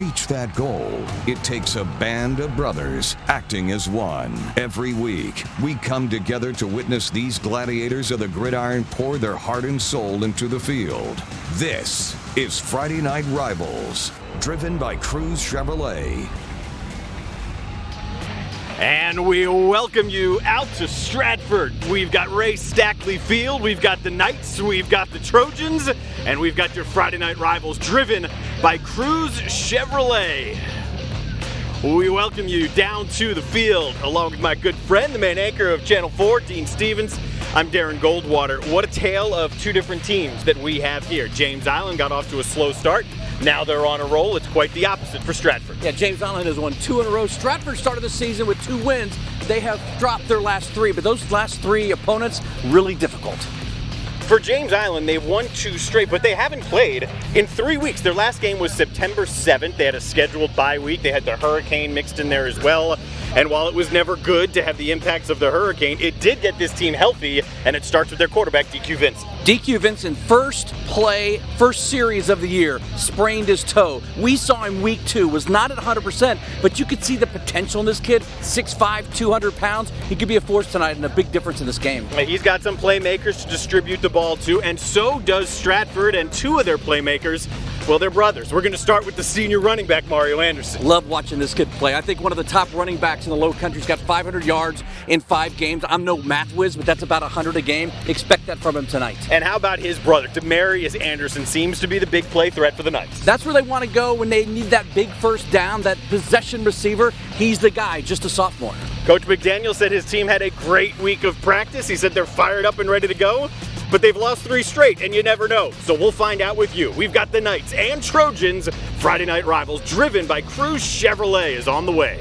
reach that goal, it takes a band of brothers acting as one. Every week, we come together to witness these gladiators of the gridiron pour their heart and soul into the field. This is Friday Night Rivals, driven by Cruz Chevrolet. And we welcome you out to Stratford. We've got Ray Stackley Field, we've got the Knights, we've got the Trojans, and we've got your Friday Night Rivals driven by Cruz Chevrolet. We welcome you down to the field along with my good friend, the main anchor of Channel 4, Dean Stevens. I'm Darren Goldwater. What a tale of two different teams that we have here. James Island got off to a slow start. Now they're on a roll. It's quite the opposite for Stratford. Yeah, James Island has won 2 in a row. Stratford started the season with 2 wins. They have dropped their last 3, but those last 3 opponents, really difficult. For James Island, they've won 2 straight, but they haven't played in 3 weeks. Their last game was September 7th. They had a scheduled bye week. They had the hurricane mixed in there as well. And while it was never good to have the impacts of the hurricane, it did get this team healthy, and it starts with their quarterback, DQ Vincent. DQ Vincent, first series of the year, sprained his toe. We saw him week 2, was not at 100%, but you could see the potential in this kid. 6'5", 200 pounds. He could be a force tonight and a big difference in this game. He's got some playmakers to distribute the ball to, and so does Stratford, and 2 of their playmakers, well, they're brothers. We're going to start with the senior running back, Mario Anderson. Love watching this kid play. I think one of the top running backs in the Low Country. He's got 500 yards in 5 games. I'm no math whiz, but that's about 100 a game. Expect that from him tonight. And how about his brother? Demarius Anderson seems to be the big play threat for the Knights. That's where they want to go when they need that big first down, that possession receiver. He's the guy, just a sophomore. Coach McDaniel said his team had a great week of practice. He said they're fired up and ready to go. But they've lost 3 straight, and you never know. So we'll find out with you. We've got the Knights and Trojans. Friday Night Rivals, driven by Cruz Chevrolet, is on the way.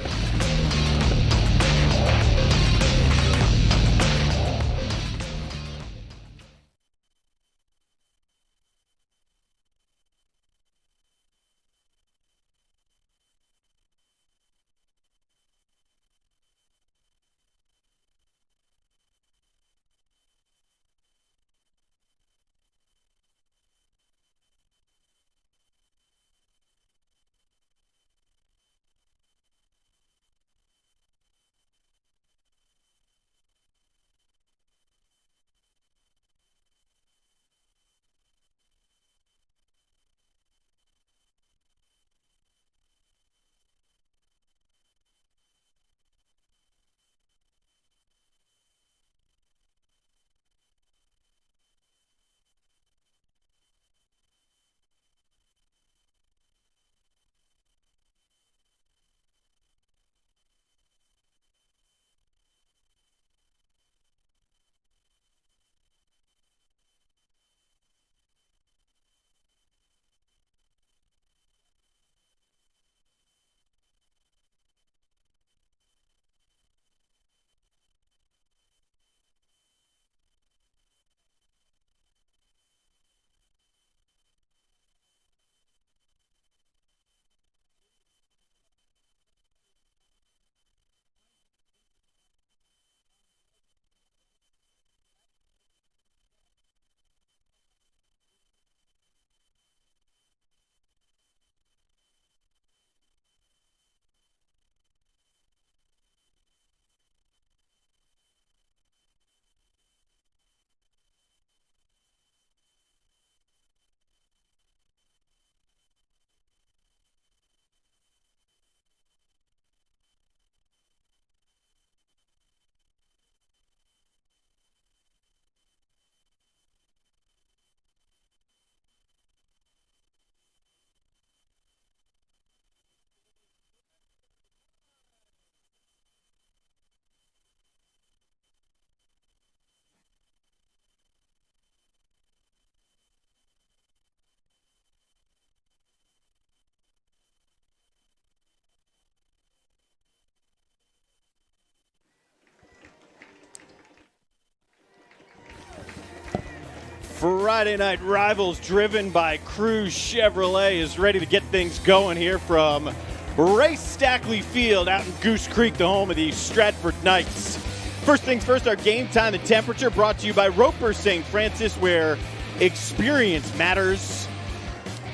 Friday Night Rivals, driven by Cruz Chevrolet, is ready to get things going here from Ray Stackley Field out in Goose Creek, the home of the Stratford Knights. First things first, our game time and temperature brought to you by Roper St. Francis, where experience matters.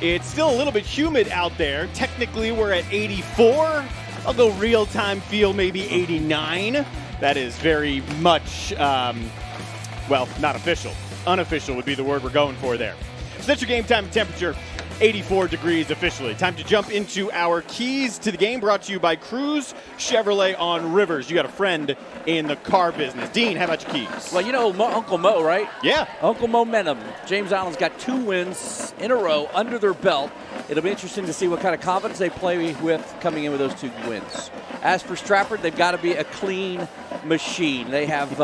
It's still a little bit humid out there. Technically, we're at 84. I'll go real-time feel, maybe 89. That is very much, well, not official. Unofficial would be the word we're going for there. So that's your game time temperature, 84 degrees officially. Time to jump into our keys to the game, brought to you by Cruise Chevrolet on Rivers. You got a friend in the car business. Dean, how about your keys? Well, you know Uncle Mo, right? Yeah. Uncle Momentum. James Island's got 2 wins in a row under their belt. It'll be interesting to see what kind of confidence they play with coming in with those 2 wins. As for Stratford, they've got to be a clean machine. They have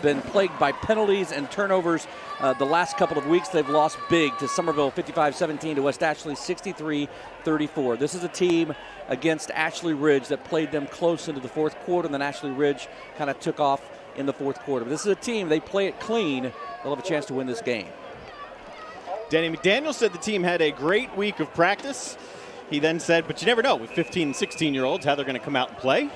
been plagued by penalties and turnovers. The last couple of weeks, they've lost big to Somerville 55-17, to West Ashley 63-34. This is a team against Ashley Ridge that played them close into the fourth quarter, and then Ashley Ridge kind of took off in the fourth quarter. But this is a team, they play it clean, they'll have a chance to win this game. Danny McDaniel said the team had a great week of practice. He then said, but you never know with 15 and 16-year-olds how they're going to come out and play.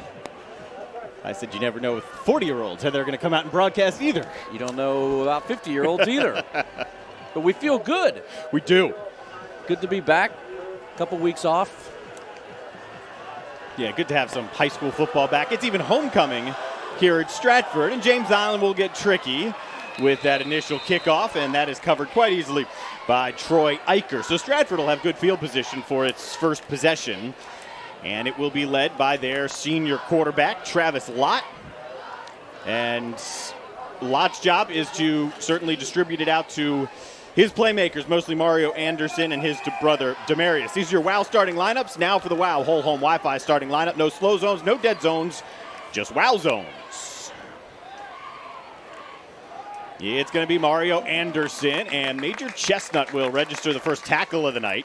I said, you never know with 40-year-olds how they're going to come out and broadcast either. You don't know about 50-year-olds either. But we feel good. We do. Good to be back. A couple weeks off. Yeah, good to have some high school football back. It's even homecoming here at Stratford, and James Island will get tricky with that initial kickoff, and that is covered quite easily by Troy Eicher. So Stratford will have good field position for its first possession, and it will be led by their senior quarterback, Travis Lott. And Lott's job is to certainly distribute it out to his playmakers, mostly Mario Anderson and his brother Demarius. These are your WOW starting lineups. Now for the WOW whole home Wi-Fi starting lineup. No slow zones, no dead zones, just WOW zones. It's going to be Mario Anderson, and Major Chestnut will register the first tackle of the night.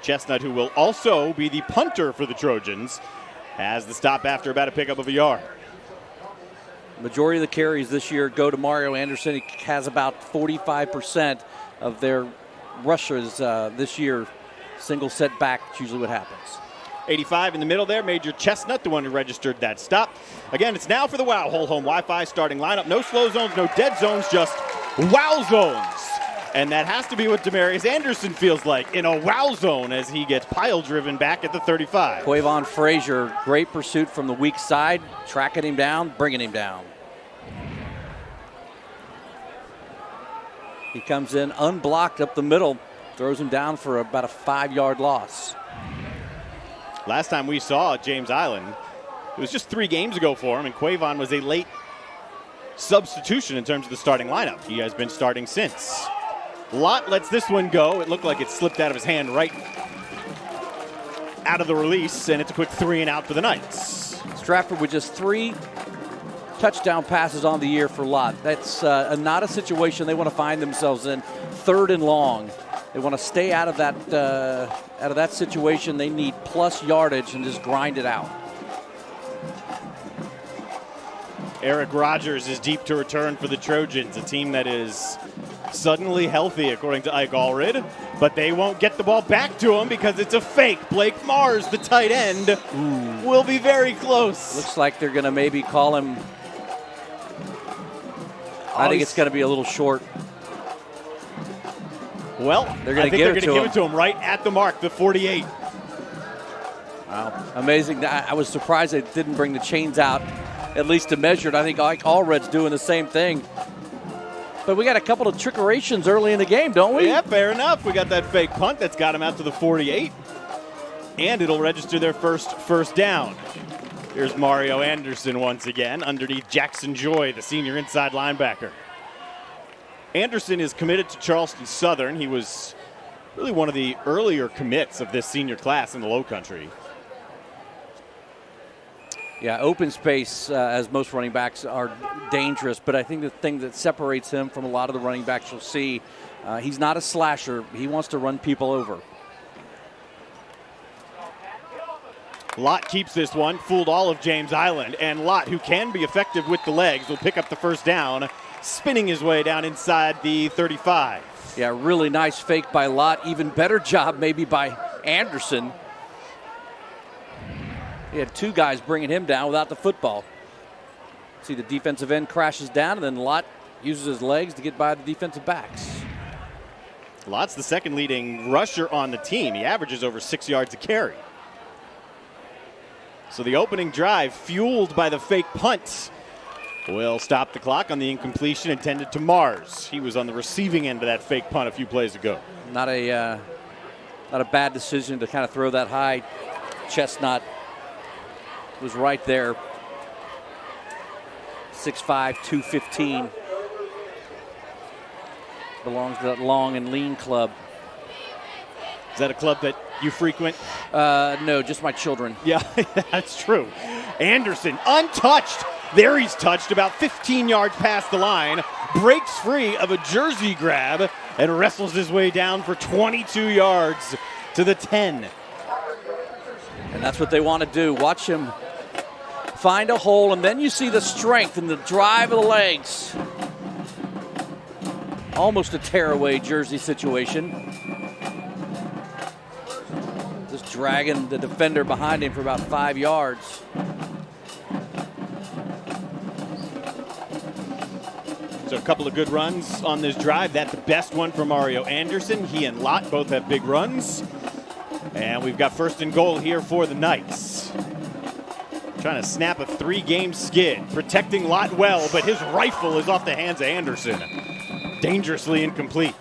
Chestnut, who will also be the punter for the Trojans, has the stop after about a pickup of a yard. Majority of the carries this year go to Mario Anderson. He has about 45% of their rushers this year. Single set back, it's usually what happens. 85 in the middle there, Major Chestnut, the one who registered that stop. Again, it's now for the WOW whole home Wi-Fi starting lineup. No slow zones, no dead zones, just WOW zones. And that has to be what Demarius Anderson feels like in a WOW zone as he gets pile driven back at the 35. Quavon Frazier, great pursuit from the weak side, tracking him down, bringing him down. He comes in unblocked up the middle, throws him down for about a 5-yard loss. Last time we saw James Island, it was just 3 games ago for him, and Quavon was a late substitution in terms of the starting lineup. He has been starting since. Lott lets this one go. It looked like it slipped out of his hand right out of the release, and it's a quick 3 and out for the Knights. Stratford with just 3 touchdown passes on the year for Lott. That's not a situation they want to find themselves in. 3rd and long. They want to stay out of that situation. They need plus yardage and just grind it out. Eric Rogers is deep to return for the Trojans, a team that is suddenly healthy, according to Ike Allred, but they won't get the ball back to him because it's a fake. Blake Mars, the tight end, will be very close. Looks like they're going to maybe call him. I think it's going to be a little short. Well, they're going to give it to him right at the mark, the 48. Wow, amazing. I was surprised they didn't bring the chains out, at least to measure it. I think Ike Allred's doing the same thing. But we got a couple of trickerations early in the game, don't we? Yeah, fair enough. We got that fake punt that's got him out to the 48. And it'll register their first down. Here's Mario Anderson once again underneath Jackson Joy, the senior inside linebacker. Anderson is committed to Charleston Southern. He was really one of the earlier commits of this senior class in the Low Country. Yeah, open space, as most running backs are dangerous, but I think the thing that separates him from a lot of the running backs you'll see, he's not a slasher. He wants to run people over. Lott keeps this one, fooled all of James Island, and Lott, who can be effective with the legs, will pick up the first down, spinning his way down inside the 35. Yeah, really nice fake by Lott. Even better job maybe by Anderson. He had 2 guys bringing him down without the football. See, the defensive end crashes down, and then Lott uses his legs to get by the defensive backs. Lott's the second leading rusher on the team. He averages over 6 yards a carry. So the opening drive, fueled by the fake punt, will stop the clock on the incompletion intended to Mars. He was on the receiving end of that fake punt a few plays ago. Not a bad decision to kind of throw that high. Chestnut was right there. 6'5", 215. Belongs to that long and lean club. Is that a club that you frequent? No, just my children. Yeah, that's true. Anderson, untouched. There he's touched about 15 yards past the line. Breaks free of a jersey grab and wrestles his way down for 22 yards to the 10. And that's what they want to do. Watch him find a hole, and then you see the strength and the drive of the legs. Almost a tearaway jersey situation. Just dragging the defender behind him for about 5 yards. So a couple of good runs on this drive. That's the best one for Mario Anderson. He and Lott both have big runs. And we've got first and goal here for the Knights. Trying to snap a 3-game skid. Protecting Lott well, but his rifle is off the hands of Anderson. Dangerously incomplete.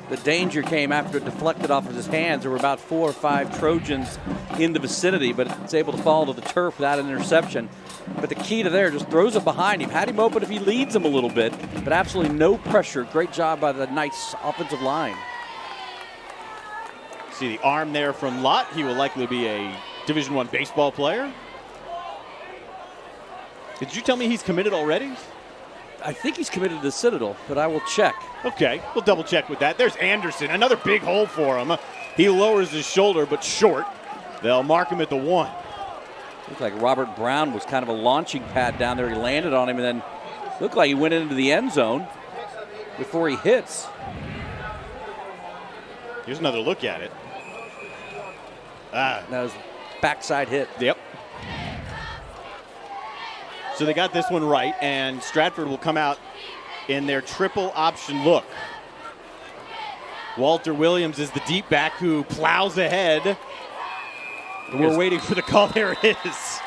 The danger came after it deflected off of his hands. There were about 4 or 5 Trojans in the vicinity, but it's able to fall to the turf without an interception. But the key to there, just throws it behind him. Had him open if he leads him a little bit, but absolutely no pressure. Great job by the Knights offensive line. See the arm there from Lott. He will likely be a Division I baseball player. Did you tell me he's committed already? I think he's committed to the Citadel, but I will check. Okay, we'll double check with that. There's Anderson, another big hole for him. He lowers his shoulder, but short. They'll mark him at the 1. Looked like Robert Brown was kind of a launching pad down there. He landed on him and then looked like he went into the end zone before he hits. Here's another look at it. That was backside hit. Yep. So they got this one right, and Stratford will come out in their triple option look. Walter Williams is the deep back who plows ahead. We're waiting for the call. There it is.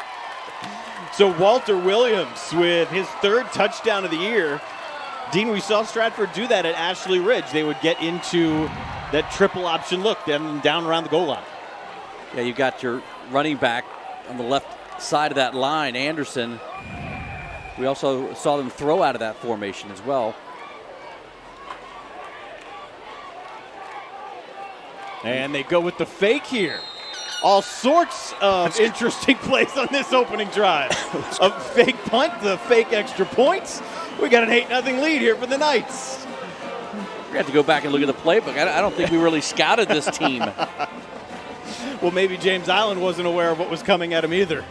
So Walter Williams with his 3rd touchdown of the year. Dean, we saw Stratford do that at Ashley Ridge. They would get into that triple option look, then down around the goal line. Yeah, you got your running back on the left side of that line, Anderson. We also saw them throw out of that formation as well. And they go with the fake here. All sorts of interesting plays on this opening drive. A fake punt, the fake extra points. We got an 8-0 lead here for the Knights. We have to go back and look at the playbook. I don't think we really scouted this team. Well, maybe James Island wasn't aware of what was coming at him either.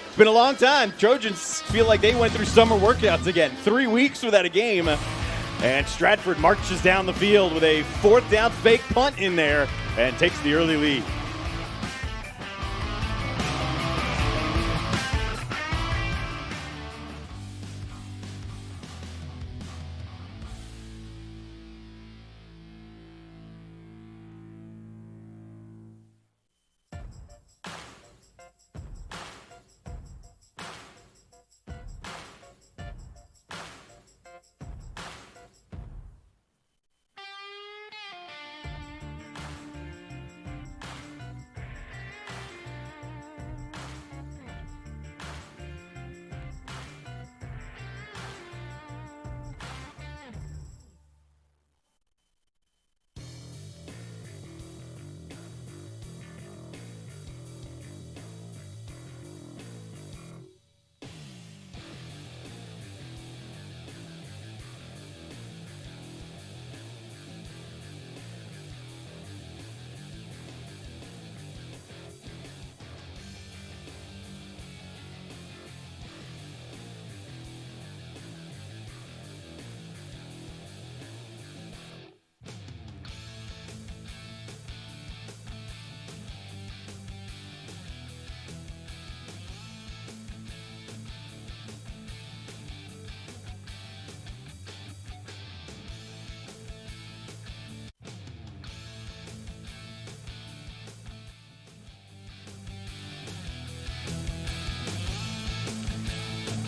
It's been a long time. Trojans feel like they went through summer workouts again. 3 weeks without a game. And Stratford marches down the field with a 4th down fake punt in there and takes the early lead.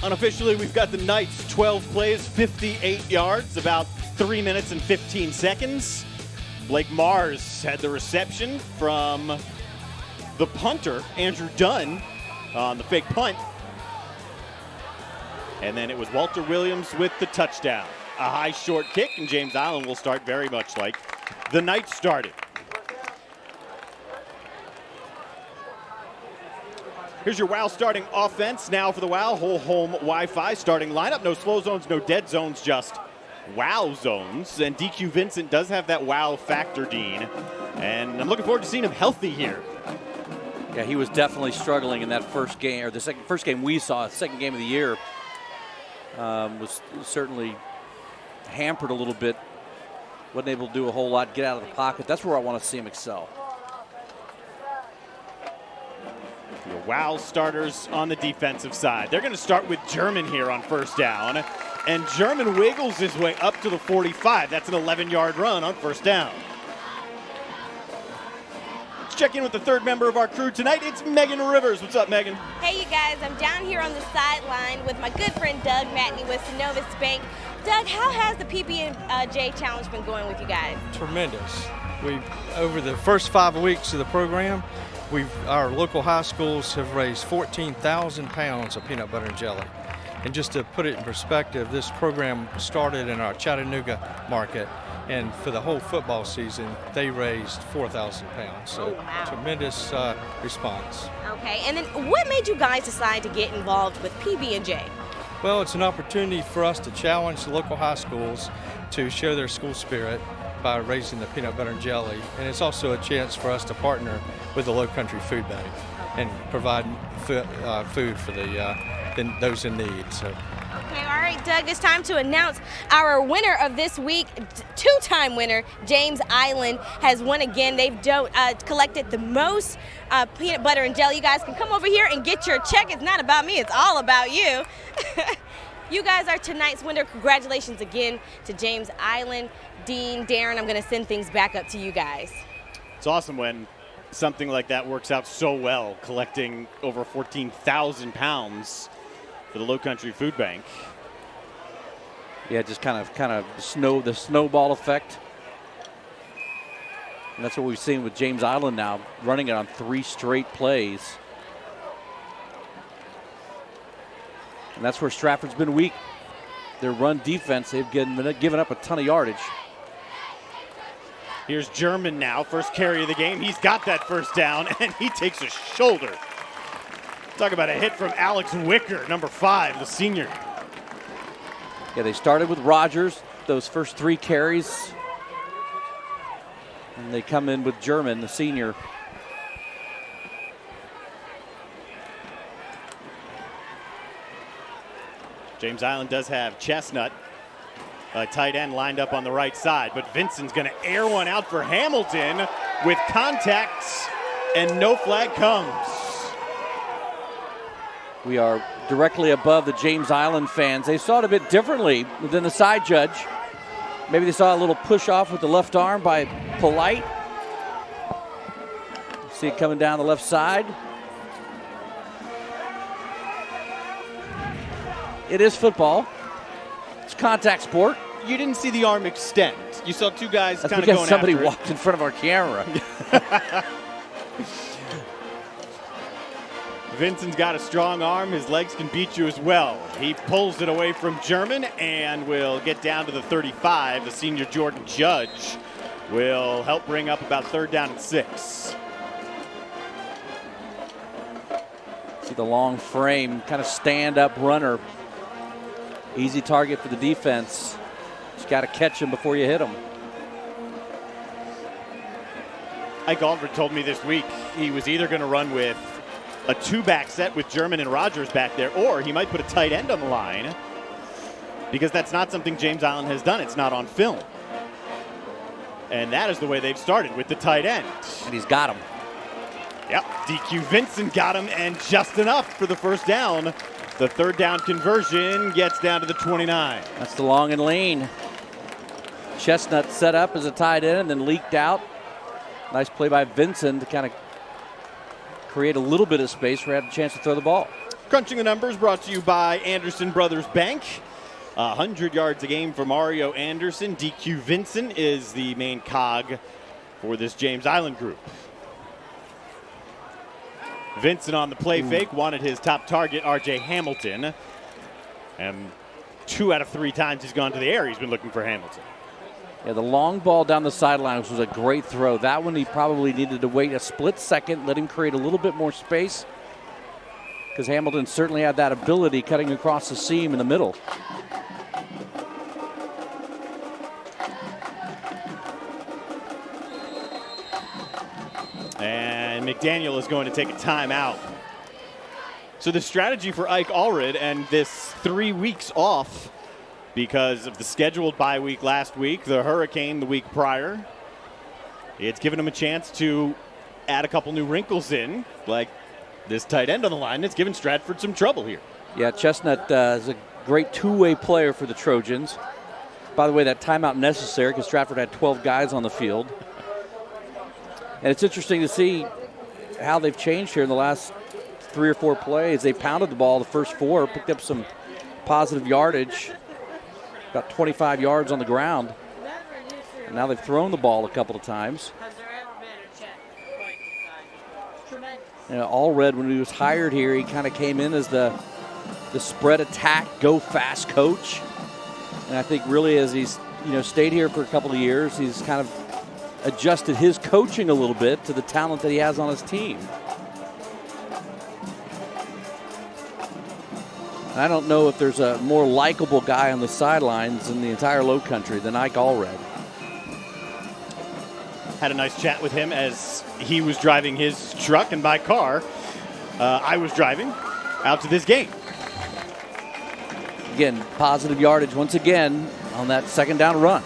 Unofficially, we've got the Knights 12 plays, 58 yards, about 3 minutes and 15 seconds. Blake Mars had the reception from the punter, Andrew Dunn, on the fake punt. And then it was Walter Williams with the touchdown. A high short kick, and James Island will start very much like the Knights started. Here's your WOW starting offense now for the WOW whole home Wi-Fi starting lineup. No slow zones, no dead zones, just WOW zones. And DQ Vincent does have that WOW factor, Dean. And I'm looking forward to seeing him healthy here. Yeah, he was definitely struggling in that first game, or the first game we saw, second game of the year. Was certainly hampered a little bit. Wasn't able to do a whole lot, get out of the pocket. That's where I want to see him excel. Your WOW starters on the defensive side. They're going to start with German here on first down. And German wiggles his way up to the 45. That's an 11-yard run on first down. Let's check in with the third member of our crew tonight. It's Megan Rivers. What's up, Megan? Hey, you guys. I'm down here on the sideline with my good friend Doug Matney with Synovus Bank. Doug, how has the PB&J Challenge been going with you guys? Tremendous. Over the first 5 weeks of the program, our local high schools have raised 14,000 pounds of peanut butter and jelly. And just to put it in perspective, this program started in our Chattanooga market, and for the whole football season, they raised 4,000 pounds. So wow. Tremendous response. Okay, and then what made you guys decide to get involved with PB&J? Well, it's an opportunity for us to challenge the local high schools to show their school spirit by raising the peanut butter and jelly. And it's also a chance for us to partner with the Low Country Food Bank and provide food for those in need. So. Okay, all right, Doug, it's time to announce our winner of this week. Two-time winner, James Island, has won again. They've collected the most peanut butter and jelly. You guys can come over here and get your check. It's not about me, it's all about you. You guys are tonight's winner. Congratulations again to James Island. Dean, Darren, I'm going to send things back up to you guys. It's awesome when something like that works out so well, collecting over 14,000 pounds for the Low Country Food Bank. Yeah, just kind of the snowball effect. And that's what we've seen with James Island now, running it on 3 straight plays. And that's where Stratford's been weak. Their run defense, they've given up a ton of yardage. Here's German now, first carry of the game. He's got that first down, and he takes a shoulder. Talk about a hit from Alex Wicker, number 5, the senior. Yeah, they started with Rogers, those first 3 carries. And they come in with German, the senior. James Island does have Chestnut, a tight end lined up on the right side, but Vincent's going to air one out for Hamilton with contact, and no flag comes. We are directly above the James Island fans. They saw it a bit differently than the side judge. Maybe they saw a little push off with the left arm by Polite. See it coming down the left side. It is football. It's a contact sport. You didn't see the arm extend. You saw 2 guys kind of going after it. Somebody walked in front of our camera. Vincent's got a strong arm. His legs can beat you as well. He pulls it away from German and will get down to the 35. The senior Jordan Judge will help bring up about 3rd down and 6. See the long frame, kind of stand-up runner. Easy target for the defense. Just got to catch him before you hit him. Ike Aldred told me this week he was either going to run with a 2-back set with German and Rogers back there, or he might put a tight end on the line, because that's not something James Island has done. It's not on film. And that is the way they've started, with the tight end. And he's got him. Yep, DQ Vincent got him, and just enough for the first down. The 3rd down conversion gets down to the 29. That's the long and lean. Chestnut set up as a tight end and then leaked out. Nice play by Vincent to kind of create a little bit of space where he had a chance to throw the ball. Crunching the numbers brought to you by Anderson Brothers Bank. 100 yards a game for Mario Anderson. DQ Vincent is the main cog for this James Island group. Vincent on the play fake wanted his top target, R.J. Hamilton. And 2 out of 3 times he's gone to the air, he's been looking for Hamilton. Yeah, the long ball down the sidelines was a great throw. That one he probably needed to wait a split second, let him create a little bit more space, because Hamilton certainly had that ability cutting across the seam in the middle. And McDaniel is going to take a timeout. So the strategy for Ike Allred and this 3 weeks off because of the scheduled bye week last week, the hurricane the week prior, it's given him a chance to add a couple new wrinkles in, like this tight end on the line. It's given Stratford some trouble here. Yeah, Chestnut is a great two-way player for the Trojans. By the way, that timeout necessary because Stratford had 12 guys on the field. And it's interesting to see how they've changed here in the last 3 or 4 plays. They pounded the ball the first 4, picked up some positive yardage, about 25 yards on the ground. And now they've thrown the ball a couple of times. You know, Allred, when he was hired here, he kind of came in as the spread attack, go fast coach. And I think really as he's stayed here for a couple of years, he's kind of adjusted his coaching a little bit to the talent that he has on his team. I don't know if there's a more likable guy on the sidelines in the entire Low Country than Ike Allred. Had a nice chat with him as he was driving his truck, and by car, I was driving out to this game. Again, positive yardage once again on that second down run.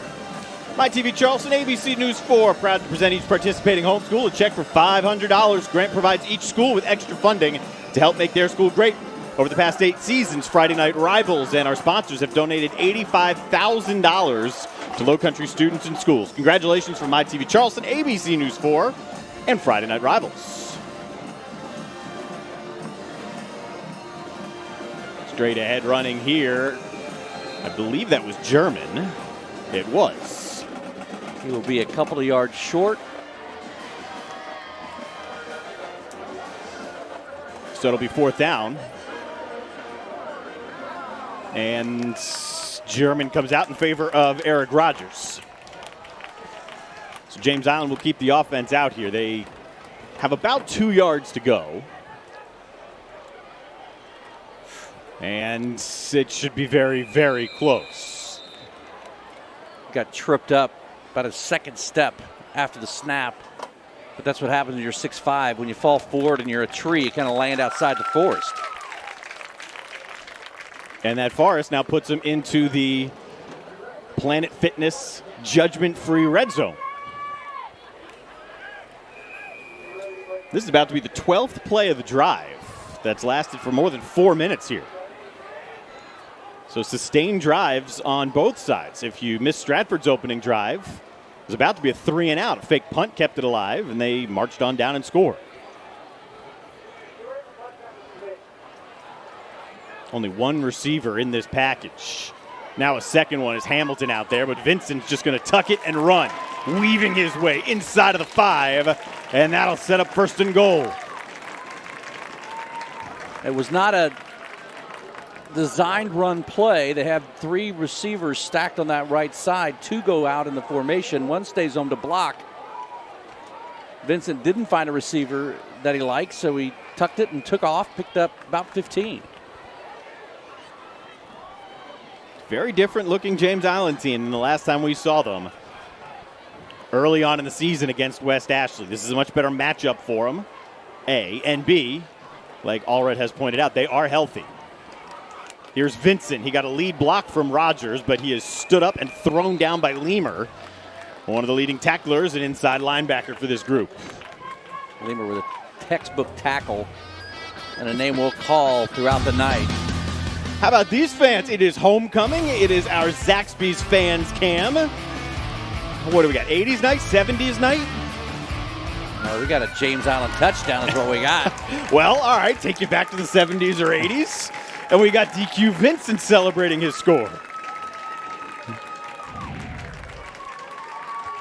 My TV Charleston, ABC News 4, proud to present each participating homeschool a check for $500. Grant provides each school with extra funding to help make their school great. Over the past 8 seasons, Friday Night Rivals and our sponsors have donated $85,000 to Low Country students and schools. Congratulations from My TV Charleston, ABC News 4, and Friday Night Rivals. Straight ahead running here. I believe that was German. It was. He will be a couple of yards short. So it'll be 4th down. And German comes out in favor of Eric Rogers. So James Island will keep the offense out here. They have about 2 yards to go. And it should be very, very close. Got tripped up about a second step after the snap. But that's what happens when you're 6'5". When you fall forward and you're a tree, you kind of land outside the forest. And that Forest now puts him into the Planet Fitness judgment-free red zone. This is about to be the 12th play of the drive that's lasted for more than 4 minutes here. So sustained drives on both sides. If you missed Stratford's opening drive, it was about to be a 3-and-out. A fake punt kept it alive, and they marched on down and scored. Only one receiver in this package. Now a second one is Hamilton out there, but Vincent's just going to tuck it and run, weaving his way inside of the 5, and that'll set up 1st and goal. It was not a designed run play. They have 3 receivers stacked on that right side. 2 go out in the formation. 1 stays home to block. Vincent didn't find a receiver that he liked, so he tucked it and took off, picked up about 15. Very different looking James Island team than the last time we saw them early on in the season against West Ashley. This is a much better matchup for them, A. And B, like Allred has pointed out, they are healthy. Here's Vincent. He got a lead block from Rogers, but he is stood up and thrown down by Leamer, one of the leading tacklers and inside linebacker for this group. Leamer with a textbook tackle and a name we'll call throughout the night. How about these fans? It is homecoming. It is our Zaxby's fans cam. What do we got? 80s night? 70s night? We got a James Island touchdown is what we got. Well, all right, take you back to the 70s or 80s. And we got DQ Vincent celebrating his score.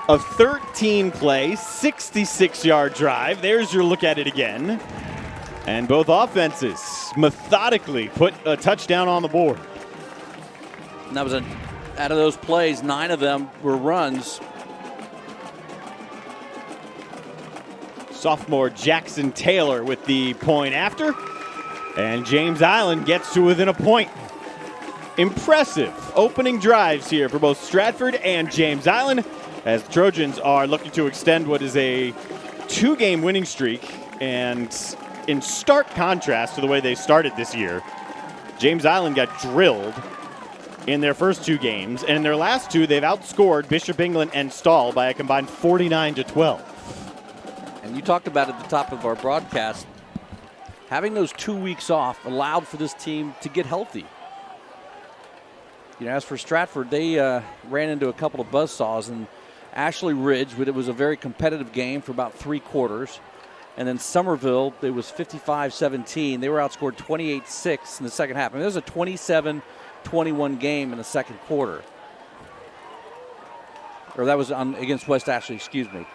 A 13-play, 66-yard drive. There's your look at it again. And both offenses methodically put a touchdown on the board. And that was out of those plays, 9 of them were runs. Sophomore Jackson Taylor with the point after. And James Island gets to within a point. Impressive opening drives here for both Stratford and James Island, as the Trojans are looking to extend what is a 2-game winning streak. And in stark contrast to the way they started this year, James Island got drilled in their first 2 games. And in their last 2, they've outscored Bishop England and Stahl by a combined 49-12. And you talked about at the top of our broadcast, having those 2 weeks off allowed for this team to get healthy. You know, as for Stratford, they ran into a couple of buzzsaws in Ashley Ridge, but it was a very competitive game for about 3 quarters. And then Somerville, it was 55-17. They were outscored 28-6 in the second half. I mean, it was a 27-21 game in the second quarter. Or that was against West Ashley, excuse me.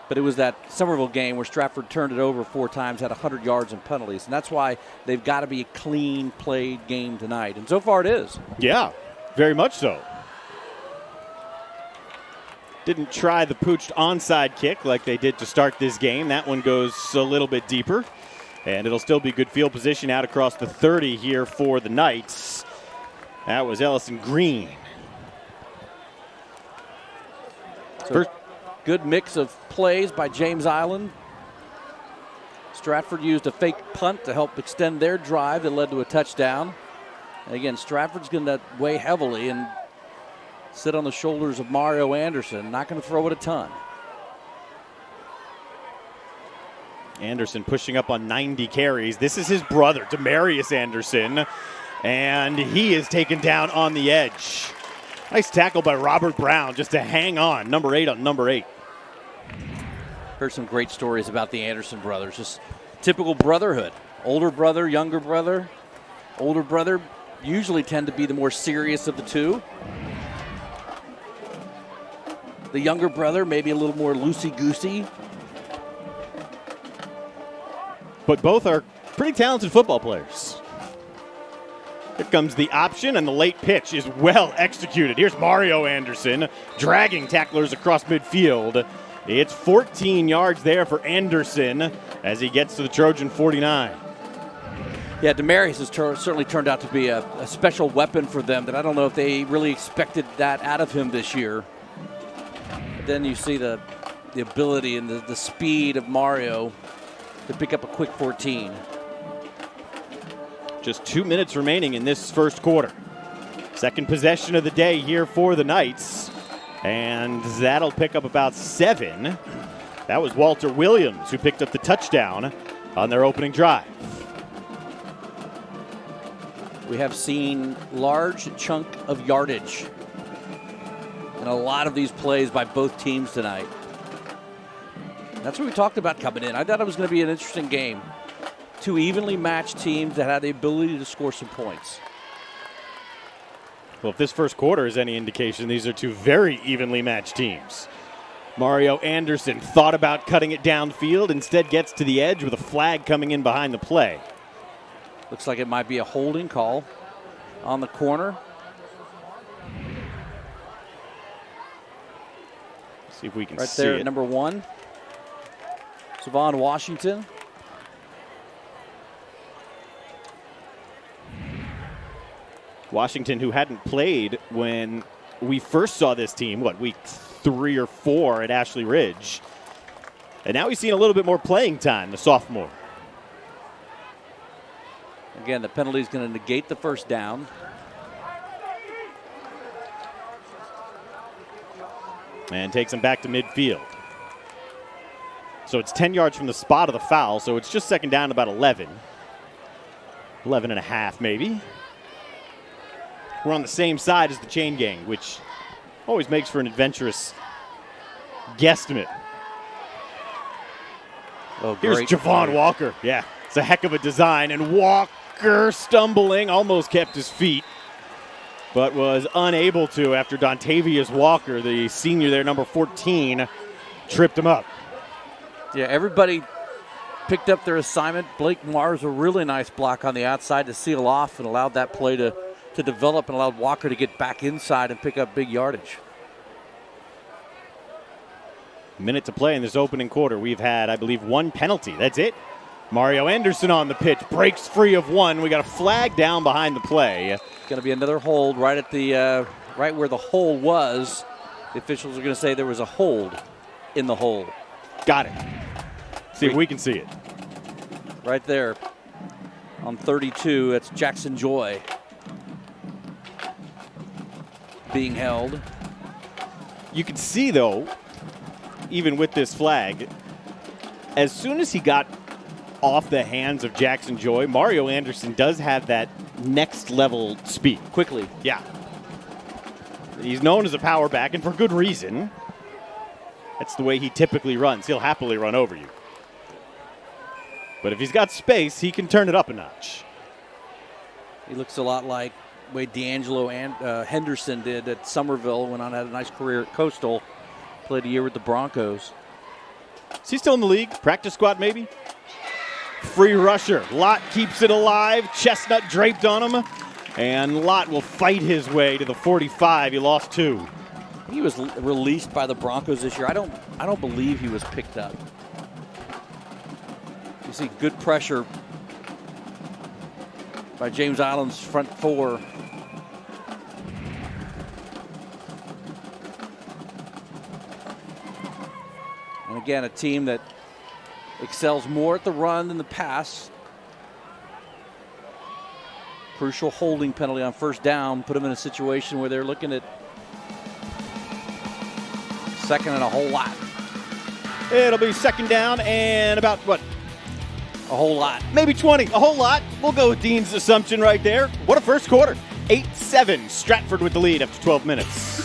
But it was that Somerville game where Stratford turned it over 4 times, had 100 yards and penalties. And that's why they've got to be a clean played game tonight. And so far it is. Yeah, very much so. Didn't try the pooched onside kick like they did to start this game. That one goes a little bit deeper. And it'll still be good field position out across the 30 here for the Knights. That was Ellison Green. So good mix of plays by James Island. Stratford used a fake punt to help extend their drive that led to a touchdown. And again, Stratford's going to weigh heavily and sit on the shoulders of Mario Anderson. Not going to throw it a ton. Anderson pushing up on 90 carries. This is his brother, Demarius Anderson. And he is taken down on the edge. Nice tackle by Robert Brown just to hang on. Number 8 on number 8. Heard some great stories about the Anderson brothers. Just typical brotherhood. Older brother, younger brother. Older brother usually tend to be the more serious of the two. The younger brother maybe a little more loosey-goosey. But both are pretty talented football players. Here comes the option, and the late pitch is well executed. Here's Mario Anderson dragging tacklers across midfield. It's 14 yards there for Anderson as he gets to the Trojan 49. Yeah, Demarius has certainly turned out to be a special weapon for them that I don't know if they really expected that out of him this year. But then you see the ability and the speed of Mario to pick up a quick 14. Just 2 minutes remaining in this first quarter. Second possession of the day here for the Knights. And that'll pick up about 7. That was Walter Williams who picked up the touchdown on their opening drive. We have seen large chunk of yardage in a lot of these plays by both teams tonight. That's what we talked about coming in. I thought it was going to be an interesting game. 2 evenly matched teams that had the ability to score some points. Well, if this first quarter is any indication, these are 2 very evenly matched teams. Mario Anderson thought about cutting it downfield, instead gets to the edge with a flag coming in behind the play. Looks like it might be a holding call on the corner. See if we can right see there it. At number 1. Savon Washington. Washington, who hadn't played when we first saw this team, week 3 or 4 at Ashley Ridge. And now he's seen a little bit more playing time, the sophomore. Again, the penalty is going to negate the first down. And takes him back to midfield. So it's 10 yards from the spot of the foul, so it's just second down about 11. 11 and a half, maybe. We're on the same side as the chain gang, which always makes for an adventurous guesstimate. Oh, Here's great. Javon Walker. Yeah, it's a heck of a design. And Walker stumbling, almost kept his feet, but was unable to after Dontavius Walker, the senior there, number 14, tripped him up. Yeah, everybody picked up their assignment. Blake Mars, a really nice block on the outside to seal off and allowed that play to develop and allowed Walker to get back inside and pick up big yardage. Minute to play in this opening quarter. We've had, I believe, one penalty. That's it. Mario Anderson on the pitch, breaks free of one. We got a flag down behind the play. Going to be another hold right at the right where the hole was. The officials are going to say there was a hold in the hole. Got it. See if we can see it. Right there on 32. That's Jackson Joy being held. You can see, though, even with this flag, as soon as he got off the hands of Jackson Joy, Mario Anderson does have that next level speed. Quickly. Yeah. He's known as a power back, and for good reason. That's the way he typically runs. He'll happily run over you. But if he's got space, he can turn it up a notch. He looks a lot like the way D'Angelo and Henderson did at Somerville, went on and had a nice career at Coastal. Played a year with the Broncos. Is he still in the league? Practice squad, maybe? Free rusher. Lott keeps it alive. Chestnut draped on him. And Lott will fight his way to the 45. He lost 2. He was released by the Broncos this year. I don't believe he was picked up. You see good pressure by James Island's front 4. And again, a team that excels more at the run than the pass. Crucial holding penalty on first down. Put them in a situation where they're looking at second and a whole lot. It'll be second down and about what? A whole lot. Maybe 20. A whole lot. We'll go with Dean's assumption right there. What a first quarter. 8-7. Stratford with the lead after 12 minutes.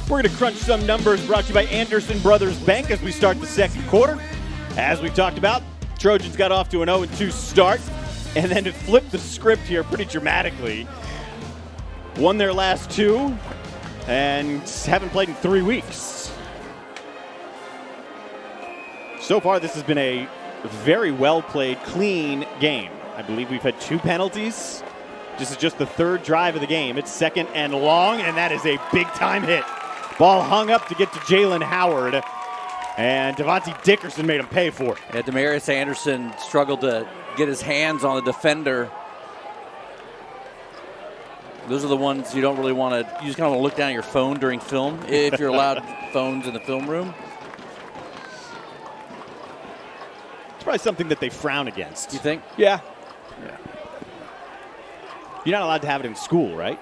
We're going to crunch some numbers brought to you by Anderson Brothers Bank as we start the second quarter. As we've talked about, Trojans got off to an 0-2 start and then it flipped the script here pretty dramatically. Won their last 2 and haven't played in 3 weeks. So far, this has been a very well-played, clean game. I believe we've had 2 penalties. This is just the 3rd drive of the game. It's second and long, and that is a big-time hit. Ball hung up to get to Jalen Howard, and Devontae Dickerson made him pay for it. Yeah, Demarius Anderson struggled to get his hands on the defender. Those are the ones you don't really want to, you just kind of want to look down at your phone during film, if you're allowed phones in the film room. probably something that they frown against. You think? Yeah. You're not allowed to have it in school, right?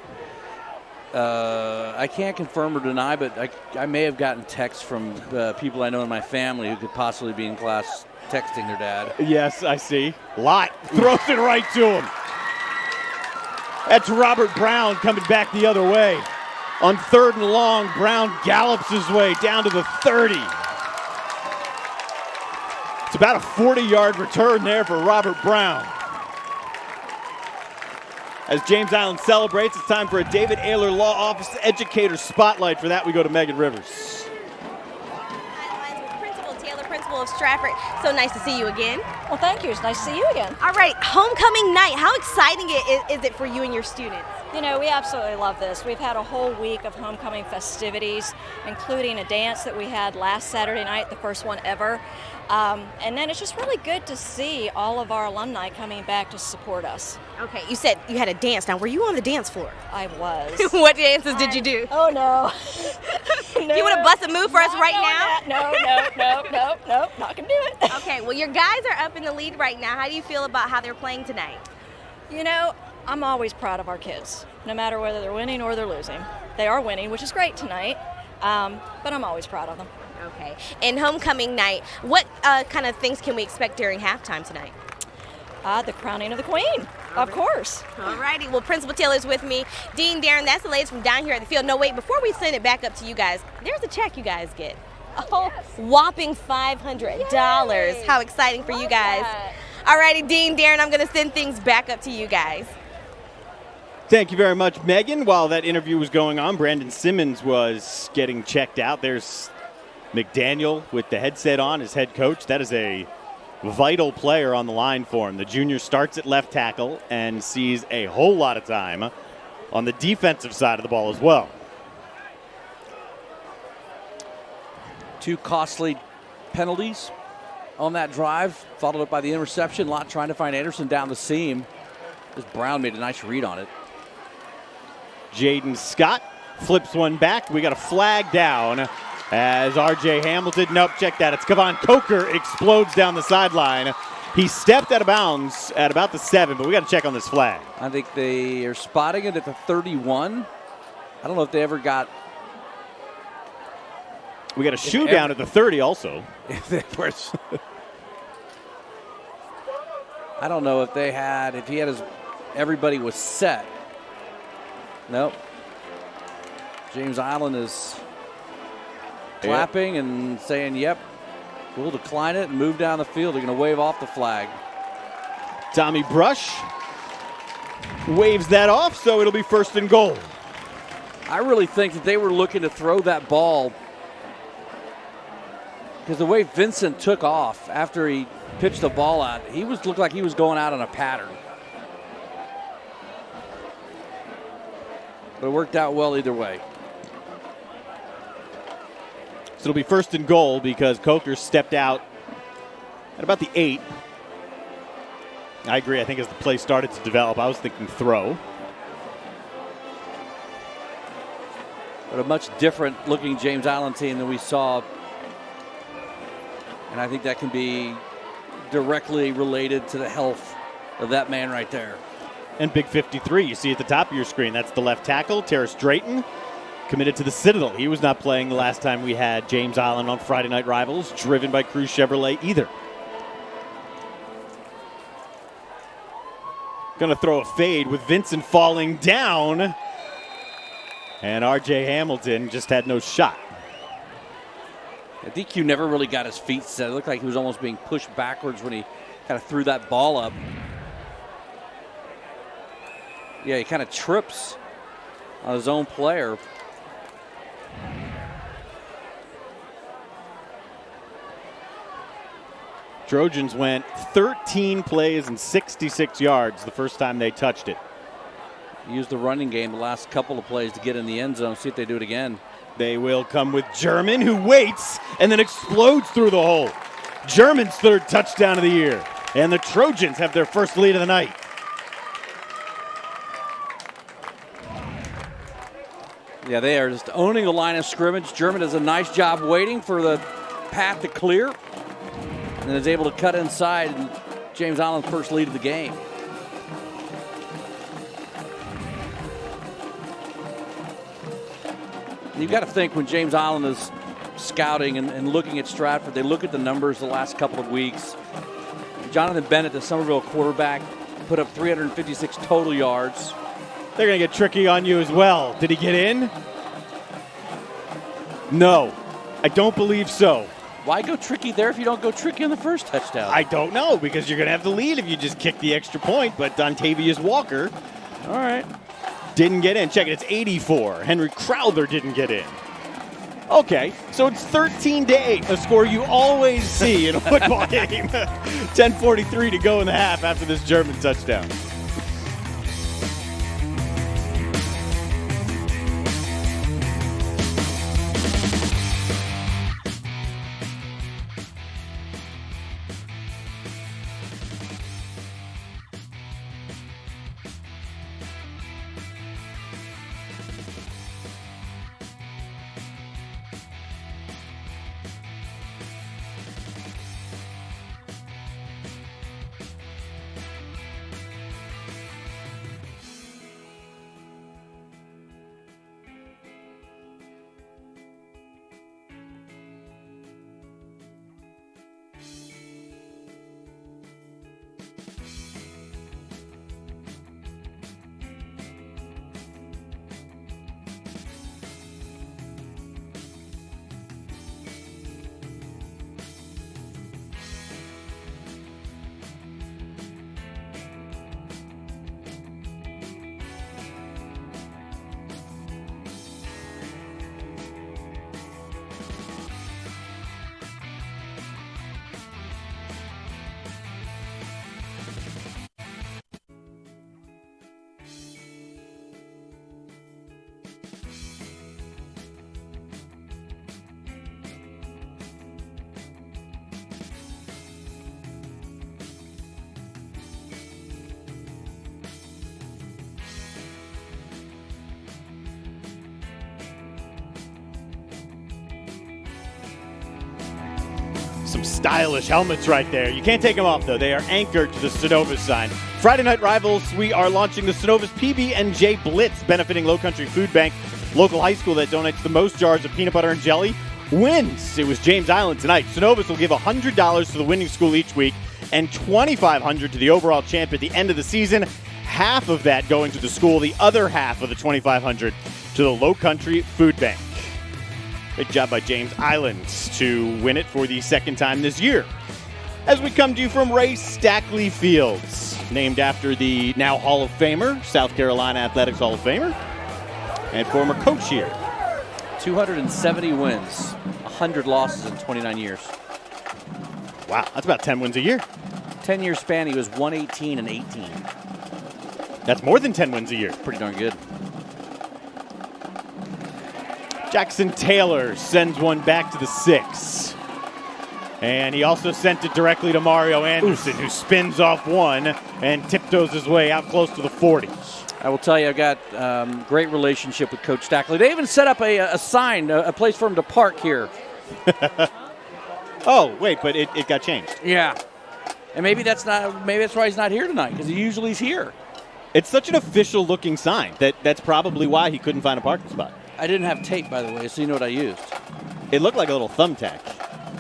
I can't confirm or deny, but I may have gotten texts from people I know in my family who could possibly be in class texting their dad. Yes, I see. Lot throws it right to him. That's Robert Brown coming back the other way. On 3rd and long, Brown gallops his way down to the 30. It's about a 40-yard return there for Robert Brown. As James Island celebrates, it's time for a David Ayler Law Office Educator Spotlight. For that, we go to Megan Rivers. Principal of Stratford. So nice to see you again. Well, thank you. It's nice to see you again. All right, homecoming night. How exciting is it for you and your students? You know, we absolutely love this. We've had a whole week of homecoming festivities, including a dance that we had last Saturday night, the first one ever. And then it's just really good to see all of our alumni coming back to support us. Okay, you said you had a dance. Now, were you on the dance floor? I was. What dances did you do? Oh, no. You want to bust a move for us right now? No, not going to do it. Okay, well, your guys are up in the lead right now. How do you feel about how they're playing tonight? You know, I'm always proud of our kids, no matter whether they're winning or they're losing. They are winning, which is great tonight, but I'm always proud of them. Okay. And homecoming night, what kind of things can we expect during halftime tonight? The crowning of the queen, of course. All righty. Well, Principal Taylor's with me. Dean, Darren, that's the ladies from down here at the field. No, wait, before we send it back up to you guys, there's a check you guys get. Oh, yes. Whopping $500. Yay. How exciting for you guys. All righty, Dean, Darren, I'm going to send things back up to you guys. Thank you very much, Megan. While that interview was going on, Brandon Simmons was getting checked out. There's McDaniel with the headset on, his head coach. That is a vital player on the line for him. The junior starts at left tackle and sees a whole lot of time on the defensive side of the ball as well. 2 costly penalties on that drive, followed up by the interception. Lott trying to find Anderson down the seam. This Brown made a nice read on it. Jaden Scott flips one back. We got a flag down as R.J. Hamilton, nope, check that. It's Kavan Coker explodes down the sideline. He stepped out of bounds at about the 7, but we got to check on this flag. I think they are spotting it at the 31. I don't know if they ever got. We got a shoe down at the 30 also. I don't know if he had everybody was set. Nope. James Island is clapping and saying, yep, we'll decline it and move down the field. They're going to wave off the flag. Tommy Brush waves that off, so it'll be 1st and goal. I really think that they were looking to throw that ball because the way Vincent took off after he pitched the ball out, looked like he was going out on a pattern. But it worked out well either way. So it'll be 1st and goal because Coker stepped out at about the 8. I agree. I think as the play started to develop, I was thinking throw. But a much different looking James Island team than we saw. And I think that can be directly related to the health of that man right there. And Big 53, you see at the top of your screen, that's the left tackle, Terrace Drayton, committed to the Citadel. He was not playing the last time we had James Island on Friday Night Rivals, driven by Cruz Chevrolet either. Going to throw a fade with Vincent falling down. And R.J. Hamilton just had no shot. DQ never really got his feet set. It looked like he was almost being pushed backwards when he kind of threw that ball up. Yeah, he kind of trips on his own player. Trojans went 13 plays and 66 yards the first time they touched it. Used the running game the last couple of plays to get in the end zone. See if they do it again. They will come with German, who waits and then explodes through the hole. German's 3rd touchdown of the year. And the Trojans have their first lead of the night. Yeah, they are just owning the line of scrimmage. German does a nice job waiting for the path to clear. and is able to cut inside, and James Island's first lead of the game. You've got to think when James Island is scouting and looking at Stratford, they look at the numbers the last couple of weeks. Jonathan Bennett, the Somerville quarterback, put up 356 total yards. They're going to get tricky on you as well. Did he get in? No, I don't believe so. Why go tricky there if you don't go tricky on the first touchdown? I don't know, because you're going to have the lead if you just kick the extra point, but Dontavius Walker, All right, didn't get in. Check it, it's 84. Henry Crowther didn't get in. Okay, so it's 13-8, a score you always see in a football game. 10:43 to go in the half after this German touchdown. Some stylish helmets right there. You can't take them off, though. They are anchored to the Synovus sign. Friday Night Rivals, we are launching the Synovus PB&J Blitz, benefiting Low Country Food Bank, local high school that donates the most jars of peanut butter and jelly. Wins. It was James Island tonight. Synovus will give $100 to the winning school each week and $2,500 to the overall champ at the end of the season. Half of that going to the school, the other half of the $2,500 to the Low Country Food Bank. Great job by James Island to win it for the second time this year. As we come to you from Ray Stackley Fields, named after the now Hall of Famer, South Carolina Athletics Hall of Famer, and former coach here. 270 wins, 100 losses in 29 years. Wow, that's about 10 wins a year. 10-year span, he was 118 and 18. That's more than 10 wins a year. Pretty darn good. Jackson Taylor sends one back to the 6. And he also sent it directly to Mario Anderson, who spins off one and tiptoes his way out close to the 40. I will tell you, I've got great relationship with Coach Stackley. They even set up a sign, a place for him to park here. Oh, wait, but it got changed. Yeah. And maybe that's why he's not here tonight, because he usually is here. It's such an official-looking sign that's probably why he couldn't find a parking spot. I didn't have tape, by the way, so you know what I used. It looked like a little thumbtack.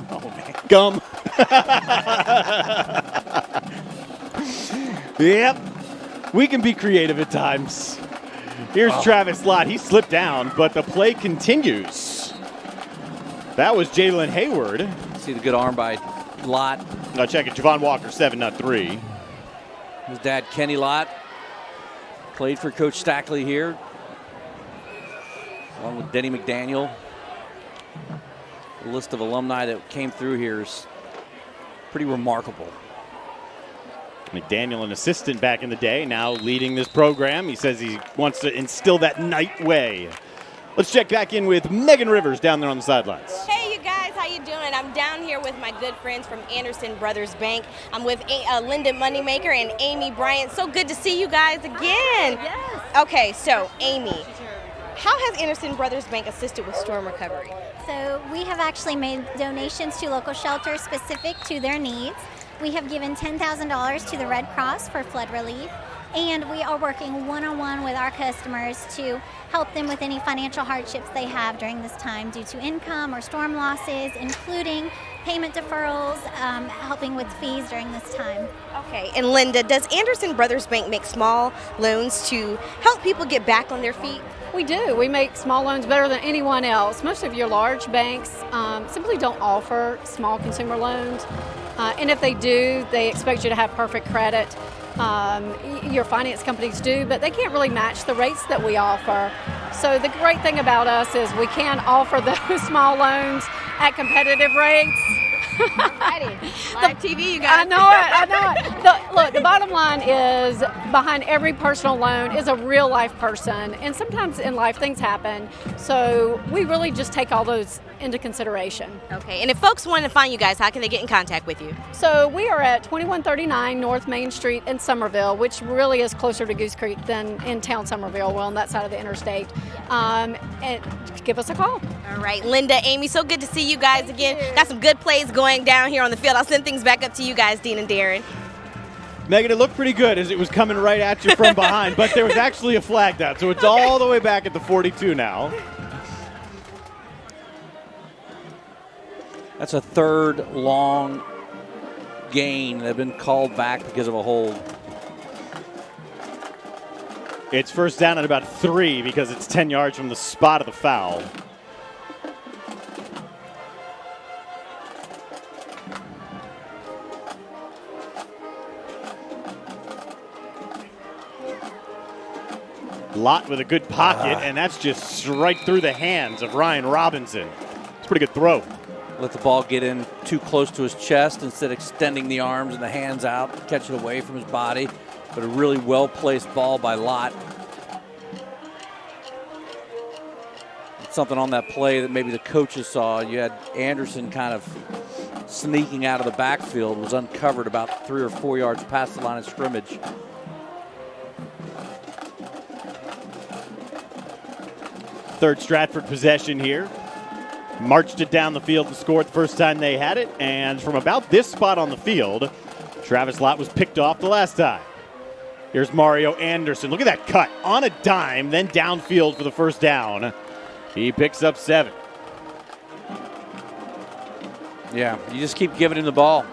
Oh, man. Gum. Yep. We can be creative at times. Here's Travis Lott. He slipped down, but the play continues. That was Jalen Hayward. See the good arm by Lott. Now check it. Javon Walker, 7, not 3. His dad, Kenny Lott, played for Coach Stackley here, along with Denny McDaniel. The list of alumni that came through here is pretty remarkable. McDaniel, an assistant back in the day, now leading this program. He says he wants to instill that Knight way. Let's check back in with Megan Rivers down there on the sidelines. Hey, you guys, how you doing? I'm down here with my good friends from Anderson Brothers Bank. I'm with Linda Moneymaker and Amy Bryant. So good to see you guys again. Yes. Okay, so Amy, How has Anderson Brothers Bank assisted with storm recovery? So we have actually made donations to local shelters specific to their needs. We have given $10,000 to the Red Cross for flood relief, and we are working one-on-one with our customers to help them with any financial hardships they have during this time due to income or storm losses, including payment deferrals, helping with fees during this time. Okay, and Linda, does Anderson Brothers Bank make small loans to help people get back on their feet? We do. We make small loans better than anyone else. Most of your large banks simply don't offer small consumer loans. And if they do, they expect you to have perfect credit. Your finance companies do, but they can't really match the rates that we offer. So the great thing about us is we can offer those small loans at competitive rates. Live TV, you guys. I know it. Look, the bottom line is behind every personal loan is a real life person. And sometimes in life things happen. So we really just take all those into consideration. Okay, and if folks want to find you guys, how can they get in contact with you? So we are at 2139 North Main Street in Somerville, which really is closer to Goose Creek than in town Somerville. We're on that side of the interstate. And give us a call. All right, Linda, Amy, so good to see you guys again. Got some good plays going down here on the field. I'll send things back up to you guys, Dean and Darren. Megan, it looked pretty good as it was coming right at you from behind, but there was actually a flag down, so it's all the way back at the 42 now. That's a third long gain. They've been called back because of a hold. It's first down at about 3 because it's 10 yards from the spot of the foul. Lott with a good pocket, and that's just right through the hands of Ryan Robinson. It's a pretty good throw. Let the ball get in too close to his chest instead of extending the arms and the hands out, catch it away from his body. But a really well-placed ball by Lott. Something on that play that maybe the coaches saw. You had Anderson kind of sneaking out of the backfield, was uncovered about 3 or 4 yards past the line of scrimmage. Third Stratford possession here. Marched it down the field and scored the first time they had it. And from about this spot on the field, Travis Lott was picked off the last time. Here's Mario Anderson. Look at that cut on a dime, then downfield for the first down. He picks up 7. Yeah, you just keep giving him the ball.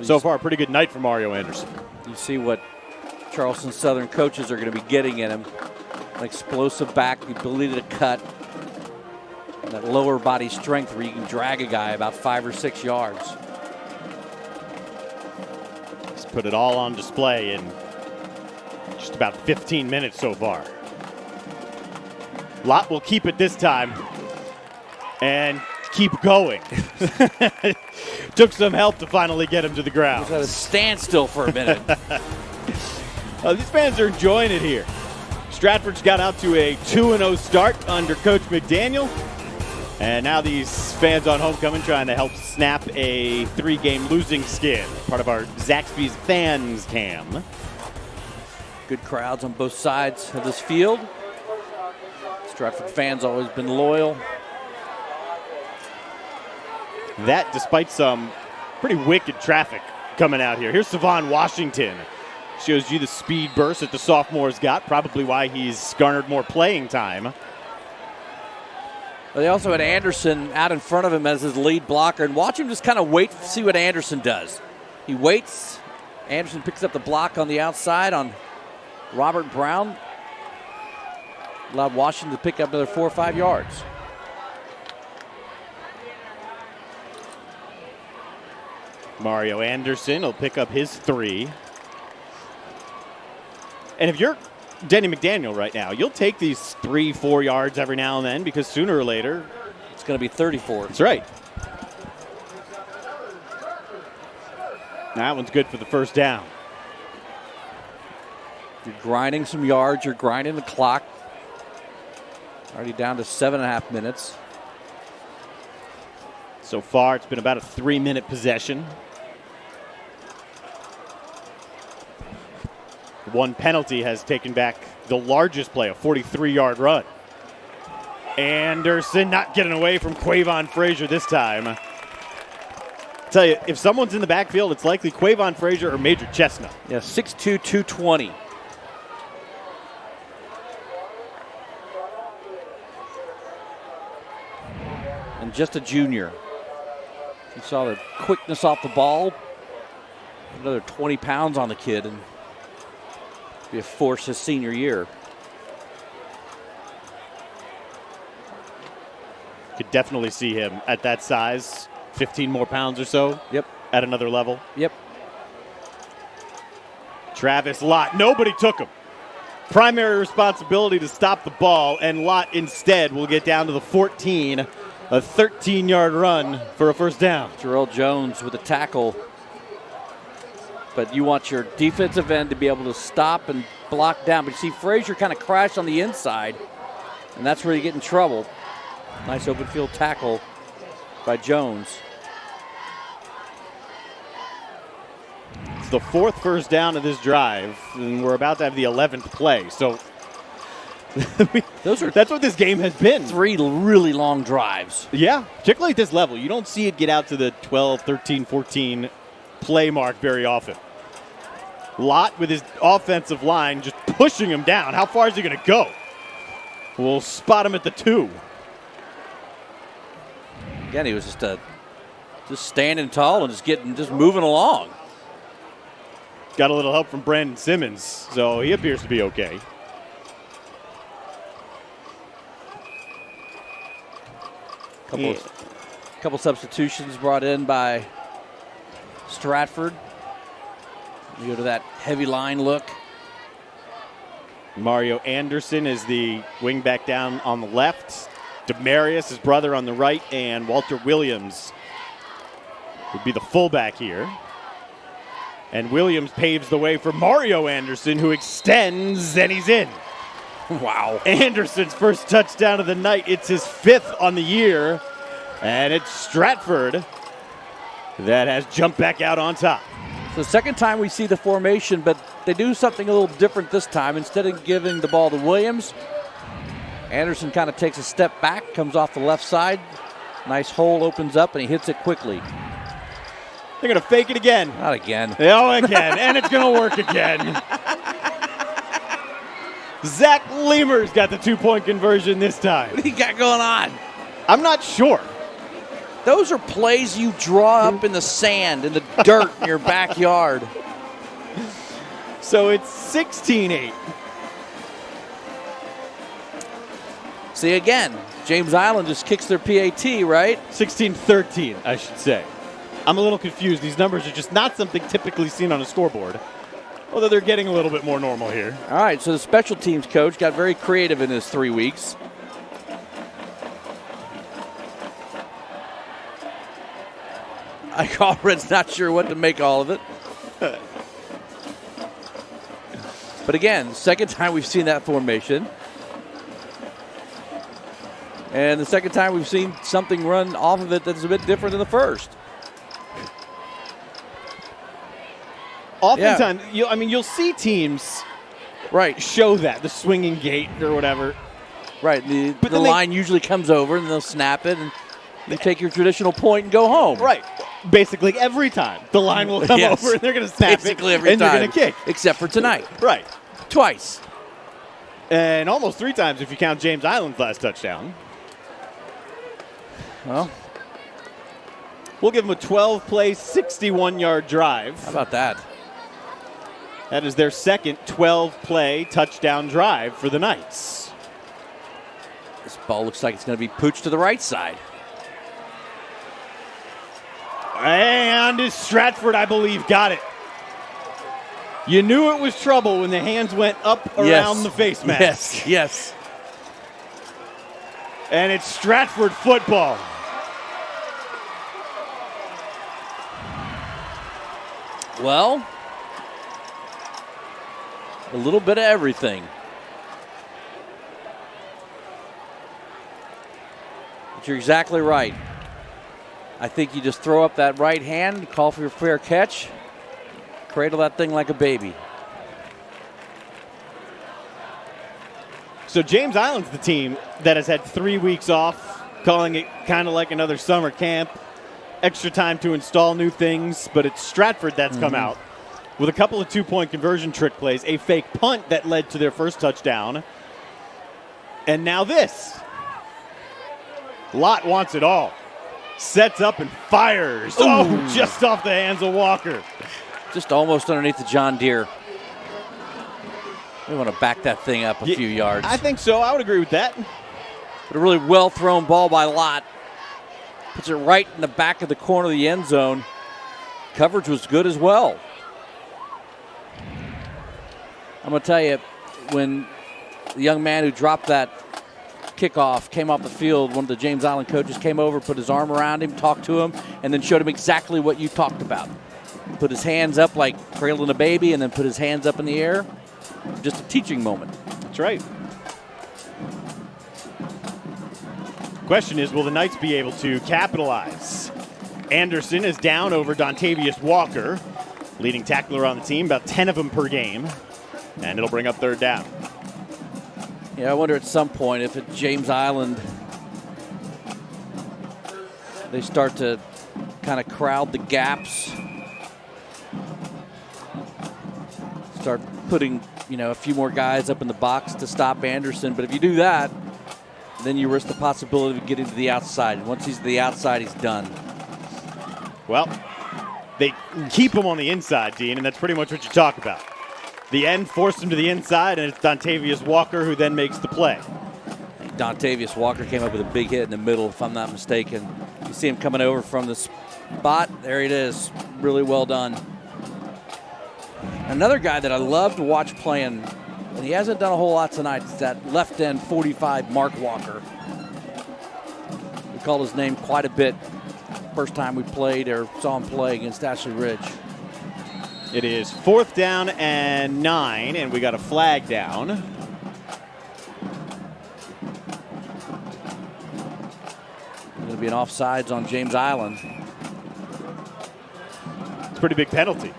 So far, a pretty good night for Mario Anderson. You see what Charleston Southern coaches are going to be getting in him. An explosive back, the ability to cut, and that lower body strength where you can drag a guy about 5 or 6 yards. He's put it all on display in just about 15 minutes so far. Lott will keep it this time and keep going. Took some help to finally get him to the ground. He's at a standstill for a minute. These fans are enjoying it here. Stratford's got out to a 2-0 start under Coach McDaniel. And now these fans on homecoming trying to help snap a 3-game losing skid. Part of our Zaxby's Fans Cam. Good crowds on both sides of this field. Stratford fans always been loyal. That despite some pretty wicked traffic coming out here. Here's Savon Washington. Shows you the speed burst that the sophomore's got. Probably why he's garnered more playing time. They also had Anderson out in front of him as his lead blocker. And watch him just kind of wait to see what Anderson does. He waits. Anderson picks up the block on the outside on Robert Brown. Allowed Washington to pick up another 4 or 5 yards. Mario Anderson will pick up his 3. And if you're Denny McDaniel right now, you'll take these 3-4 yards every now and then because sooner or later it's going to be 34. That's right. That one's good for the first down. You're grinding some yards. You're grinding the clock. Already down to 7.5 minutes. So far, it's been about a 3-minute possession. one penalty has taken back the largest play, a 43-yard run. Anderson not getting away from Quavon Frazier this time. I tell you, if someone's in the backfield, it's likely Quavon Frazier or Major Chestnut. Yeah, 6'2", 220. And just a junior. You saw the quickness off the ball. Another 20 pounds on the kid, and be a force his senior year. Could definitely see him at that size, 15 more pounds or so. Yep. At another level. Yep. Travis Lott, nobody took him. Primary responsibility to stop the ball, and Lott instead will get down to the 14, a 13-yard run for a first down. Jarrell Jones with a tackle. But you want your defensive end to be able to stop and block down. But you see Frazier kind of crash on the inside, and that's where you get in trouble. Nice open field tackle by Jones. It's the fourth first down of this drive, and we're about to have the 11th play. So that's what this game has been. 3 really long drives. Yeah, particularly at this level. You don't see it get out to the 12, 13, 14 play mark very often. Lott with his offensive line just pushing him down. How far is he going to go? We'll spot him at the 2. Again, he was just standing tall and just moving along. Got a little help from Brandon Simmons, so he appears to be okay. Couple substitutions brought in by Stratford. You go to that heavy line look. Mario Anderson is the wingback down on the left. Demarius, his brother, on the right, and Walter Williams would be the fullback here. And Williams paves the way for Mario Anderson, who extends, and he's in. Wow. Anderson's first touchdown of the night. It's his 5th on the year. And it's Stratford that has jumped back out on top. It's the second time we see the formation, but they do something a little different this time. Instead of giving the ball to Williams, Anderson kind of takes a step back, comes off the left side. Nice hole opens up, and he hits it quickly. They're going to fake it again. Not again. Oh, again. And it's going to work again. Zach Lemer's got the 2-point conversion this time. What do you got going on? I'm not sure. Those are plays you draw up in the sand, in the dirt in your backyard. So it's 16-8. See, again, James Island just kicks their PAT, right? 16-13, I should say. I'm a little confused. These numbers are just not something typically seen on a scoreboard, although they're getting a little bit more normal here. All right, so the special teams coach got very creative in his 3 weeks. Allred's not sure what to make all of it. But again, second time we've seen that formation. And the second time we've seen something run off of it that's a bit different than the first. Oftentimes, you'll see teams show that, the swinging gate or whatever. Right, the line usually comes over and they'll snap it and you take your traditional point and go home. Right. Basically every time the line will come over and they're going to snap Basically it every and time, they're going to kick. Except for tonight. Right. Twice. And almost 3 times if you count James Island's last touchdown. Well, we'll give them a 12-play, 61-yard drive. How about that? That is their second 12-play touchdown drive for the Knights. This ball looks like it's going to be pooched to the right side. And Stratford, I believe, got it. You knew it was trouble when the hands went up around the face mask. Yes. And it's Stratford football. Well, a little bit of everything. But you're exactly right. I think you just throw up that right hand, call for your fair catch, cradle that thing like a baby. So James Island's the team that has had 3 weeks off, calling it kind of like another summer camp. Extra time to install new things, but it's Stratford that's come out with a couple of 2-point conversion trick plays, a fake punt that led to their first touchdown, and now this. Lott wants it all. Sets up and fires. Ooh. Oh, just off the hands of Walker. Just almost underneath the John Deere. We want to back that thing up a few yards. I think so. I would agree with that. But a really well-thrown ball by Lott. Puts it right in the back of the corner of the end zone. Coverage was good as well. I'm going to tell you, when the young man who dropped that kickoff came off the field, one of the James Island coaches came over, put his arm around him, talked to him, and then showed him exactly what you talked about. Put his hands up like cradling a baby and then put his hands up in the air. Just a teaching moment. That's right. Question is, will the Knights be able to capitalize? Anderson is down over Dontavius Walker, leading tackler on the team, about 10 of them per game, and it'll bring up third down. Yeah, I wonder at some point if at James Island they start to kind of crowd the gaps, start putting, a few more guys up in the box to stop Anderson. But if you do that, then you risk the possibility of getting to the outside. Once he's to the outside, he's done. Well, they keep him on the inside, Dean, and that's pretty much what you talk about. The end forced him to the inside, and it's Dontavius Walker who then makes the play. Dontavius Walker came up with a big hit in the middle, if I'm not mistaken. You see him coming over from the spot. There it is. Really well done. Another guy that I love to watch playing, and he hasn't done a whole lot tonight, is that left end 45, Mark Walker. We called his name quite a bit first time we played or saw him play against Ashley Ridge. It is 4th down and 9, and we got a flag down. Going to be an offsides on James Island. It's a pretty big penalty.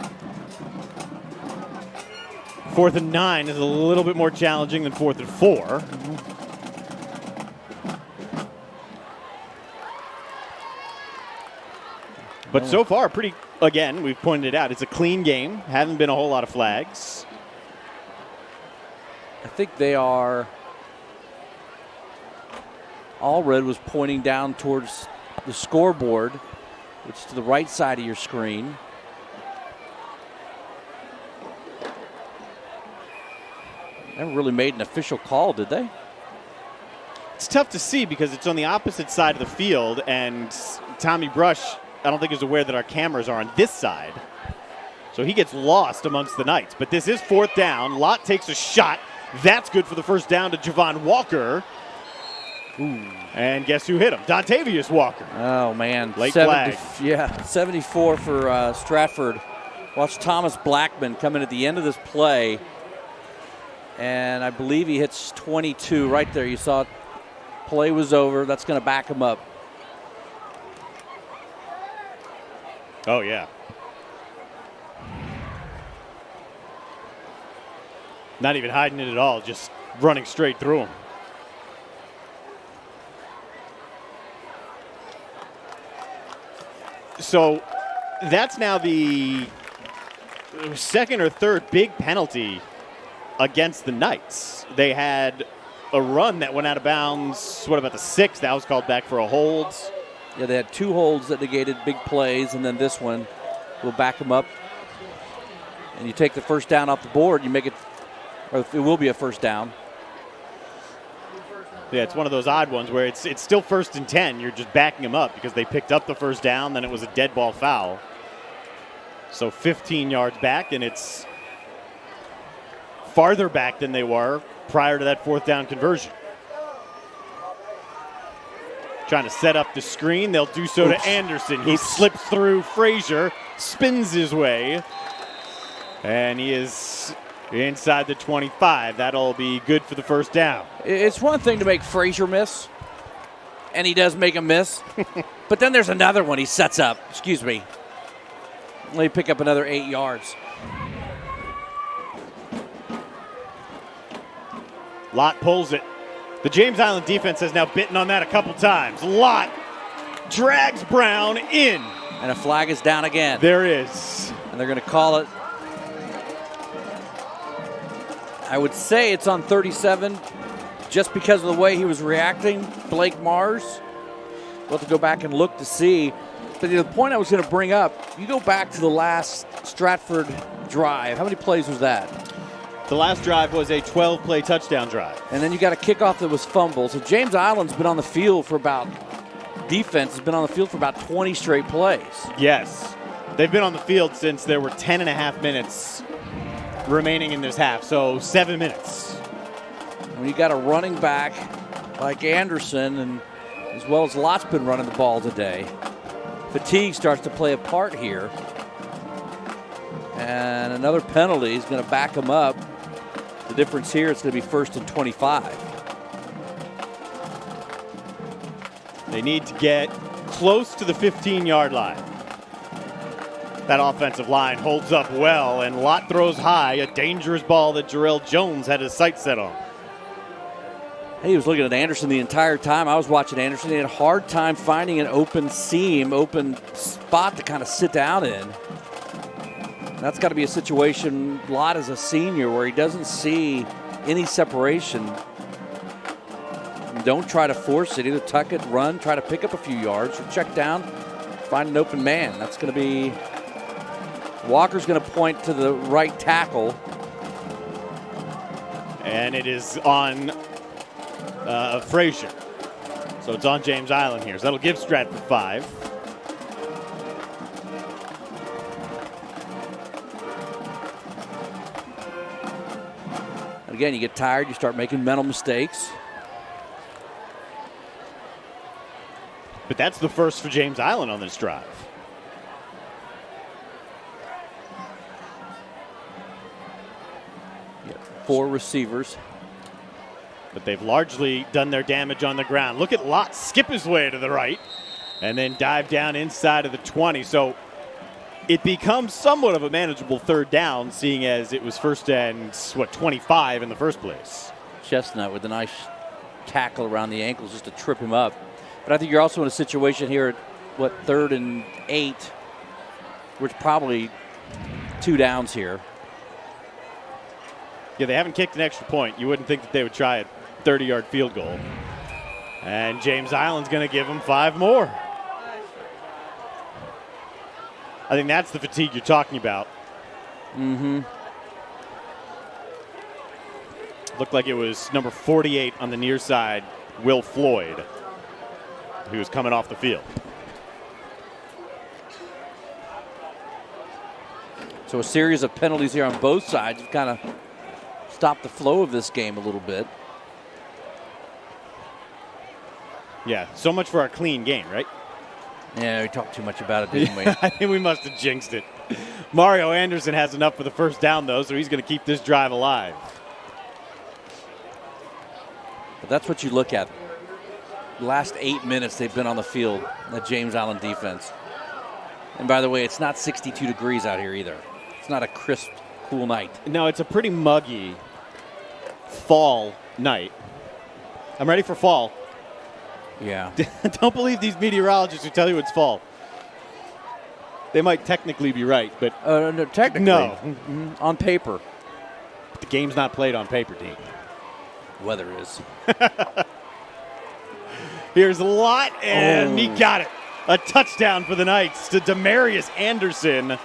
4th and 9 is a little bit more challenging than 4th and 4. But so far, again, we've pointed it out, it's a clean game. Haven't been a whole lot of flags. I think they are. All red was pointing down towards the scoreboard, which is to the right side of your screen. Never really made an official call, did they? It's tough to see because it's on the opposite side of the field, and Tommy Brush, I don't think, is aware that our cameras are on this side. So he gets lost amongst the Knights. But this is 4th down. Lott takes a shot. That's good for the first down to Javon Walker. Ooh. And guess who hit him? Dontavius Walker. Oh, man. Late flag. Yeah, 74 for Stratford. Watch Thomas Blackman come in at the end of this play. And I believe he hits 22 right there. You saw it. Play was over. That's going to back him up. Oh, yeah. Not even hiding it at all, just running straight through him. So that's now the second or third big penalty against the Knights. They had a run that went out of bounds. What about the 6th? That was called back for a hold. Yeah, they had 2 holds that negated big plays, and then this one will back them up. And you take the first down off the board, you make it, or it will be a first down. Yeah, it's one of those odd ones where it's still 1st and 10. You're just backing them up because they picked up the first down, then it was a dead ball foul. So 15 yards back, and it's farther back than they were prior to that 4th down conversion. Trying to set up the screen. They'll do so to Anderson. He slips through Frazier, spins his way, and he is inside the 25. That'll be good for the first down. It's one thing to make Frazier miss, and he does make him miss, but then there's another one he sets up. Excuse me. Let me pick up another 8 yards. Lott pulls it. The James Island defense has now bitten on that a couple times. Lott drags Brown in. And a flag is down again. There is. And they're going to call it. I would say it's on 37 just because of the way he was reacting, Blake Mars. We'll have to go back and look to see. But the point I was going to bring up, you go back to the last Stratford drive. How many plays was that? The last drive was a 12-play touchdown drive. And then you got a kickoff that was fumbled. So James Island's been on the field for about, defense has been on the field for about 20 straight plays. Yes. They've been on the field since there were 10 and a half minutes remaining in this half, so 7 minutes. When you got a running back like Anderson, and as well as Lott's been running the ball today, fatigue starts to play a part here. And another penalty is going to back him up. The difference here is going to be 1st and 25. They need to get close to the 15-yard line. That offensive line holds up well, and Lott throws high, a dangerous ball that Jarrell Jones had his sights set on. Hey, he was looking at Anderson the entire time. I was watching Anderson. He had a hard time finding an open seam, open spot to kind of sit down in. That's got to be a situation, Lott is a senior, where he doesn't see any separation. Don't try to force it. Either tuck it, run, try to pick up a few yards, or check down, find an open man. That's going to be, Walker's going to point to the right tackle. And it is on Frazier. So it's on James Island here. So that'll give Stratford 5. Again, you get tired, you start making mental mistakes. But that's the first for James Island on this drive. Yeah, 4 receivers. But they've largely done their damage on the ground. Look at Lott skip his way to the right and then dive down inside of the 20. So it becomes somewhat of a manageable third down, seeing as it was 1st and 25 in the first place. Chestnut with a nice tackle around the ankles just to trip him up. But I think you're also in a situation here at, 3rd and 8, which probably 2 downs here. Yeah, they haven't kicked an extra point. You wouldn't think that they would try a 30-yard field goal. And James Island's going to give them 5 more. I think that's the fatigue you're talking about. Mm-hmm. Looked like it was number 48 on the near side, Will Floyd, who was coming off the field. So a series of penalties here on both sides have kind of stopped the flow of this game a little bit. Yeah, so much for our clean game, right? Yeah, we talked too much about it, didn't we? I think we must have jinxed it. Mario Anderson has enough for the first down, though, so he's going to keep this drive alive. But that's what you look at. The last 8 minutes they've been on the field, the James Island defense. And by the way, it's not 62 degrees out here either. It's not a crisp, cool night. No, it's a pretty muggy fall night. I'm ready for fall. Yeah. Don't believe these meteorologists who tell you it's fall. They might technically be right, but no, technically. No. Mm-hmm. On paper. The game's not played on paper, Dean. Weather is. Here's Lott, and he got it. A touchdown for the Knights to Demarius Anderson.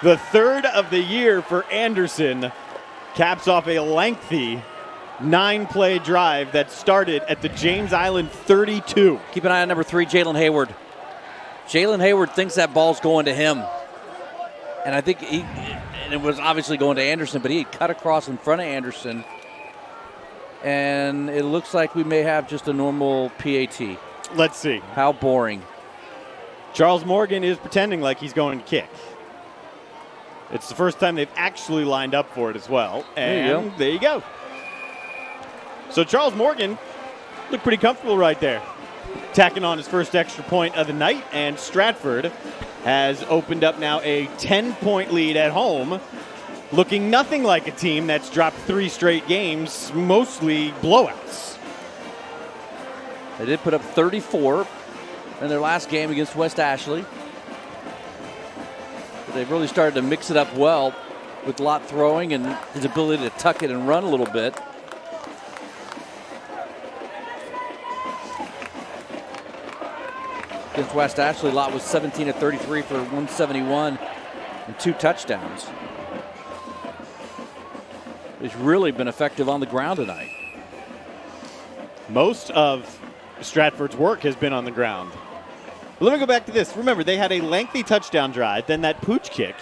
The 3rd of the year for Anderson. Caps off a lengthy 9-play drive that started at the James Island 32. Keep an eye on number 3, Jalen Hayward. Jalen Hayward thinks that ball's going to him. And I think it was obviously going to Anderson, but he cut across in front of Anderson. And it looks like we may have just a normal PAT. Let's see. How boring. Charles Morgan is pretending like he's going to kick. It's the first time they've actually lined up for it as well. And there you go. So Charles Morgan looked pretty comfortable right there. Tacking on his first extra point of the night, and Stratford has opened up now a 10-point lead at home looking nothing like a team that's dropped 3 straight games, mostly blowouts. They did put up 34 in their last game against West Ashley. But they've really started to mix it up well with Lott throwing and his ability to tuck it and run a little bit. Against West Ashley, Lott was 17 of 33 for 171 and 2 touchdowns. He's really been effective on the ground tonight. Most of Stratford's work has been on the ground. But let me go back to this. Remember, they had a lengthy touchdown drive, then that pooch kick.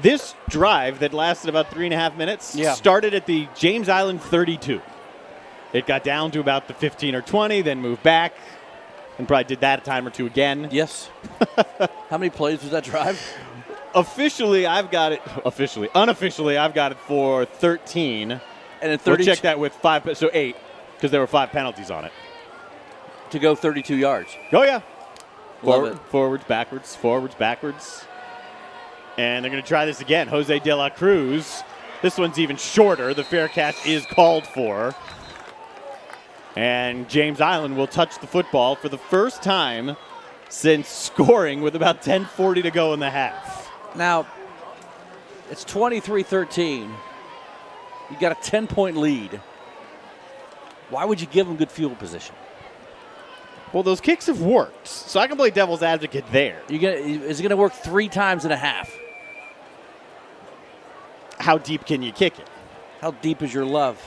This drive that lasted about 3.5 minutes started at the James Island 32. It got down to about the 15 or 20, then moved back, and probably did that a time or two again. Yes. How many plays was that drive? Unofficially, I've got it for 13. And then We'll check that with 5, so 8, because there were 5 penalties on it. To go 32 yards. Oh, yeah. Love it. Forwards, backwards, forwards, backwards. And they're going to try this again. Jose De La Cruz. This one's even shorter. The fair catch is called for. And James Island will touch the football for the first time since scoring with about 10:40 to go in the half. Now, it's 23-13. You got a 10-point lead. Why would you give them good field position? Well, those kicks have worked, so I can play devil's advocate there. Is it going to work 3 times in a half? How deep can you kick it? How deep is your love?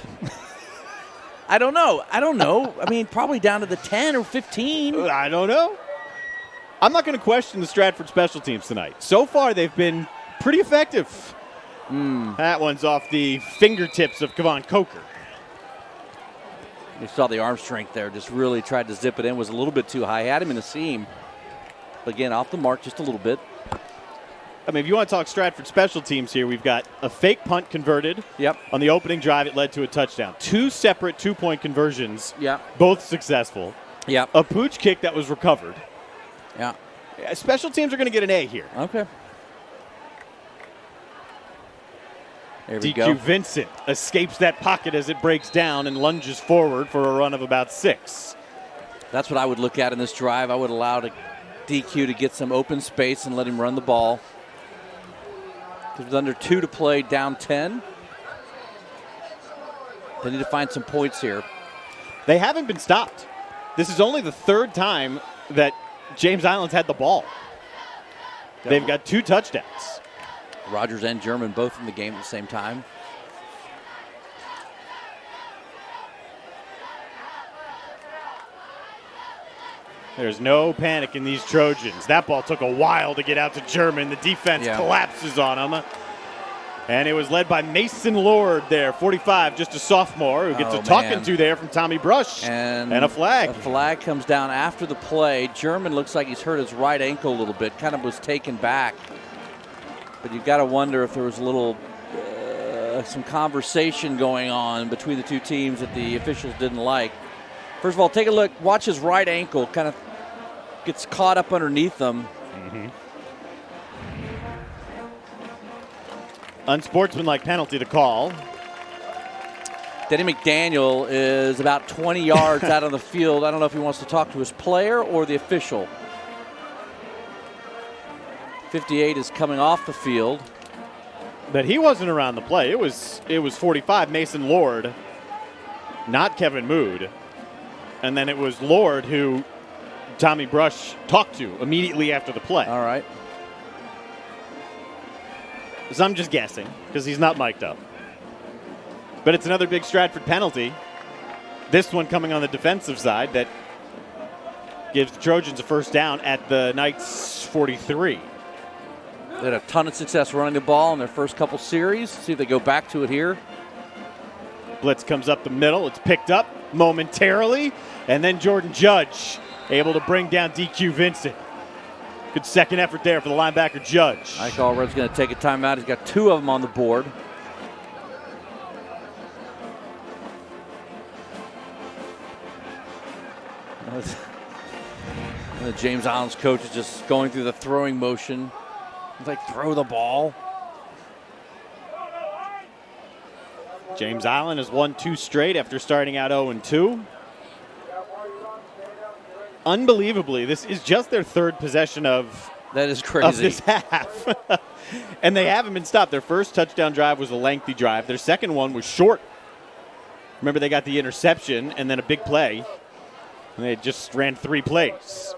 I don't know. I mean, probably down to the 10 or 15. I don't know. I'm not going to question the Stratford special teams tonight. So far, they've been pretty effective. That one's off the fingertips of Kevon Coker. You saw the arm strength there. Just really tried to zip it in. Was a little bit too high. Had him in the seam. But again, off the mark just a little bit. I mean, if you want to talk Stratford special teams here, we've got a fake punt converted. Yep. On the opening drive, it led to a touchdown. 2 separate 2-point conversions. Yep. Both successful. Yep. A pooch kick that was recovered. Yeah. Special teams are going to get an A here. Okay. There we go. DQ Vincent escapes that pocket as it breaks down and lunges forward for a run of about 6. That's what I would look at in this drive. I would allow DQ to get some open space and let him run the ball. There's under 2 to play, down 10. They need to find some points here. They haven't been stopped. This is only the 3rd time that James Island's had the ball. They've got 2 touchdowns. Rogers and German both in the game at the same time. There's no panic in these Trojans. That ball took a while to get out to German. The defense collapses on him. And it was led by Mason Lord there, 45, just a sophomore, who gets a talking to there from Tommy Brush. And a flag. A flag comes down after the play. German looks like he's hurt his right ankle a little bit, kind of was taken back. But you've got to wonder if there was a little, some conversation going on between the 2 teams that the officials didn't like. First of all, take a look. Watch his right ankle kind of gets caught up underneath them. Unsportsmanlike penalty to call. Denny McDaniel is about 20 yards out on the field. I don't know if he wants to talk to his player or the official. 58 is coming off the field. But he wasn't around the play. It was 45, Mason Lord, not Kevin Mood. And then it was Lord who Tommy Brush talked to immediately after the play. All right. So I'm just guessing because he's not mic'd up. But it's another big Stratford penalty. This one coming on the defensive side that gives the Trojans a first down at the Knights' 43. They had a ton of success running the ball in their first couple series. See if they go back to it here. Blitz comes up the middle. It's picked up momentarily. And then Jordan Judge able to bring down DQ Vincent. Good second effort there for the linebacker Judge. Ike Allred's going to take a timeout. He's got 2 of them on the board. And the James Island's coach is just going through the throwing motion. He's like, throw the ball. James Island has won 2 straight after starting out 0-2. Unbelievably, this is just their 3rd possession of That is crazy. Of this half. And they haven't been stopped. Their first touchdown drive was a lengthy drive. Their second one was short. Remember, they got the interception and then a big play. And they just ran 3 plays.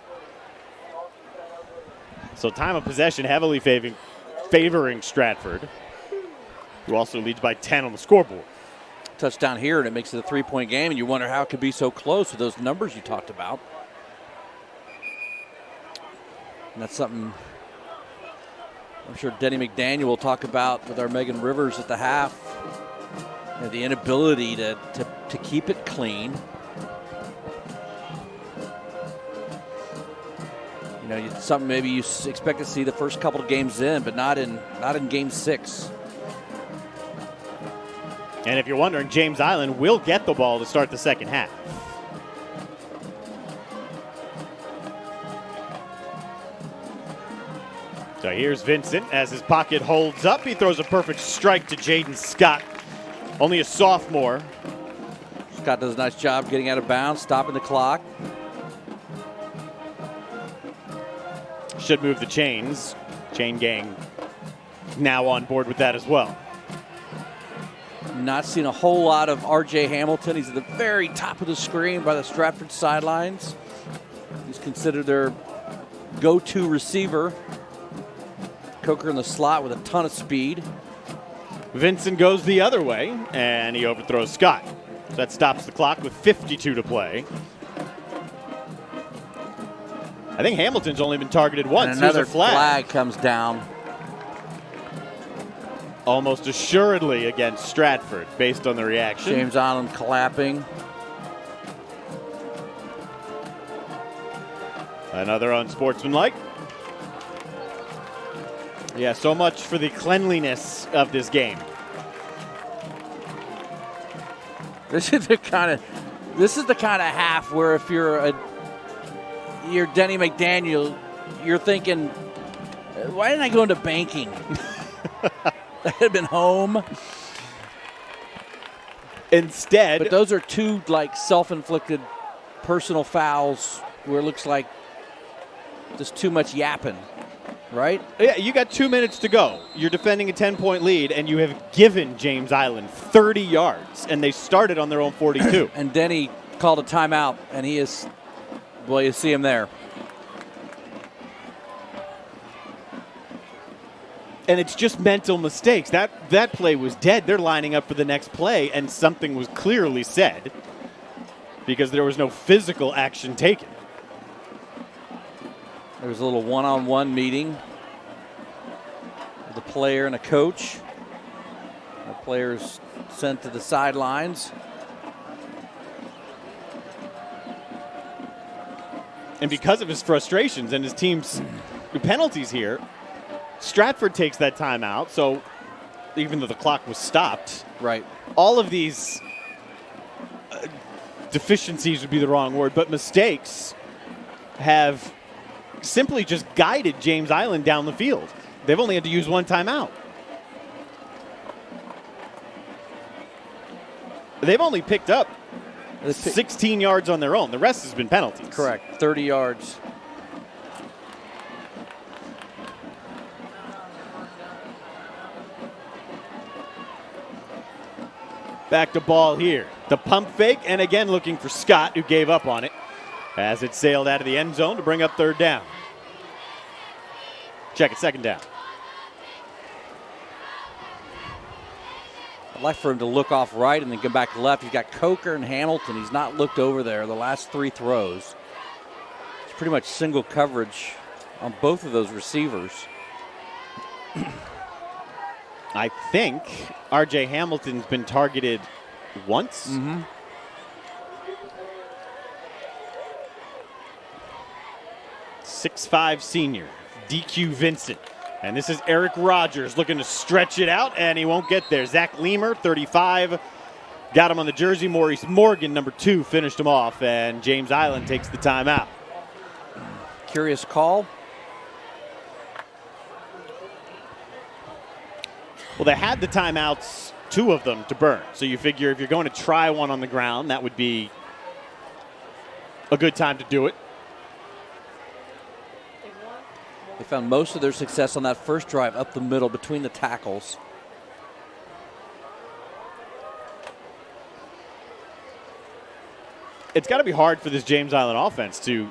So time of possession heavily favoring Stratford, who also leads by 10 on the scoreboard. Touchdown here, and it makes it a 3-point game, and you wonder how it could be so close with those numbers you talked about. And that's something I'm sure Denny McDaniel will talk about with our Megan Rivers at the half. You know, the inability to keep it clean. You know, it's something maybe you expect to see the first couple of games in, but not in game 6. And if you're wondering, James Island will get the ball to start the second half. So here's Vincent as his pocket holds up. He throws a perfect strike to Jaden Scott, only a sophomore. Scott does a nice job getting out of bounds, stopping the clock. Should move the chains. Chain gang now on board with that as well. Not seeing a whole lot of R.J. Hamilton. He's at the very top of the screen by the Stratford sidelines. He's considered their go-to receiver. Coker in the slot with a ton of speed. Vincent goes the other way, and he overthrows Scott. So that stops the clock with 52 to play. I think Hamilton's only been targeted once. And another Here's a flag comes down. Almost assuredly against Stratford, based on the reaction. James Island clapping. Another unsportsmanlike. Yeah, so much for the cleanliness of this game. This is the kind of half where if you're Denny McDaniel, you're thinking, why didn't I go into banking? I had been home. Instead, but those are 2 like self-inflicted personal fouls where it looks like just too much yapping, right? Yeah, you got 2 minutes to go. You're defending a 10-point lead, and you have given James Island 30 yards, and they started on their own 42. And Denny called a timeout, and he is, well, you see him there. And it's just mental mistakes. That play was dead. They're lining up for the next play, and something was clearly said because there was no physical action taken. There was a little one-on-one meeting with a player and a coach. The player's sent to the sidelines. And because of his frustrations and his team's penalties here, Stratford takes that timeout, so even though the clock was stopped, right? All of these deficiencies would be the wrong word, but mistakes have simply just guided James Island down the field. They've only had to use 1 timeout. They've only picked up 16 yards on their own. The rest has been penalties. Correct, 30 yards. Back to ball here. The pump fake, and again looking for Scott, who gave up on it as it sailed out of the end zone to bring up 3rd down. Check it, 2nd down. I'd like for him to look off right and then come back left. He's got Coker and Hamilton. He's not looked over there the last 3 throws. It's pretty much single coverage on both of those receivers. I think R.J. Hamilton's been targeted once. Mm-hmm. .65 senior, DQ Vincent. And this is Eric Rogers looking to stretch it out, and he won't get there. Zach Leamer, 35, got him on the jersey. Maurice Morgan, number 2, finished him off, and James Island takes the timeout. Curious call. Well, they had the timeouts 2 of them to burn. So you figure if you're going to try one on the ground, that would be a good time to do it. They found most of their success on that first drive up the middle between the tackles. It's got to be hard for this James Island offense to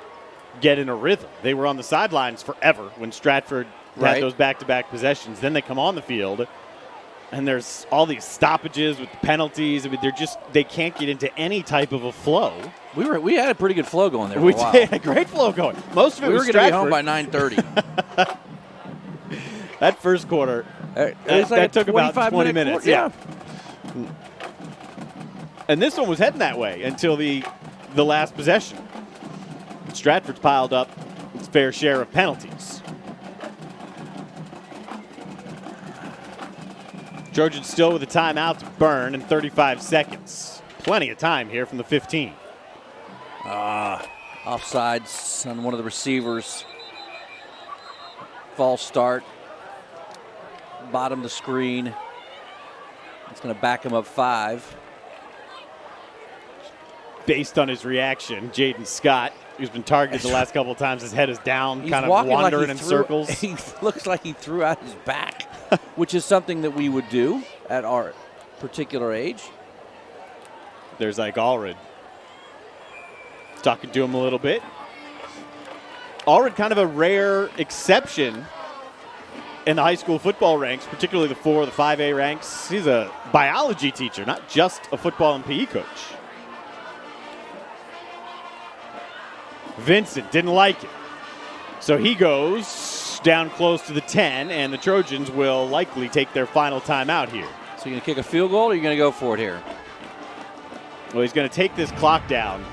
get in a rhythm. They were on the sidelines forever when Stratford had those back-to-back possessions. Then they come on the field, and there's all these stoppages with the penalties. I mean, they can't get into any type of a flow. We had a pretty good flow going there for We a while. did a great flow going. Most of it we was were going to be home Stratford. by 9:30. That first quarter, that took about 20 minutes. Yeah. And this one was heading that way until the last possession. Stratford's piled up its fair share of penalties. Trojans still with a timeout to burn in 35 seconds. Plenty of time here from the 15. Offsides on one of the receivers. False start. Bottom of the screen. It's going to back him up 5. Based on his reaction, Jaden Scott, who's been targeted the last couple of times, his head is down, He's kind of walking wandering like in circles. He looks like he threw out his back, which is something that we would do at our particular age. There's Ike Allred talking to him a little bit. Allred kind of a rare exception in the high school football ranks, particularly the 4, the 5A ranks. He's a biology teacher, not just a football and PE coach. Vincent didn't like it. So he goes down close to the 10, and the Trojans will likely take their final timeout here. So you're going to kick a field goal, or are you going to go for it here? Well, he's going to take this clock down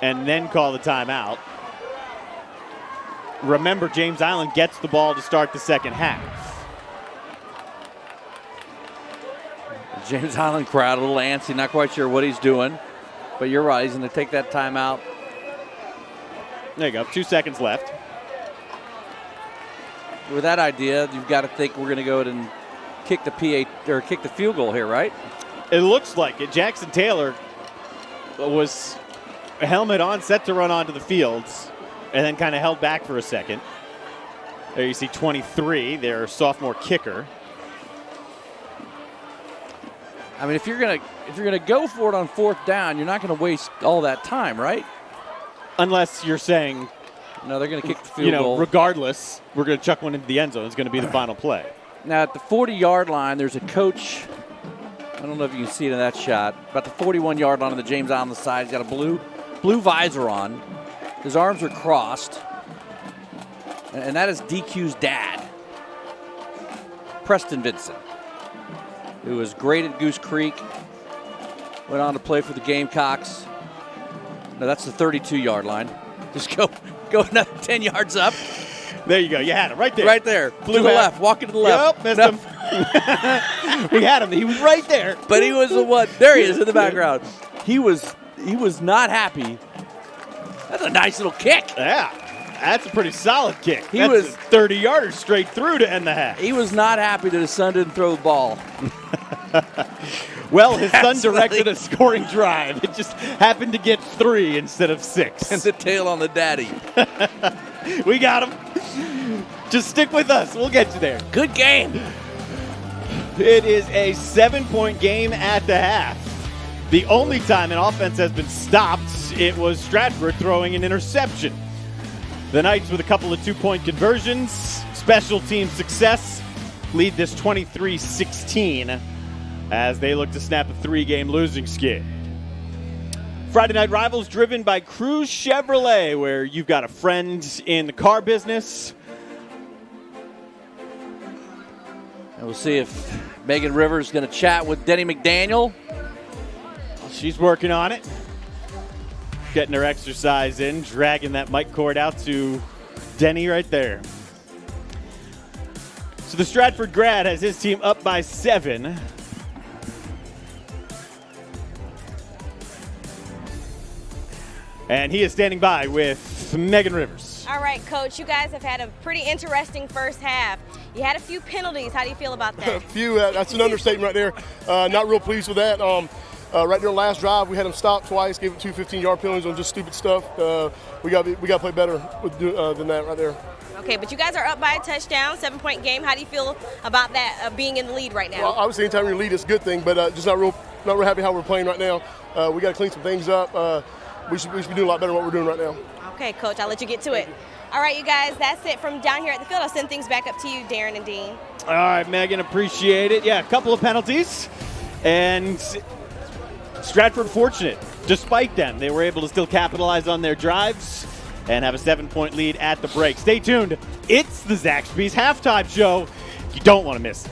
and then call the timeout. Remember, James Island gets the ball to start the second half. The James Island crowd, a little antsy, not quite sure what he's doing. But you're right, he's going to take that timeout. There you go, 2 seconds left. With that idea, you've got to think we're going to go ahead and kick the kick the field goal here, right? It looks like it. Jackson Taylor was a helmet on, set to run onto the field, and then kind of held back for a second. There you see 23, their sophomore kicker. I mean, if you're gonna go for it on 4th down, you're not going to waste all that time, right? Unless you're saying, no, they're going to kick the field goal. Regardless, we're going to chuck one into the end zone. It's going to be the final play. Now, at the 40-yard line, there's a coach. I don't know if you can see it in that shot. About the 41-yard line on the James Island side. He's got a blue visor on. His arms are crossed. And that is DQ's dad, Preston Vincent, who was great at Goose Creek. Went on to play for the Gamecocks. No, that's the 32-yard line. Just go another 10 yards up. There you go. You had him right there. Right there. Blue to the hat. left. Walking to the left. Yep, missed him. We had him. He was right there. But he was the one. There he is in the background. He was not happy. That's a nice little kick. Yeah. That's a pretty solid kick. He That's was a 30-yarder straight through to end the half. He was not happy that his son didn't throw the ball. Well, his son directed a scoring drive. It just happened to get 3 instead of 6. And the tail on the daddy. We got him. Just stick with us. We'll get you there. Good game. It is a 7-point game at the half. The only time an offense has been stopped, it was Stratford throwing an interception. The Knights with a couple of 2-point conversions. Special team success lead this 23-16 as they look to snap a 3-game losing skid. Friday Night Rivals driven by Cruz Chevrolet, where you've got a friend in the car business. And we'll see if Megan Rivers is going to chat with Denny McDaniel. She's working on it. Getting her exercise in, dragging that mic cord out to Denny right there. So the Stratford grad has his team up by 7. And he is standing by with Megan Rivers. All right, Coach, you guys have had a pretty interesting first half. You had a few penalties. How do you feel about that? A few, that's an understatement right there. Not real pleased with that. Right there, last drive, we had them stopped twice, gave them 2 15-yard penalties on just stupid stuff. We got to play better than that right there. Okay, but you guys are up by a touchdown, 7-point game. How do you feel about that, being in the lead right now? Well, obviously, anytime you're in the lead, it's a good thing, but just not real happy how we're playing right now. We got to clean some things up. We should be doing a lot better than what we're doing right now. Okay, Coach, I'll let you get to it. All right, you guys, that's it from down here at the field. I'll send things back up to you, Darren and Dean. All right, Megan, appreciate it. Yeah, a couple of penalties, and Stratford fortunate. Despite them, they were able to still capitalize on their drives and have a 7-point lead at the break. Stay tuned. It's the Zaxby's halftime show. You don't want to miss it.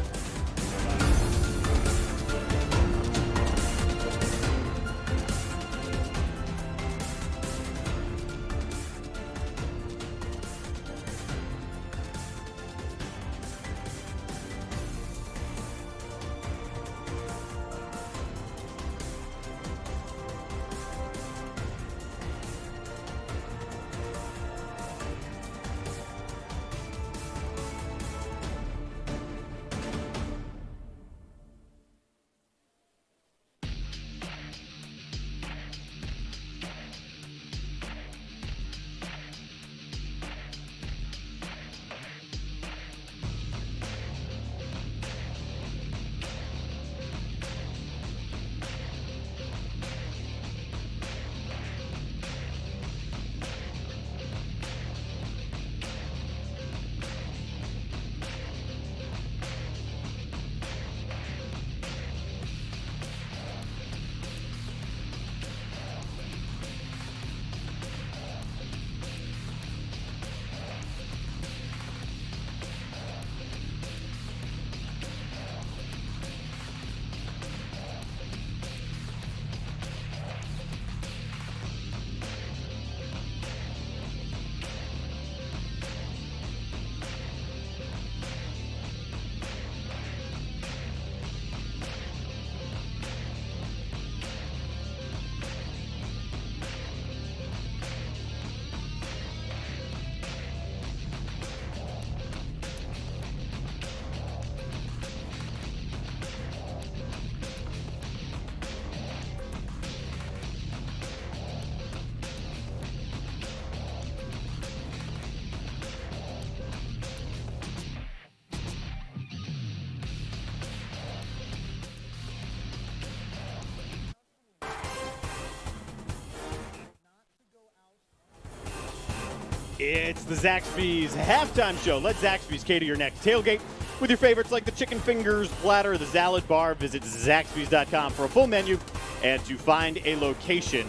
It's the Zaxby's halftime show. Let Zaxby's cater your next tailgate with your favorites like the chicken fingers platter or the salad bar. Visit Zaxby's.com for a full menu and to find a location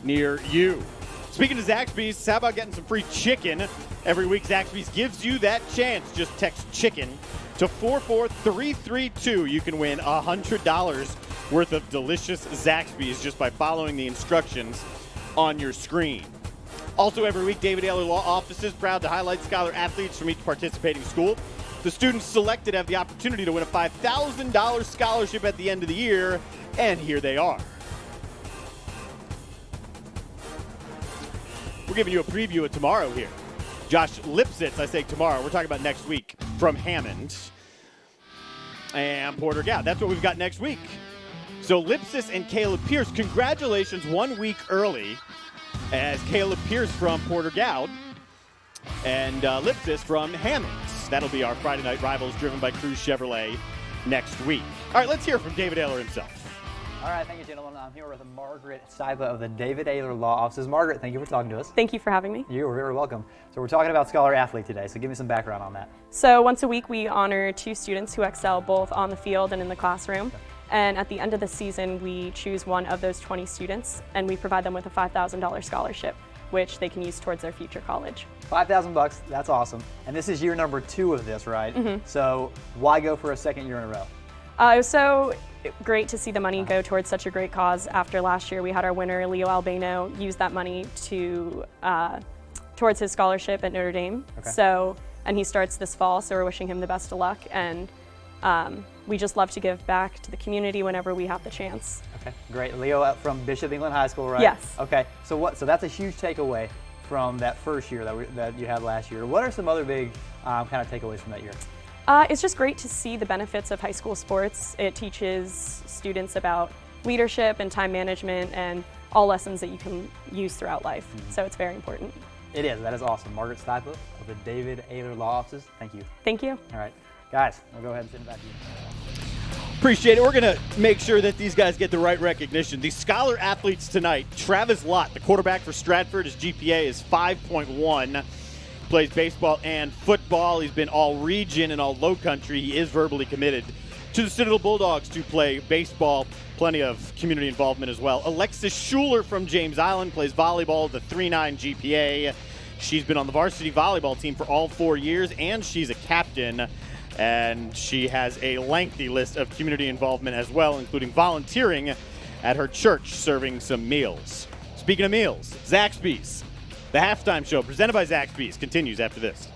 near you. Speaking of Zaxby's, how about getting some free chicken? Every week, Zaxby's gives you that chance. Just text chicken to 44332. You can win $100 worth of delicious Zaxby's just by following the instructions on your screen. Also, every week, David Ayler Law Office is proud to highlight scholar athletes from each participating school. The students selected have the opportunity to win a $5,000 scholarship at the end of the year, and here they are. We're giving you a preview of tomorrow here. Josh Lipsitz, I say tomorrow, we're talking about next week, from Hammond and Porter Gow. That's what we've got next week. So Lipsitz and Caleb Pierce, congratulations 1 week early, as Caleb Pierce from Porter Gow and Lipsitz from Hammond. That'll be our Friday Night Rivals driven by Cruz Chevrolet next week. All right, let's hear from David Ayler himself. All right, thank you, gentlemen. I'm here with Margaret Seiba of the David Ayler Law Offices. Margaret, thank you for talking to us. Thank you for having me. You're very welcome. So we're talking about Scholar Athlete today, so give me some background on that. So once a week we honor 2 students who excel both on the field and in the classroom. Okay. And at the end of the season, we choose one of those 20 students and we provide them with a $5,000 scholarship, which they can use towards their future college. $5,000, that's awesome. And this is year number 2 of this, right? Mm-hmm. So why go for a second year in a row? It was so great to see the money go towards such a great cause. After last year, we had our winner, Leo Albano, use that money to towards his scholarship at Notre Dame. Okay. And he starts this fall, so we're wishing him the best of luck. And we just love to give back to the community whenever we have the chance. Okay, great. Leo from Bishop England High School, right? Yes. Okay, so that's a huge takeaway from that first year that you had last year? What are some other big kind of takeaways from that year? It's just great to see the benefits of high school sports. It teaches students about leadership and time management and all lessons that you can use throughout life. So it's very important. It is. That is awesome. Margaret Stipler of the David Ayler Law Offices. Thank you. Thank you. All right. Guys, we'll go ahead and send it back to you. Appreciate it. We're going to make sure that these guys get the right recognition. These scholar athletes tonight, Travis Lott, the quarterback for Stratford, his GPA is 5.1. Plays baseball and football. He's been all region and all low country. He is verbally committed to the Citadel Bulldogs to play baseball. Plenty of community involvement as well. Alexis Schuler from James Island plays volleyball, the 3.9 GPA. She's been on the varsity volleyball team for all 4 years, and she's a captain. And she has a lengthy list of community involvement as well, including volunteering at her church, serving some meals. Speaking of meals, Zaxby's. The halftime show presented by Zaxby's continues after this.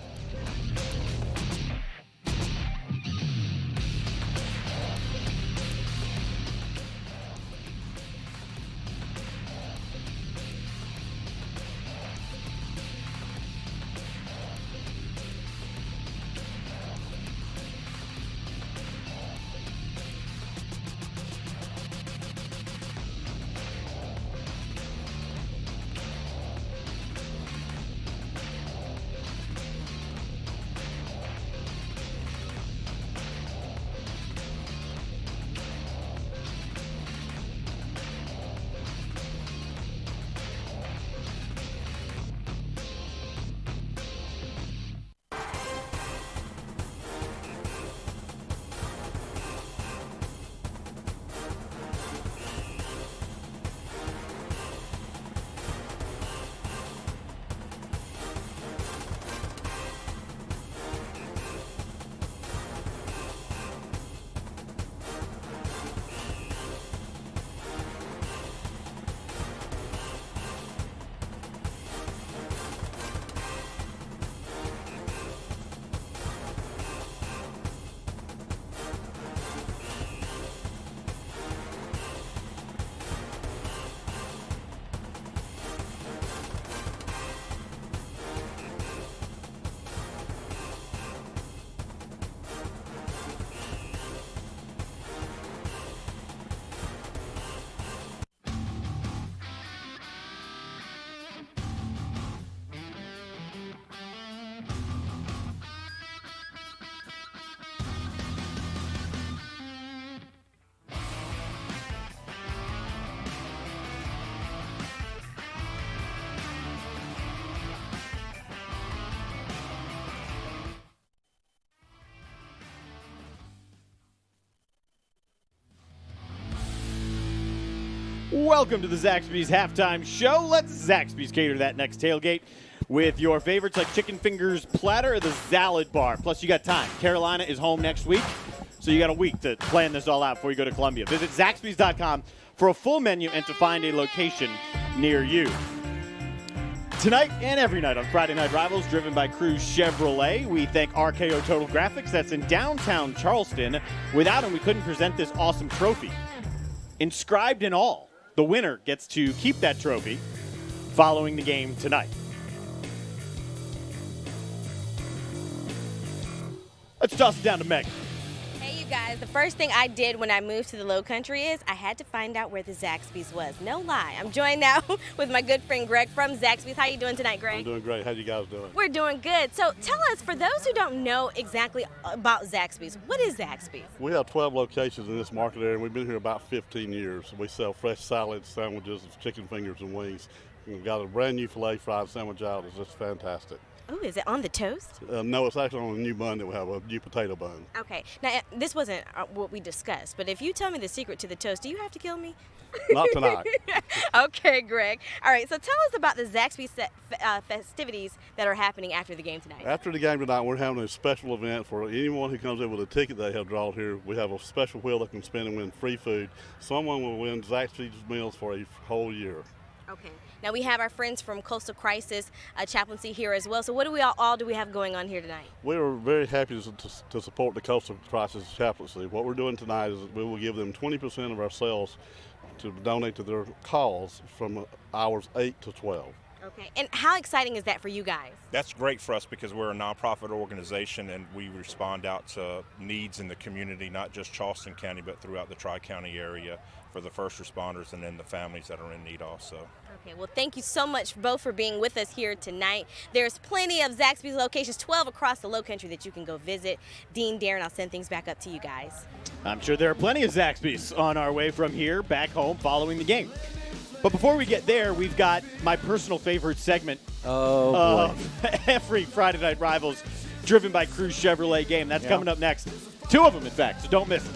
Welcome to the Zaxby's halftime show. Let's Zaxby's cater that next tailgate with your favorites like chicken fingers platter or the salad bar. Plus, you got time. Carolina is home next week, so you got a week to plan this all out before you go to Columbia. Visit Zaxby's.com for a full menu and to find a location near you. Tonight and every night on Friday Night Rivals, driven by Cruise Chevrolet, we thank RKO Total Graphics. That's in downtown Charleston. Without him, we couldn't present this awesome trophy. Inscribed in all. The winner gets to keep that trophy following the game tonight. Let's toss it down to Meg. Hey, you guys. The first thing I did when I moved to the Low Country is I had to find out where the Zaxby's was. No lie. I'm joined now with my good friend Greg from Zaxby's. How you doing tonight, Greg? I'm doing great. How you guys doing? We're doing good. So tell us, for those who don't know exactly about Zaxby's, what is Zaxby's? We have 12 locations in this market area, and we've been here about 15 years. We sell fresh salads, sandwiches, chicken fingers, and wings. We've got a brand new filet fried sandwich out. It's just fantastic. Oh, is it on the toast? No, it's actually on a new bun that we have, a new potato bun. Okay. Now, this wasn't what we discussed, but if you tell me the secret to the toast, do you have to kill me? Not tonight. Okay, Greg. All right, so tell us about the Zaxby festivities that are happening after the game tonight. After the game tonight, we're having a special event for anyone who comes in with a ticket they have drawn here. We have a special wheel that can spin and win free food. Someone will win Zaxby's meals for a whole year. Okay. Now we have our friends from Coastal Crisis Chaplaincy here as well. So what do we all do we have going on here tonight? We are very happy to support the Coastal Crisis Chaplaincy. What we're doing tonight is we will give them 20% of our sales to donate to their cause from hours 8 to 12. Okay, and how exciting is that for you guys? That's great for us because we're a nonprofit organization and we respond out to needs in the community, not just Charleston County, but throughout the Tri-County area for the first responders and then the families that are in need also. Okay, well, thank you so much both for being with us here tonight. There's plenty of Zaxby's locations, 12 across the Low Country that you can go visit. Dean, Darren, I'll send things back up to you guys. I'm sure there are plenty of Zaxby's on our way from here back home following the game. But before we get there, we've got my personal favorite segment of every Friday Night Rivals driven by Cruz Chevrolet game. That's coming up next. 2 of them, in fact, so don't miss it.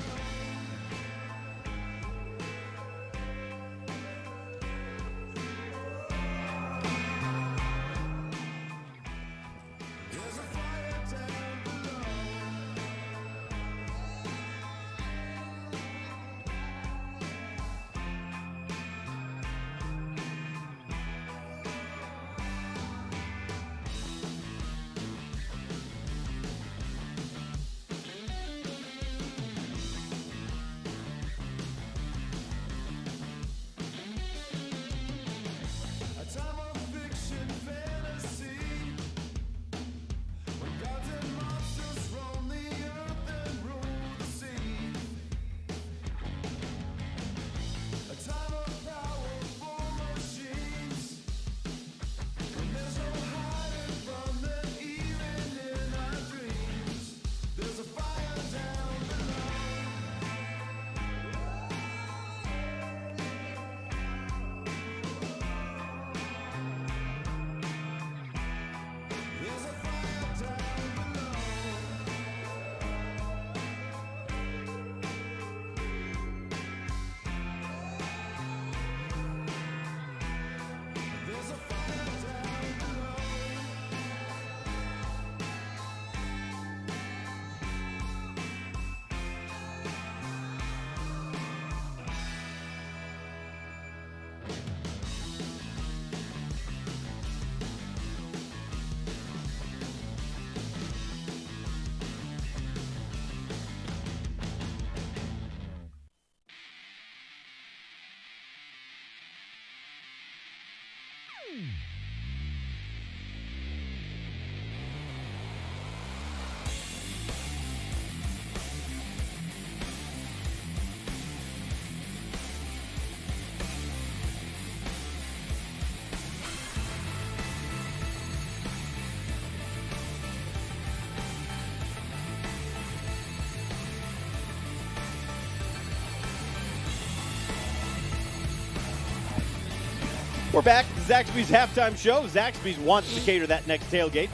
We're back at the Zaxby's halftime show. Zaxby's wants to cater that next tailgate.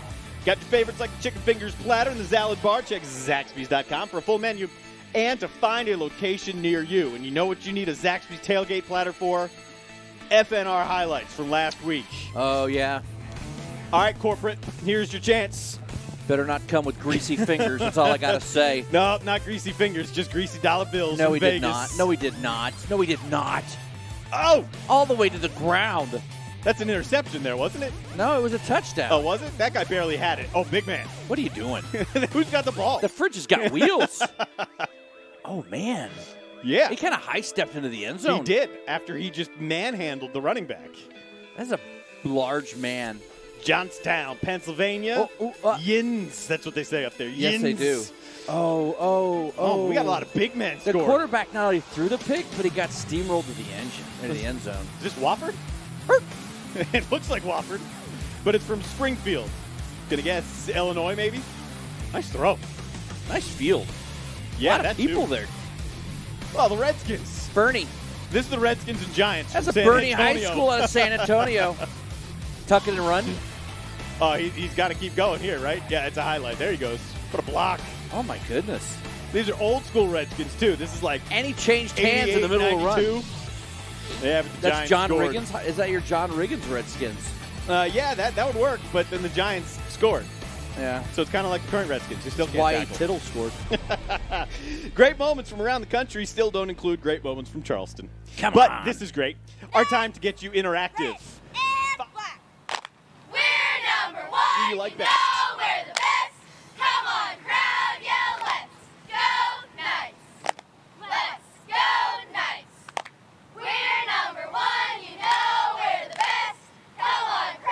Got your favorites like the chicken fingers platter and the salad bar. Check Zaxby's.com for a full menu and to find a location near you. And you know what you need a Zaxby's tailgate platter for? FNR highlights from last week. Oh, yeah. All right, corporate, here's your chance. Better not come with greasy fingers. That's all I got to say. No, not greasy fingers, just greasy dollar bills No, from he Vegas. did not. No, he did not. No, he did not. Oh! All the way to the ground. That's an interception there, wasn't it? No, it was a touchdown. Oh, was it? That guy barely had it. Oh, big man. What are you doing? Who's got the ball? The fridge has got wheels. Oh, man. Yeah. He kind of high-stepped into the end zone. He did, after he just manhandled the running back. That's a large man. Johnstown, Pennsylvania. Yins. That's what they say up there. Yins. Yes, they do. Oh. We got a lot of big men The scoring. quarterback not only threw the pick, but he got steamrolled to the end zone. Is this Wofford? It looks like Wofford, but it's from Springfield. Gonna guess Illinois, maybe? Nice throw. Nice field. Yeah, a lot of that people too. there. Oh, the Redskins. Bernie. This is the Redskins and Giants. That's from a San Bernie Antonio. High School out of San Antonio. Tuck it and run. Oh, he's got to keep going here, right? Yeah, it's a highlight. There he goes. What a block. Oh, my goodness. These are old school Redskins, too. This is like And he changed hands in the middle of the run. Yeah, but the That's Giants John scored. Riggins? Is that your John Riggins Redskins? Yeah, that would work, but then the Giants scored. Yeah. So it's kind of like the current Redskins. They still can't Why tackle. Tittle scored. Great moments from around the country still don't include great moments from Charleston. Come but on. this is great. Our time to get you interactive. We're number one. Do you like that? know we're the best. Come on, crowd, yell, let's go Knights. Let's go Knights. We're number one. You know we're the best. Come on, crowd.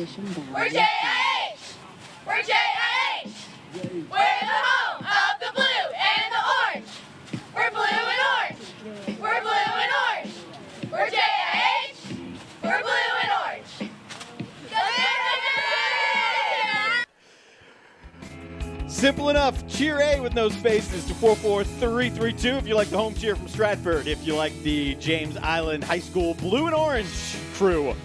We're JIH! We're JIH! We're the home of the blue and the orange! We're blue and orange! We're blue and orange! We're JIH! We're blue and orange! Go Stratford! Simple enough. Cheer A with no spaces to 44332 if you like the home cheer from Stratford. If you like the James Island High School blue and orange crew.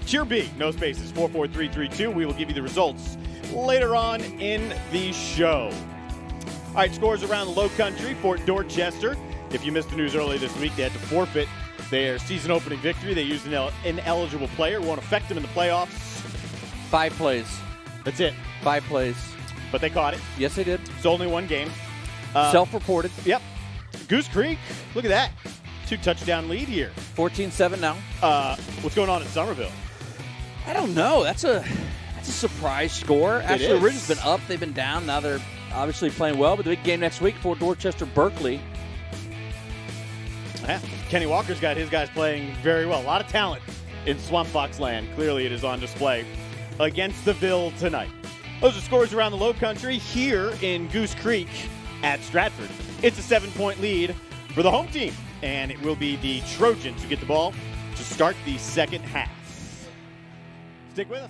Cheer B, no spaces, 44332. We will give you the results later on in the show. All right, scores around the Low Country. Fort Dorchester. If you missed the news earlier this week, they had to forfeit their season opening victory. They used an ineligible player. Won't affect them in the playoffs. 5 plays. That's it. 5 plays. But they caught it. Yes, they did. It's only one game. Self-reported. Yep. Goose Creek, look at that. 2-touchdown lead here. 14-7 now. What's going on in Somerville? I don't know. That's a surprise score. Actually, is. Ridge has been up. They've been down. Now they're obviously playing well. But the big game next week for Dorchester Berkeley. Yeah. Kenny Walker's got his guys playing very well. A lot of talent in Swamp Fox land. Clearly it is on display against the Ville tonight. Those are scores around the Low Country. Here in Goose Creek at Stratford, it's a 7-point lead for the home team. And it will be the Trojans who get the ball to start the second half. Stick with us.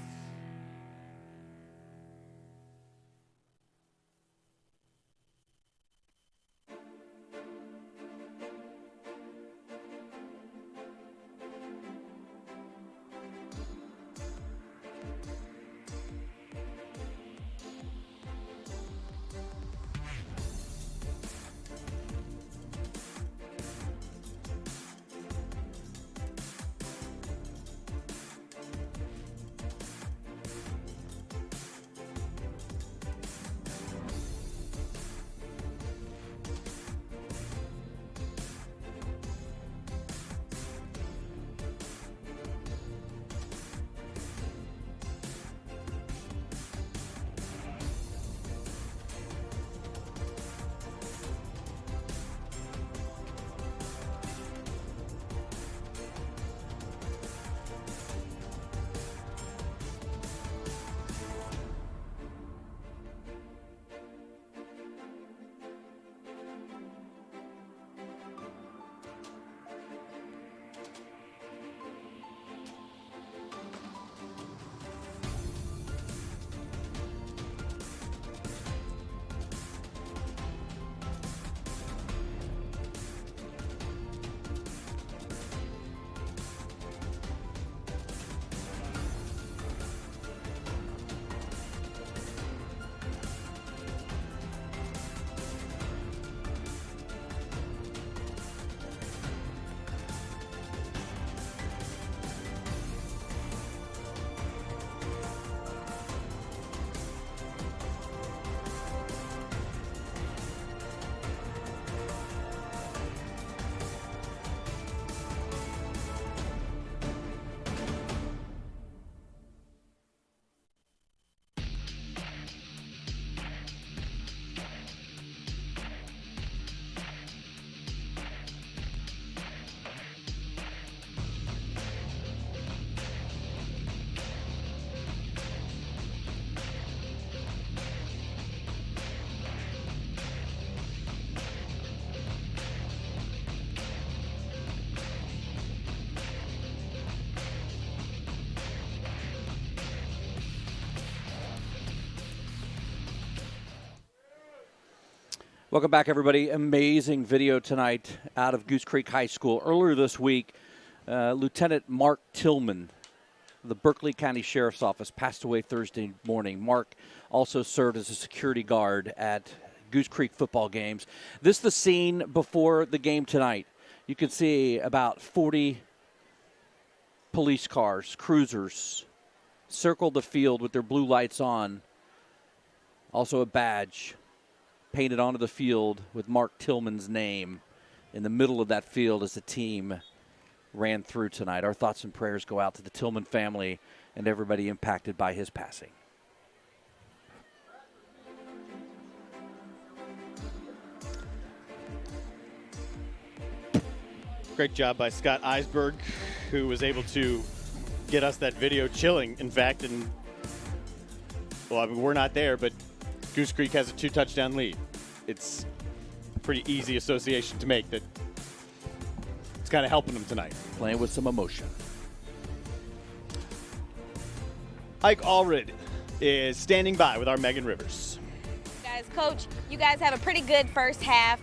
Welcome back, everybody. Amazing video tonight out of Goose Creek High School. Earlier this week, Lieutenant Mark Tillman, the Berkeley County Sheriff's Office, passed away Thursday morning. Mark also served as a security guard at Goose Creek football games. This is the scene before the game tonight. You can see about 40 police cars, cruisers, circle the field with their blue lights on. Also a badge painted onto the field with Mark Tillman's name in the middle of that field as the team ran through tonight. Our thoughts and prayers go out to the Tillman family and everybody impacted by his passing. Great job by Scott Eisberg, who was able to get us that video chilling, in fact. And, well, I mean, we're not there, but Goose Creek has a 2-touchdown lead. It's a pretty easy association to make that it's kind of helping them tonight. Playing with some emotion. Ike Allred is standing by with our Megan Rivers. Guys, Coach, you guys have a pretty good first half,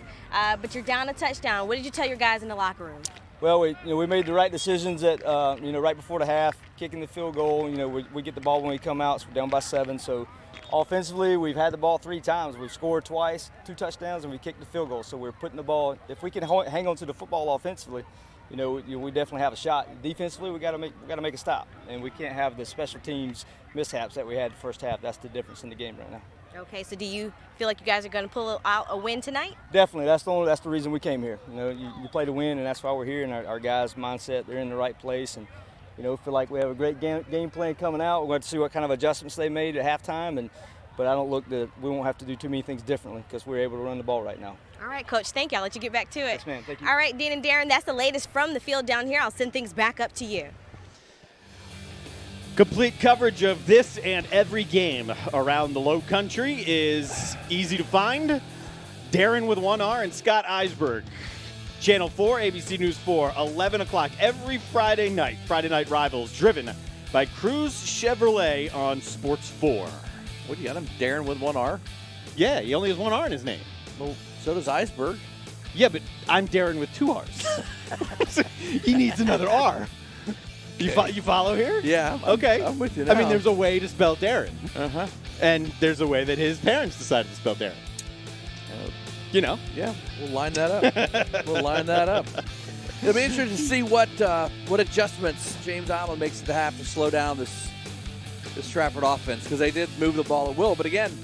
but you're down a touchdown. What did you tell your guys in the locker room? Well, we made the right decisions at right before the half, kicking the field goal. We get the ball when we come out, so we're down by 7. So offensively, we've had the ball 3 times. We've scored twice, 2 touchdowns, and we kicked the field goal. So we're putting the ball. If we can hang on to the football offensively, we definitely have a shot. Defensively, we got to make a stop, and we can't have the special teams mishaps that we had the first half. That's the difference in the game right now. Okay, so do you feel like you guys are going to pull out a win tonight? Definitely. That's the reason we came here. You play to win, and that's why we're here. And our guys' mindset, they're in the right place, and feel like we have a great game plan coming out. We're going to see what kind of adjustments they made at halftime, but I don't look that we won't have to do too many things differently because we're able to run the ball right now. All right, Coach. Thank you. I'll let you get back to it. Yes, ma'am. Thank you. All right, Dean and Darren, that's the latest from the field down here. I'll send things back up to you. Complete coverage of this and every game around the Low Country is easy to find. Darren with 1 R and Scott Eisberg. Channel 4, ABC News 4, 11 o'clock every Friday night. Friday Night Rivals, driven by Cruz Chevrolet on Sports 4. What do you got him? Darren with 1 R? Yeah, he only has 1 R in his name. Well, so does Eisberg. Yeah, but I'm Darren with 2 R's. He needs another R. Okay. You follow here? Yeah. Okay. I'm with you now. I mean, there's a way to spell Darren. Uh-huh. And there's a way that his parents decided to spell Darren. Yeah, we'll line that up. It'll be interesting to see what adjustments James Island makes to have to slow down this Stratford offense, because they did move the ball at will. But again,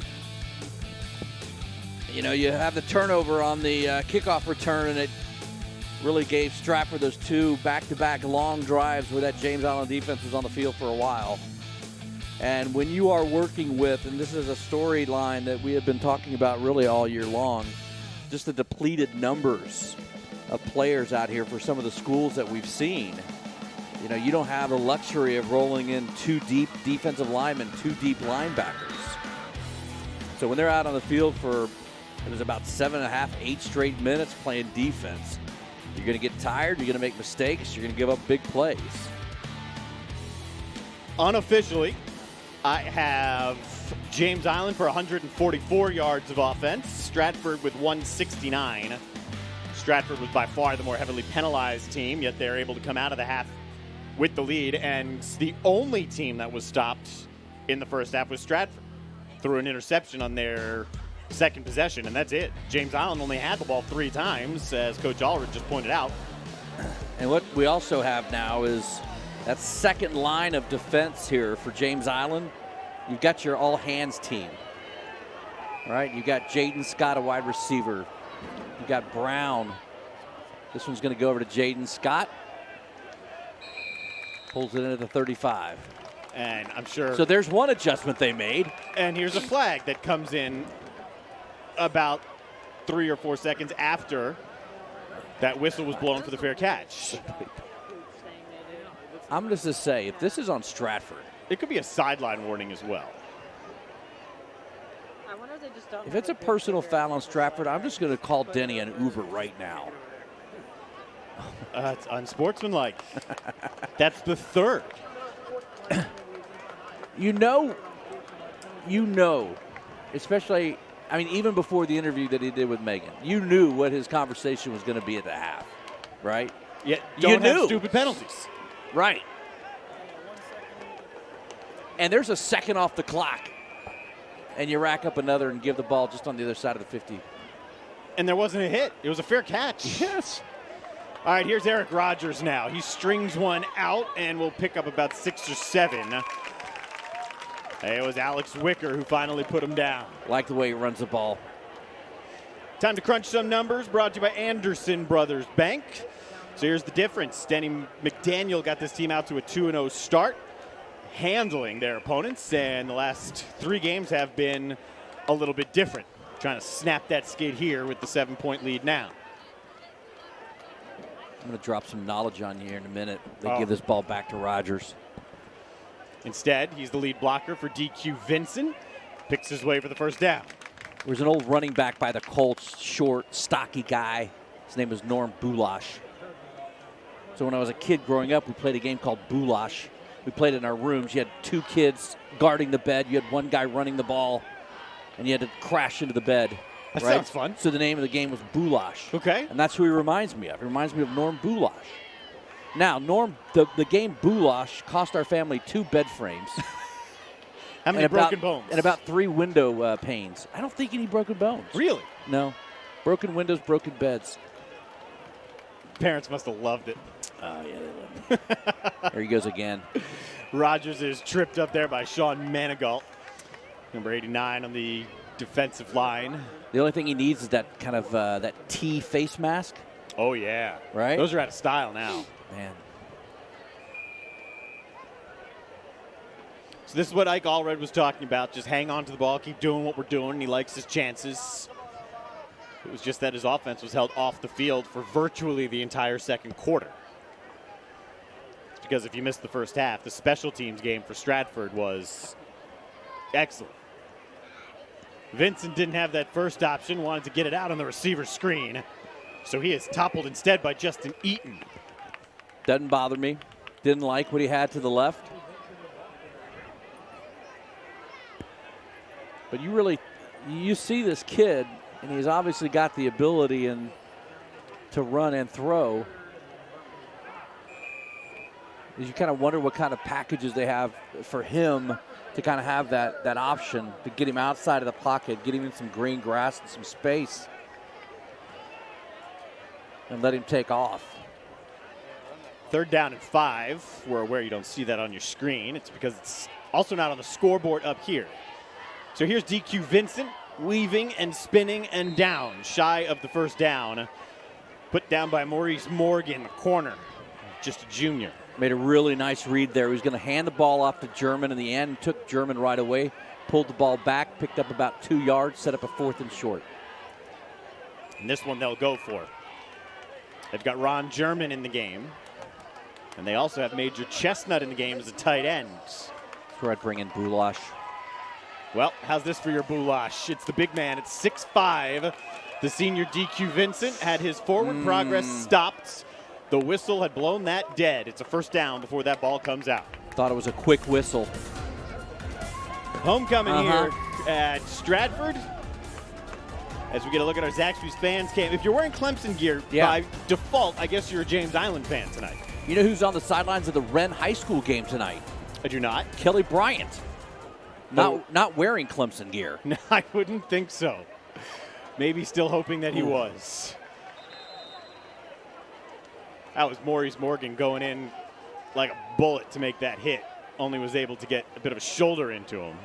you have the turnover on the kickoff return, and it really gave Stratford those 2 back-to-back long drives where that James Island defense was on the field for a while. And when you are working with, and this is a storyline that we have been talking about really all year long, just the depleted numbers of players out here for some of the schools that we've seen. You don't have the luxury of rolling in 2 deep defensive linemen, 2 deep linebackers. So when they're out on the field for, it was about 7.5, 8 straight minutes playing defense, you're going to get tired, you're going to make mistakes, you're going to give up big plays. Unofficially, I have James Island for 144 yards of offense, Stratford with 169. Stratford was by far the more heavily penalized team, yet they're able to come out of the half with the lead, and the only team that was stopped in the first half was Stratford through an interception on their second possession, and that's it. James Island only had the ball 3 times, as Coach Allred just pointed out. And what we also have now is that second line of defense here for James Island. You've got your all-hands team, right? You've got Jaden Scott, a wide receiver. You've got Brown. This one's going to go over to Jaden Scott. Pulls it into the 35. And I'm sure... So there's one adjustment they made. And here's a flag that comes in about 3 or 4 seconds after that whistle was blown for the fair catch. I'm going to say, if this is on Stratford, it could be a sideline warning as well. If it's a personal foul on Stratford, I'm just going to call Denny an Uber right now. It's unsportsmanlike. That's the 3rd. You know, especially, I mean, even before the interview that he did with Megan, you knew what his conversation was going to be at the half, right? Yeah, don't have stupid penalties. Right. And there's a second off the clock, and you rack up another and give the ball just on the other side of the 50. And there wasn't a hit. It was a fair catch. Yes. All right, here's Eric Rogers now. He strings one out and will pick up about 6 or 7. It was Alex Wicker who finally put him down. Like the way he runs the ball. Time to crunch some numbers, brought to you by Anderson Brothers Bank. So here's the difference. Denny McDaniel got this team out to a 2-0 start, handling their opponents, and the last 3 games have been a little bit different. Trying to snap that skid here with the 7-point lead now. I'm going to drop some knowledge on you here in a minute. They give this ball back to Rogers. Instead, he's the lead blocker for DQ Vincent. Picks his way for the first down. There's an old running back by the Colts, short, stocky guy. His name was Norm Boulash. So when I was a kid growing up, we played a game called Boulash. We played it in our rooms. You had 2 kids guarding the bed. You had 1 guy running the ball, and you had to crash into the bed. That right? sounds fun. So the name of the game was Boulash. Okay. And that's who he reminds me of. He reminds me of Norm Boulash. Now, Norm, the game Boulash cost our family 2 bed frames. How many broken bones? And about 3 window panes. I don't think any broken bones. Really? No. Broken windows, broken beds. Parents must have loved it. Oh, yeah, they loved it. There he goes again. Rodgers is tripped up there by Sean Manigault, number 89 on the defensive line. The only thing he needs is that kind of that T face mask. Oh, yeah. Right? Those are out of style now. Man. So this is what Ike Allred was talking about. Just hang on to the ball, keep doing what we're doing, and he likes his chances. It was just that his offense was held off the field for virtually the entire second quarter. Because if you missed the first half, the special teams game for Stratford was excellent. Vincent didn't have that first option, wanted to get it out on the receiver screen. So he is toppled instead by Justin Eaton. Doesn't bother me. Didn't like what he had to the left. But you see this kid, and he's obviously got the ability to run and throw. You kind of wonder what kind of packages they have for him to kind of have that option to get him outside of the pocket, get him in some green grass and some space, and let him take off. 3rd down and 5. We're aware you don't see that on your screen. It's because it's also not on the scoreboard up here. So here's DQ Vincent, weaving and spinning and down, shy of the first down. Put down by Maurice Morgan, the corner, just a junior. Made a really nice read there. He was going to hand the ball off to German in the end, took German right away, pulled the ball back, picked up about 2 yards, set up a 4th and short. And this one they'll go for. They've got Ron German in the game. And they also have Major Chestnut in the game as a tight end. That's where I'd bring in Boulash. Well, how's this for your Boulash? It's the big man. It's 6'5". The senior DQ Vincent had his forward progress stopped. The whistle had blown that dead. It's a first down before that ball comes out. Thought it was a quick whistle. Homecoming here at Stratford. As we get a look at our Zaxby's fans cam. If you're wearing Clemson gear, by default, I guess you're a James Island fan tonight. You know who's on the sidelines of the Wren High School game tonight? I do not. Kelly Bryant. Not wearing Clemson gear. No, I wouldn't think so. Maybe still hoping that he was. That was Maurice Morgan going in like a bullet to make that hit. Only was able to get a bit of a shoulder into him.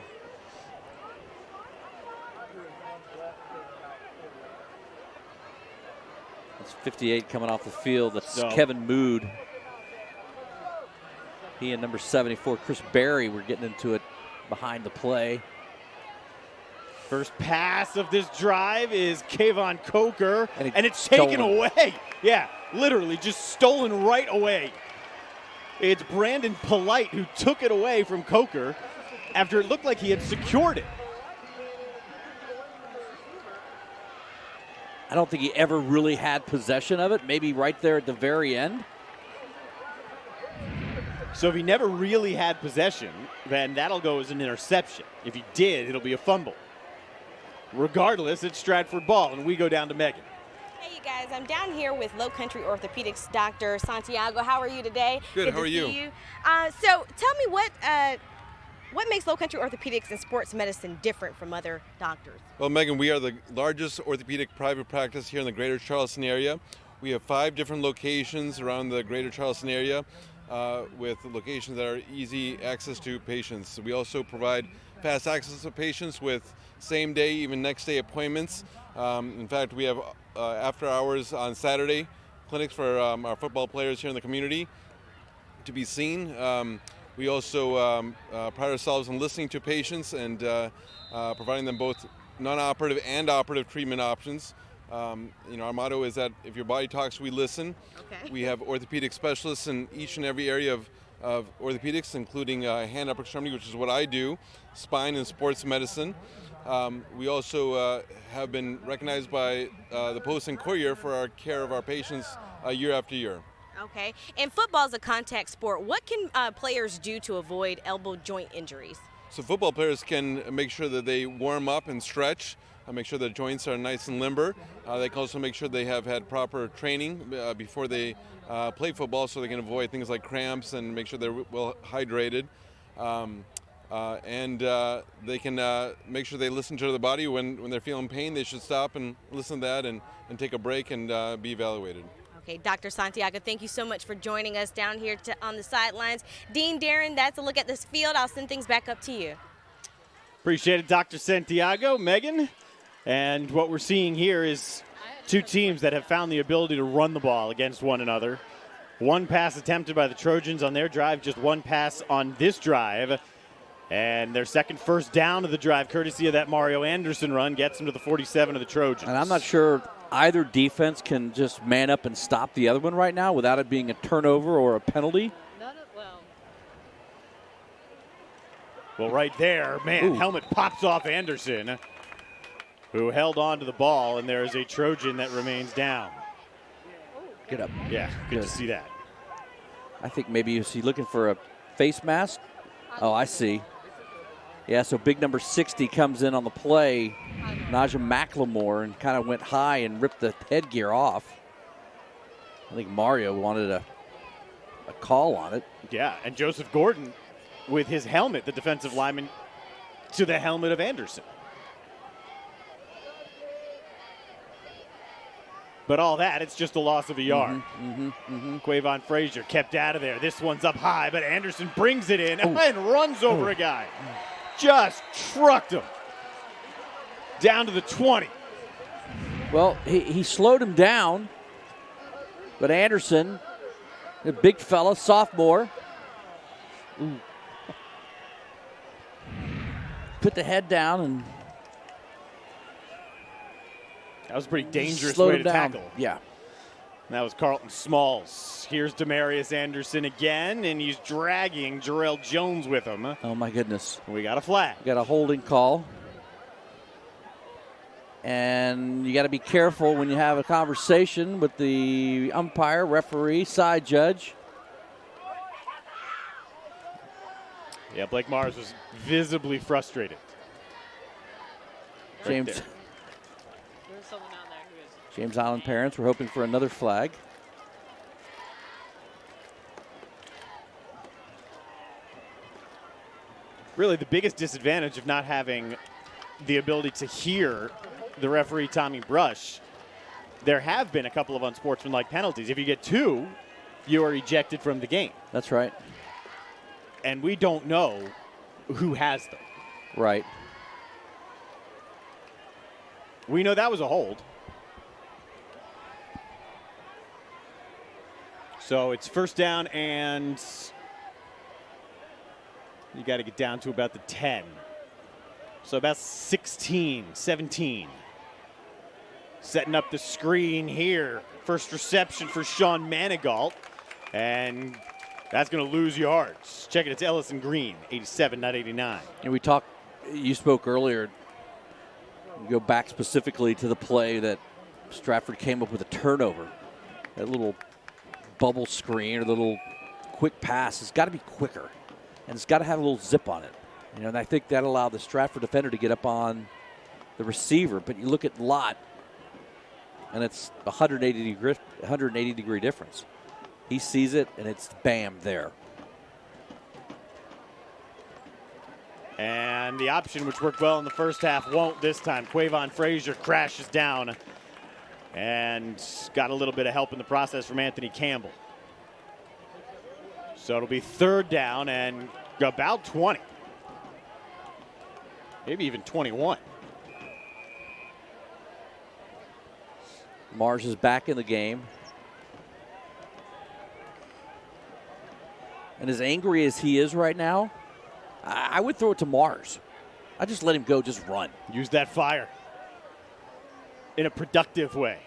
That's 58 coming off the field. That's Kevin Mood. He and number 74, Chris Berry, were getting into it behind the play. First pass of this drive is Kayvon Coker, and it's stolen. taken away. Yeah, literally just stolen right away. It's Brandon Polite who took it away from Coker after it looked like he had secured it. I don't think he ever really had possession of it, maybe right there at the very end. So if he never really had possession, then that'll go as an interception. If he did, it'll be a fumble. Regardless, it's Stratford ball, and we go down to Megan. Hey, you guys. I'm down here with Low Country Orthopedics Dr. Santiago. How are you today? Good. How are you? See you. So tell me what makes Low Country Orthopedics and sports medicine different from other doctors? Well, Megan, we are the largest orthopedic private practice here in the greater Charleston area. We have 5 different locations around the greater Charleston area with locations that are easy access to patients. We also provide fast access to patients with same day, even next day appointments. In fact, we have after hours on Saturday clinics for our football players here in the community to be seen. We also pride ourselves on listening to patients and providing them both non-operative and operative treatment options. Our motto is that if your body talks, we listen. Okay. We have orthopedic specialists in each and every area of of orthopedics, including hand upper extremity, which is what I do, spine and sports medicine. We also have been recognized by the Post and Courier for our care of our patients year after year. Okay. And football is a contact sport. What can players do to avoid elbow joint injuries? So football players can make sure that they warm up and stretch, make sure their joints are nice and limber. They can also make sure they have had proper training before they play football, so they can avoid things like cramps and make sure they're well hydrated. And they can make sure they listen to the body. When they're feeling pain, they should stop and listen to that and take a break and be evaluated. Okay, Dr. Santiago, thank you so much for joining us down here on the sidelines. Dean Darren, that's a look at this field. I'll send things back up to you. Appreciate it, Dr. Santiago. Megan, and what we're seeing here is two teams that have found the ability to run the ball against one another. One pass attempted by the Trojans on their drive, just one pass on this drive. And their second first down of the drive, courtesy of that Mario Anderson run, gets them to the 47 of the Trojans. And I'm not sure either defense can just man up and stop the other one right now without it being a turnover or a penalty. Well, right there, man, helmet pops off Anderson, who held on to the ball, and there is a Trojan that remains down. Get up. Yeah, good to see that. I think maybe is he looking for a face mask? Oh, I see. Yeah, so big number 60 comes in on the play, Najee McLemore, and kind of went high and ripped the headgear off. I think Mario wanted a call on it. Yeah, and Joseph Gordon with his helmet, the defensive lineman, to the helmet of Anderson. But all that, it's just a loss of a yard. Quavon Frazier kept out of there. This one's up high, but Anderson brings it in and runs over a guy. Just trucked him down to the 20. Well, he slowed him down, but Anderson, a big fella, sophomore, put the head down and that was a pretty dangerous slowed way him to down. tackle. Yeah. And that was Carlton Smalls. Here's Demarius Anderson again, and he's dragging Jarrell Jones with him. Oh, my goodness. We got a flag. We got a holding call. And you got to be careful when you have a conversation with the umpire, referee, side judge. Yeah, Blake Mars was visibly frustrated. James Island parents were hoping for another flag. Really, the biggest disadvantage of not having the ability to hear the referee, Tommy Brush, there have been a couple of unsportsmanlike penalties. If you get two, you are ejected from the game. That's right. And we don't know who has them. Right. We know that was a hold. So it's first down, and you got to get down to about the 10. So about 16, 17. Setting up the screen here. First reception for Sean Manigault, and that's going to lose yards. Check it, it's Ellison Green, 87, not 89. And you spoke earlier, go back specifically to the play that Stratford came up with a turnover. That little bubble screen or the little quick pass has got to be quicker, and it's got to have a little zip on it. And I think that allowed the Stratford defender to get up on the receiver. But you look at Lott, and it's 180 degree difference. He sees it, and it's bam there. And the option, which worked well in the first half, won't this time. Quavon Frazier crashes down and got a little bit of help in the process from Anthony Campbell. So it'll be third down and about 20. Maybe even 21. Mars is back in the game. And as angry as he is right now, I would throw it to Mars. I just let him go, just run. Use that fire in a productive way.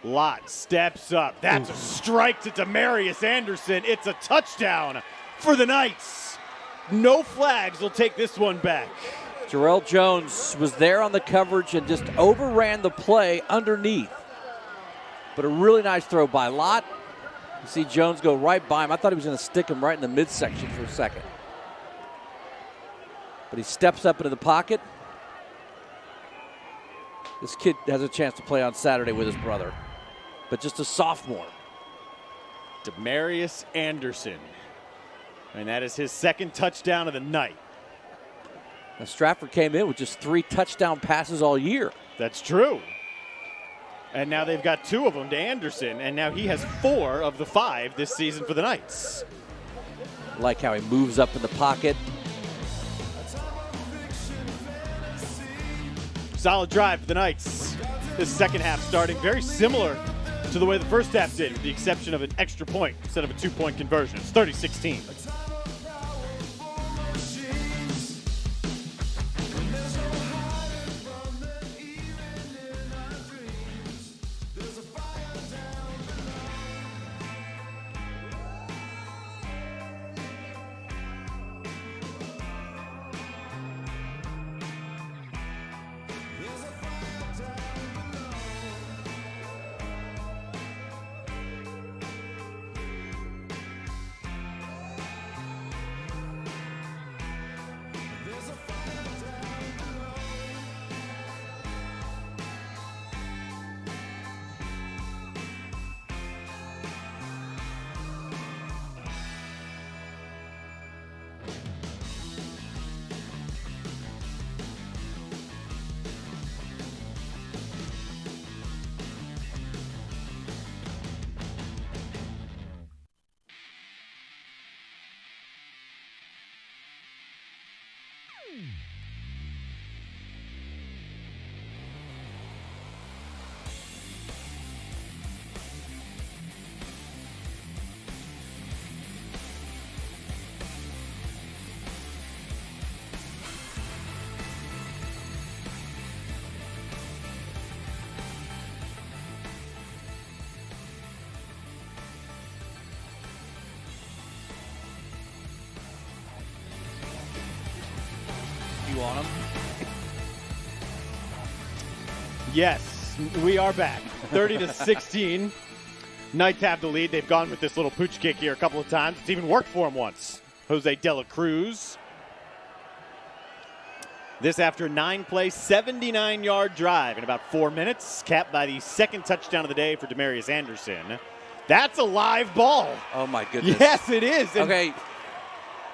Lott steps up. That's a strike to Demarius Anderson. It's a touchdown for the Knights. No flags will take this one back. Jarrell Jones was there on the coverage and just overran the play underneath. But a really nice throw by Lott. You see Jones go right by him. I thought he was going to stick him right in the midsection for a second. But he steps up into the pocket. This kid has a chance to play on Saturday with his brother, but just a sophomore. Demarius Anderson. And that is his second touchdown of the night. Now Stratford came in with just 3 touchdown passes all year. That's true. And now they've got 2 of them to Anderson, and now he has 4 of the 5 this season for the Knights. Like how he moves up in the pocket. Solid drive for the Knights. This second half starting very similar to the way the first half did, with the exception of an extra point instead of a 2-point conversion. It's 30-16. On them. Yes, we are back. 30-16. Knights have the lead. They've gone with this little pooch kick here a couple of times. It's even worked for him once. Jose De La Cruz. This after a 9-play, 79-yard drive in about 4 minutes, capped by the second touchdown of the day for Demarius Anderson. That's a live ball. Oh, my goodness. Yes, it is. And okay.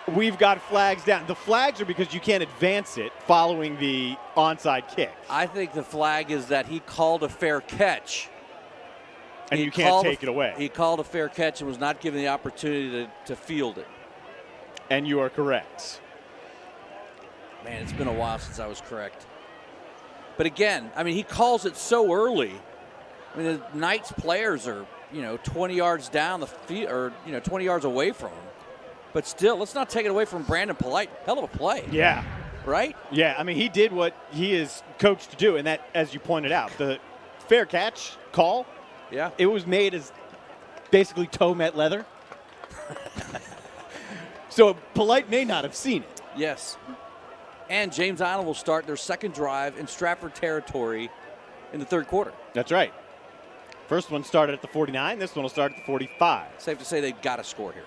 we've got flags down. The flags are because you can't advance it following the onside kick. I think the flag is that he called a fair catch. And you can't take it away. He called a fair catch and was not given the opportunity to field it. And you are correct. Man, it's been a while since I was correct. But again, I mean, he calls it so early. I mean, the Knights players are, 20 yards down the field, or, 20 yards away from him. But still, let's not take it away from Brandon Polite. Hell of a play. Yeah. Right? Yeah, I mean, he did what he is coached to do, and that, as you pointed out, the fair catch call, yeah, it was made as basically toe met leather. So Polite may not have seen it. Yes. And James Island will start their second drive in Stratford territory in the third quarter. That's right. First one started at the 49. This one will start at the 45. Safe to say they've got to score here.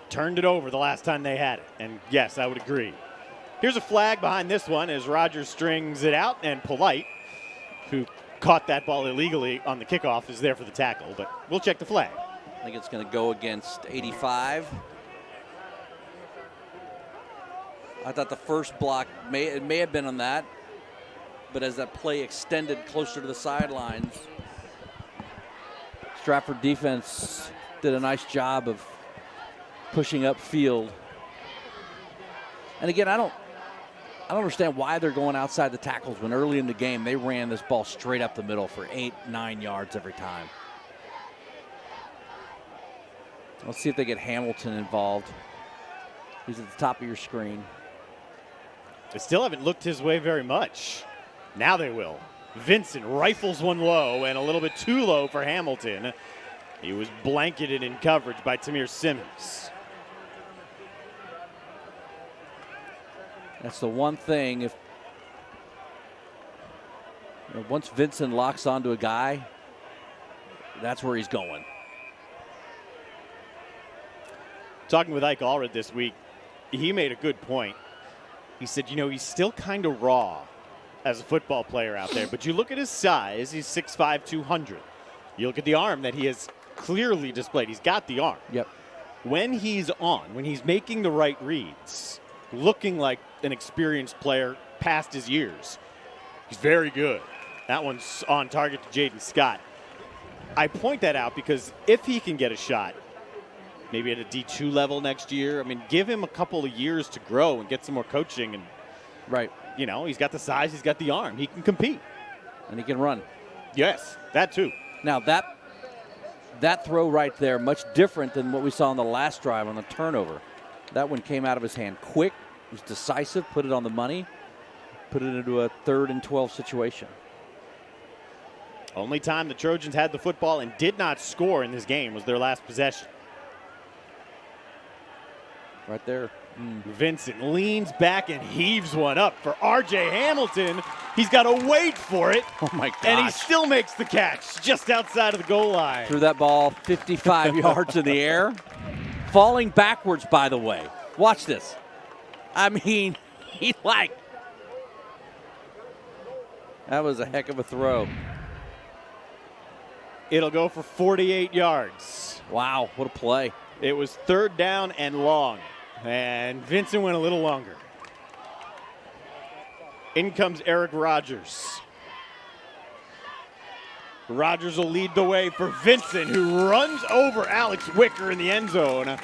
Turned it over the last time they had it. And yes, I would agree. Here's a flag behind this one as Rogers strings it out, and Polite, who caught that ball illegally on the kickoff, is there for the tackle. But we'll check the flag. I think it's going to go against 85. I thought the first block may have been on that, but as that play extended closer to the sidelines, Stratford defense did a nice job of pushing upfield. And again, I don't understand why they're going outside the tackles when early in the game they ran this ball straight up the middle for 8-9 yards every time. Let's see if they get Hamilton involved. He's at the top of your screen. They still haven't looked his way very much. Now they will. Vincent rifles one low and a little bit too low for Hamilton. He was blanketed in coverage by Tamir Simmons. That's the one thing. If once Vincent locks onto a guy, that's where he's going. Talking with Ike Allred this week, he made a good point. He said, he's still kind of raw as a football player out there, but you look at his size, he's 6'5", 200. You look at the arm that he has clearly displayed. He's got the arm. Yep. When he's making the right reads, looking like an experienced player past his years, he's very good. That one's on target to Jaden Scott. I point that out because if he can get a shot, maybe at a D2 level next year, give him a couple of years to grow and get some more coaching. And right. He's got the size, he's got the arm. He can compete. And he can run. Yes, that too. Now, that throw right there, much different than what we saw on the last drive on the turnover. That one came out of his hand quick, was decisive, put it on the money, put it into a 3rd and 12 situation. Only time the Trojans had the football and did not score in this game was their last possession. Right there. Vincent leans back and heaves one up for R.J. Hamilton. He's got to wait for it. Oh, my gosh. And he still makes the catch just outside of the goal line. Threw that ball 55 yards in the air. Falling backwards, by the way. Watch this. That was a heck of a throw. It'll go for 48 yards. Wow, what a play. It was 3rd down and long. And Vincent went a little longer. In comes Eric Rogers. Rogers will lead the way for Vincent, who runs over Alex Wicker in the end zone.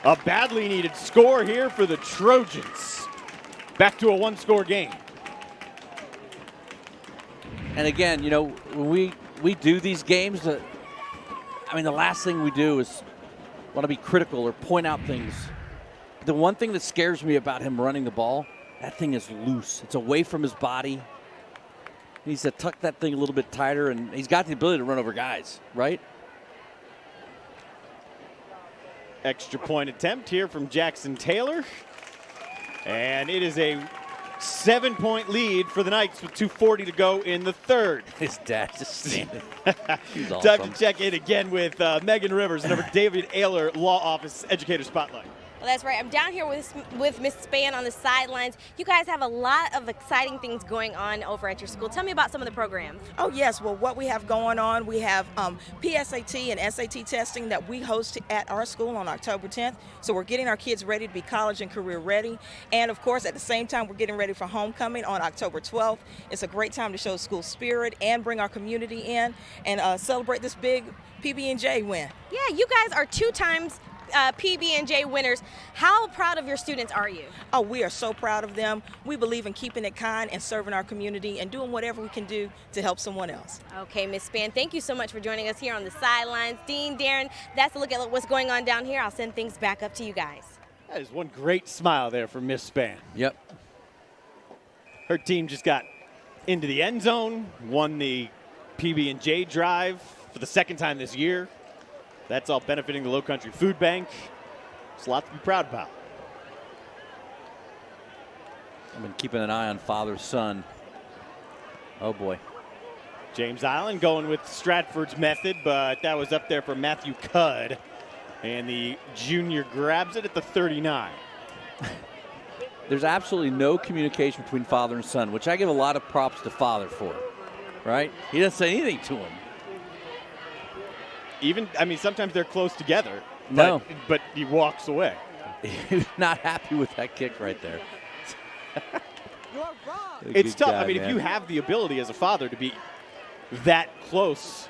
A badly needed score here for the Trojans. Back to a 1-score game. And again, when we do these games, the last thing we do is want to be critical or point out things. The one thing that scares me about him running the ball, that thing is loose. It's away from his body. He needs to tuck that thing a little bit tighter, and he's got the ability to run over guys, right? Extra point attempt here from Jackson Taylor. And it is a 7-point lead for the Knights with 2:40 to go in the 3rd. His dad just standing. He's Time awesome. to check in again with Megan Rivers, number David Ayler, Law Office Educator Spotlight. Well, that's right. I'm down here with Miss Spann on the sidelines. You guys have a lot of exciting things going on over at your school. Tell me about some of the programs. Oh, yes. Well, what we have going on, we have PSAT and SAT testing that we host at our school on October 10th. So we're getting our kids ready to be college and career ready. And, of course, at the same time, we're getting ready for homecoming on October 12th. It's a great time to show school spirit and bring our community in and celebrate this big PB&J win. Yeah, you guys are 2 times PB&J winners. How proud of your students are you? Oh, we are so proud of them. We believe in keeping it kind and serving our community and doing whatever we can do to help someone else. Okay, Miss Spann, thank you so much for joining us here on the sidelines. Dean, Darren, that's a look at what's going on down here. I'll send things back up to you guys. That is one great smile there from Miss Spann. Yep. Her team just got into the end zone, won the PB&J drive for the 2nd time this year. That's all benefiting the Low Country Food Bank. It's a lot to be proud about. I've been keeping an eye on father-son. Oh, boy. James Island going with Stratford's method, but that was up there for Matthew Cudd. And the junior grabs it at the 39. There's absolutely no communication between father and son, which I give a lot of props to father for, right? He doesn't say anything to him. Sometimes they're close together. No. But he walks away. He's not happy with that kick right there. It's tough. Guy, if you have the ability as a father to be that close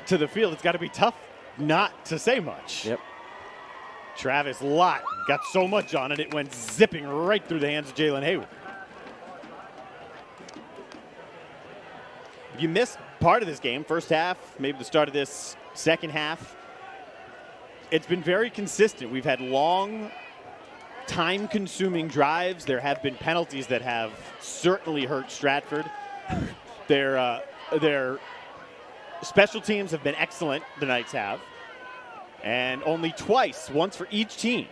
to the field, it's got to be tough not to say much. Yep. Travis Lott got so much on it, it went zipping right through the hands of Jalen Hayward. If you missed part of this game, first half, maybe the start of this second half, it's been very consistent. We've had long, time-consuming drives. There have been penalties that have certainly hurt Stratford. Their special teams have been excellent, the Knights have. And only twice, once for each team,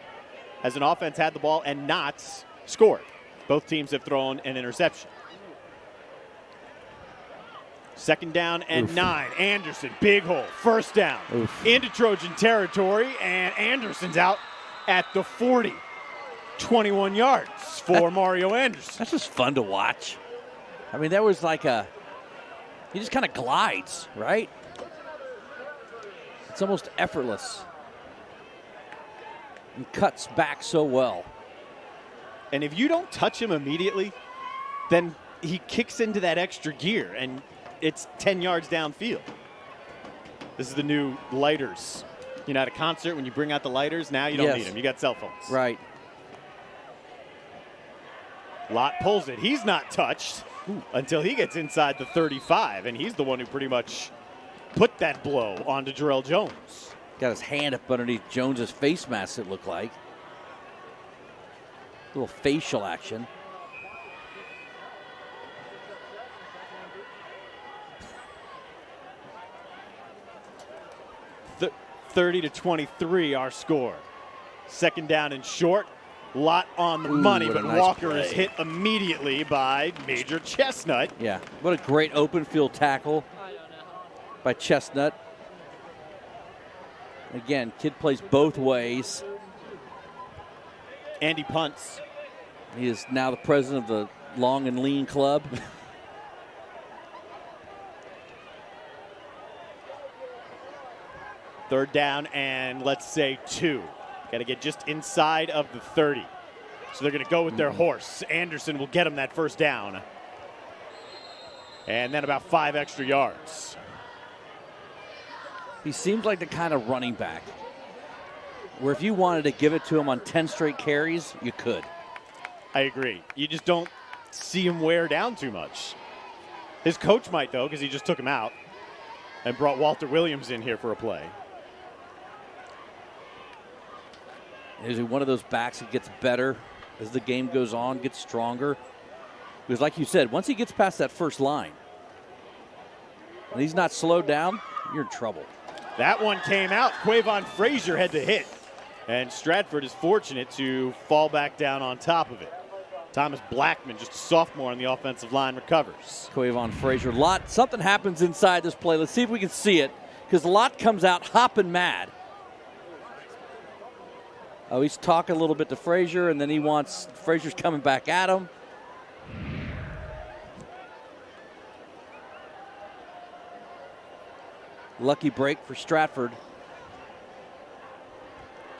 has an offense had the ball and not scored. Both teams have thrown an interception. 2nd down and 9. Anderson, big hole, 1st down. Into Trojan territory, and Anderson's out at the 40. 21 yards for Mario Anderson. That's just fun to watch. I mean, that was like he just kind of glides, right? It's almost effortless. And cuts back so well. And if you don't touch him immediately, then he kicks into that extra gear, and it's 10 yards downfield. This is the new lighters. You know, at a concert, when you bring out the lighters, now you don't need them. You got cell phones. Right. Lott pulls it. He's not touched until he gets inside the 35, and he's the one who pretty much put that blow onto Jarrell Jones. Got his hand up underneath Jones's face mask, it looked like. A little facial action. The 30-23, our score. 2nd down and short. Lott on the money, but nice Walker play. is hit immediately by Major Chestnut. Yeah, what a great open field tackle by Chestnut. Again, kid plays both ways. Andy punts. He is now the president of the Long and Lean Club. Third down and let's say 2. Got to get just inside of the 30. So they're going to go with their horse. Anderson will get him that 1st down. And then about 5 extra yards. He seems like the kind of running back where if you wanted to give it to him on 10 straight carries, you could. I agree. You just don't see him wear down too much. His coach might, though, because he just took him out and brought Walter Williams in here for a play. Is he one of those backs that gets better as the game goes on, gets stronger? Because like you said, once he gets past that first line, and he's not slowed down, you're in trouble. That one came out. Quavon Frazier had to hit. And Stratford is fortunate to fall back down on top of it. Thomas Blackman, just a sophomore on the offensive line, recovers. Quavon Frazier. Lott, something happens inside this play. Let's see if we can see it. Because Lott comes out hopping mad. Oh, he's talking a little bit to Frazier, and then Frazier's coming back at him. Lucky break for Stratford.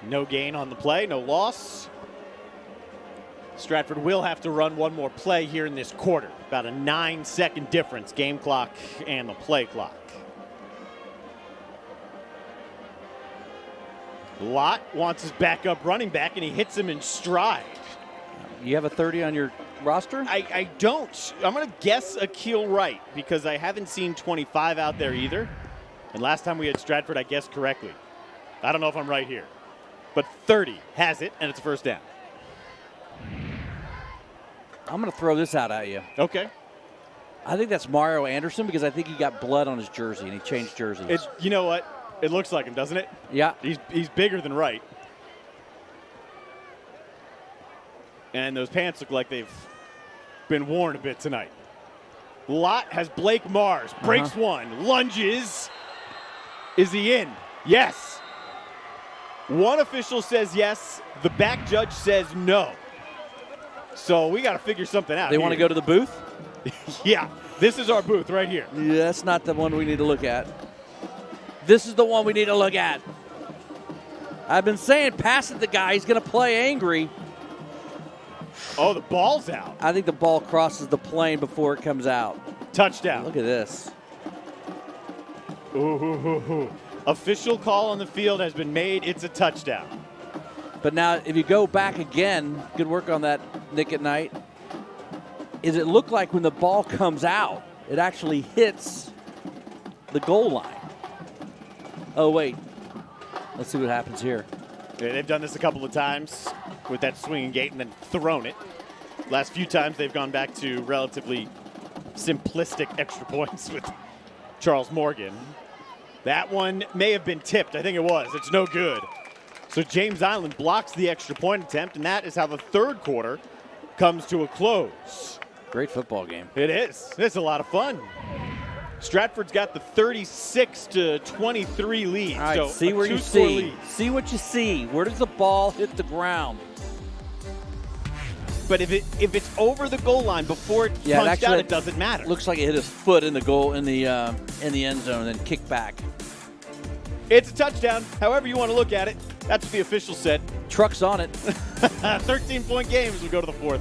No gain on the play, no loss. Stratford will have to run one more play here in this quarter. About a 9-second difference, game clock and the play clock. Lott wants his backup running back, and he hits him in stride. You have a 30 on your roster? I don't. I'm going to guess Akil Wright because I haven't seen 25 out there either. And last time we had Stratford, I guessed correctly. I don't know if I'm right here. But 30 has it, and it's a 1st down. I'm going to throw this out at you. Okay. I think that's Mario Anderson because I think he got blood on his jersey, and he changed jerseys. You know what? It looks like him, doesn't it? Yeah. He's bigger than Wright. And those pants look like they've been worn a bit tonight. Lott has Blake Mars. Breaks one. Lunges. Is he in? Yes. One official says yes. The back judge says no. So we got to figure something out. They want to go to the booth? Yeah. This is our booth right here. Yeah, that's not the one we need to look at. This is the one we need to look at. I've been saying pass it the guy. He's going to play angry. Oh, the ball's out. I think the ball crosses the plane before it comes out. Touchdown. Look at this. Ooh. Official call on the field has been made. It's a touchdown. But now if you go back again, good work on that, Nick at Night, is it looked like when the ball comes out, it actually hits the goal line. Oh, wait. Let's see what happens here. Yeah, they've done this a couple of times with that swinging gate and then thrown it. Last few times they've gone back to relatively simplistic extra points with Charles Morgan. That one may have been tipped. I think it was. It's no good. So James Island blocks the extra point attempt, and that is how the third quarter comes to a close. Great football game. It is. It's a lot of fun. Stratford's got the 36-23 lead. All right, so see where you see. Lead. See what you see. Where does the ball hit the ground? But if it's over the goal line before it's punched out, it doesn't matter. Looks like it hit his foot in the goal in the end zone and then kicked back. It's a touchdown. However you want to look at it, that's what the official said. Truck's on it. 13-point game as we go to the fourth.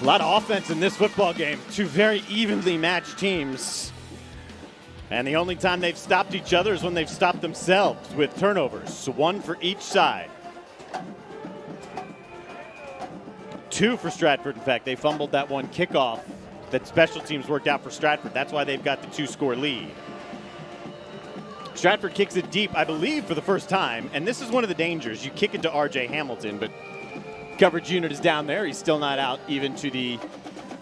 A lot of offense in this football game. Two very evenly matched teams. And the only time they've stopped each other is when they've stopped themselves with turnovers. So one for each side. Two for Stratford, in fact. They fumbled that one kickoff that special teams worked out for Stratford. That's why they've got the 2-score lead. Stratford kicks it deep, I believe, for the first time. And this is one of the dangers. You kick it to R.J. Hamilton, but coverage unit is down there. He's still not out even to the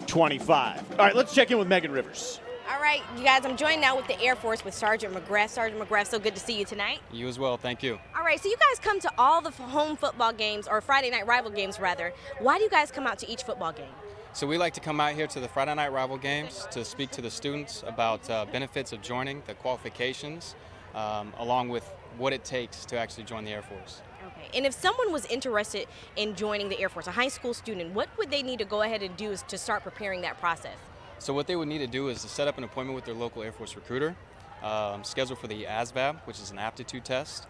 25. All right, let's check in with Megan Rivers. All right, you guys, I'm joined now with the Air Force with Sergeant McGrath. Sergeant McGrath, so good to see you tonight. You as well, thank you. All right, so you guys come to all the home football games, or Friday night rival games rather. Why do you guys come out to each football game? So we like to come out here to the Friday night rival games to speak to the students about benefits of joining, the qualifications, along with what it takes to actually join the Air Force. Okay, and if someone was interested in joining the Air Force, a high school student, what would they need to go ahead and do to start preparing that process? So what they would need to do is to set up an appointment with their local Air Force recruiter, schedule for the ASVAB, which is an aptitude test,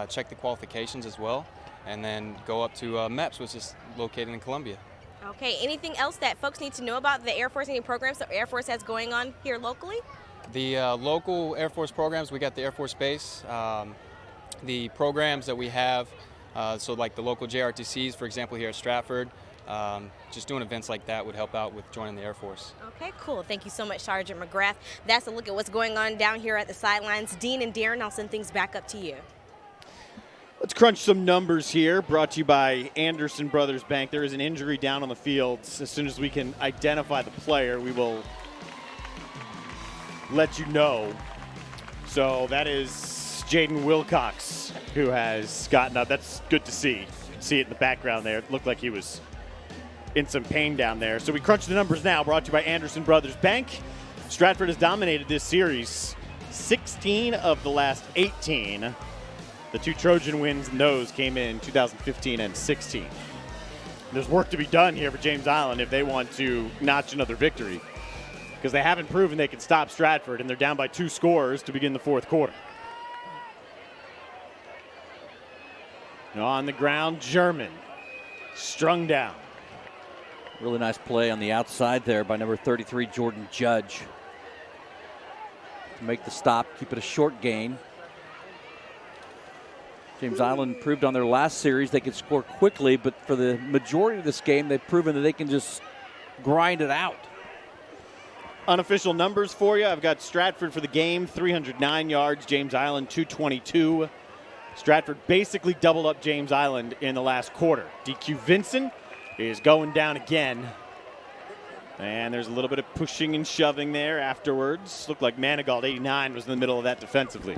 check the qualifications as well, and then go up to MEPS, which is located in Columbia. Okay, anything else that folks need to know about the Air Force, any programs that Air Force has going on here locally? The local Air Force programs, we got the Air Force Base, the programs that we have, so like the local JRTCs, for example, here at Stratford, just doing events like that would help out with joining the Air Force. Okay, cool. Thank you so much, Sergeant McGrath. That's a look at what's going on down here at the sidelines. Dean and Darren, I'll send things back up to you. Let's crunch some numbers here, brought to you by Anderson Brothers Bank. There is an injury down on the field. As soon as we can identify the player, we will let you know. So that is Jaden Wilcox, who has gotten up. That's good to see. See it in the background there. It looked like he was in some pain down there. So we crunch the numbers now, brought to you by Anderson Brothers Bank. Stratford has dominated this series, 16 of the last 18. The two Trojan wins in those came in 2015 and 16. There's work to be done here for James Island if they want to notch another victory, because they haven't proven they can stop Stratford, and they're down by 2 scores to begin the fourth quarter. On the ground, German. Strung down. Really nice play on the outside there by number 33, Jordan Judge. To make the stop, keep it a short gain. James Island proved on their last series they could score quickly, but for the majority of this game, they've proven that they can just grind it out. Unofficial numbers for you. I've got Stratford for the game, 309 yards. James Island, 222. Stratford basically doubled up James Island in the last quarter. DQ Vinson is going down again. And there's a little bit of pushing and shoving there afterwards. Looked like Manigault, 89, was in the middle of that defensively.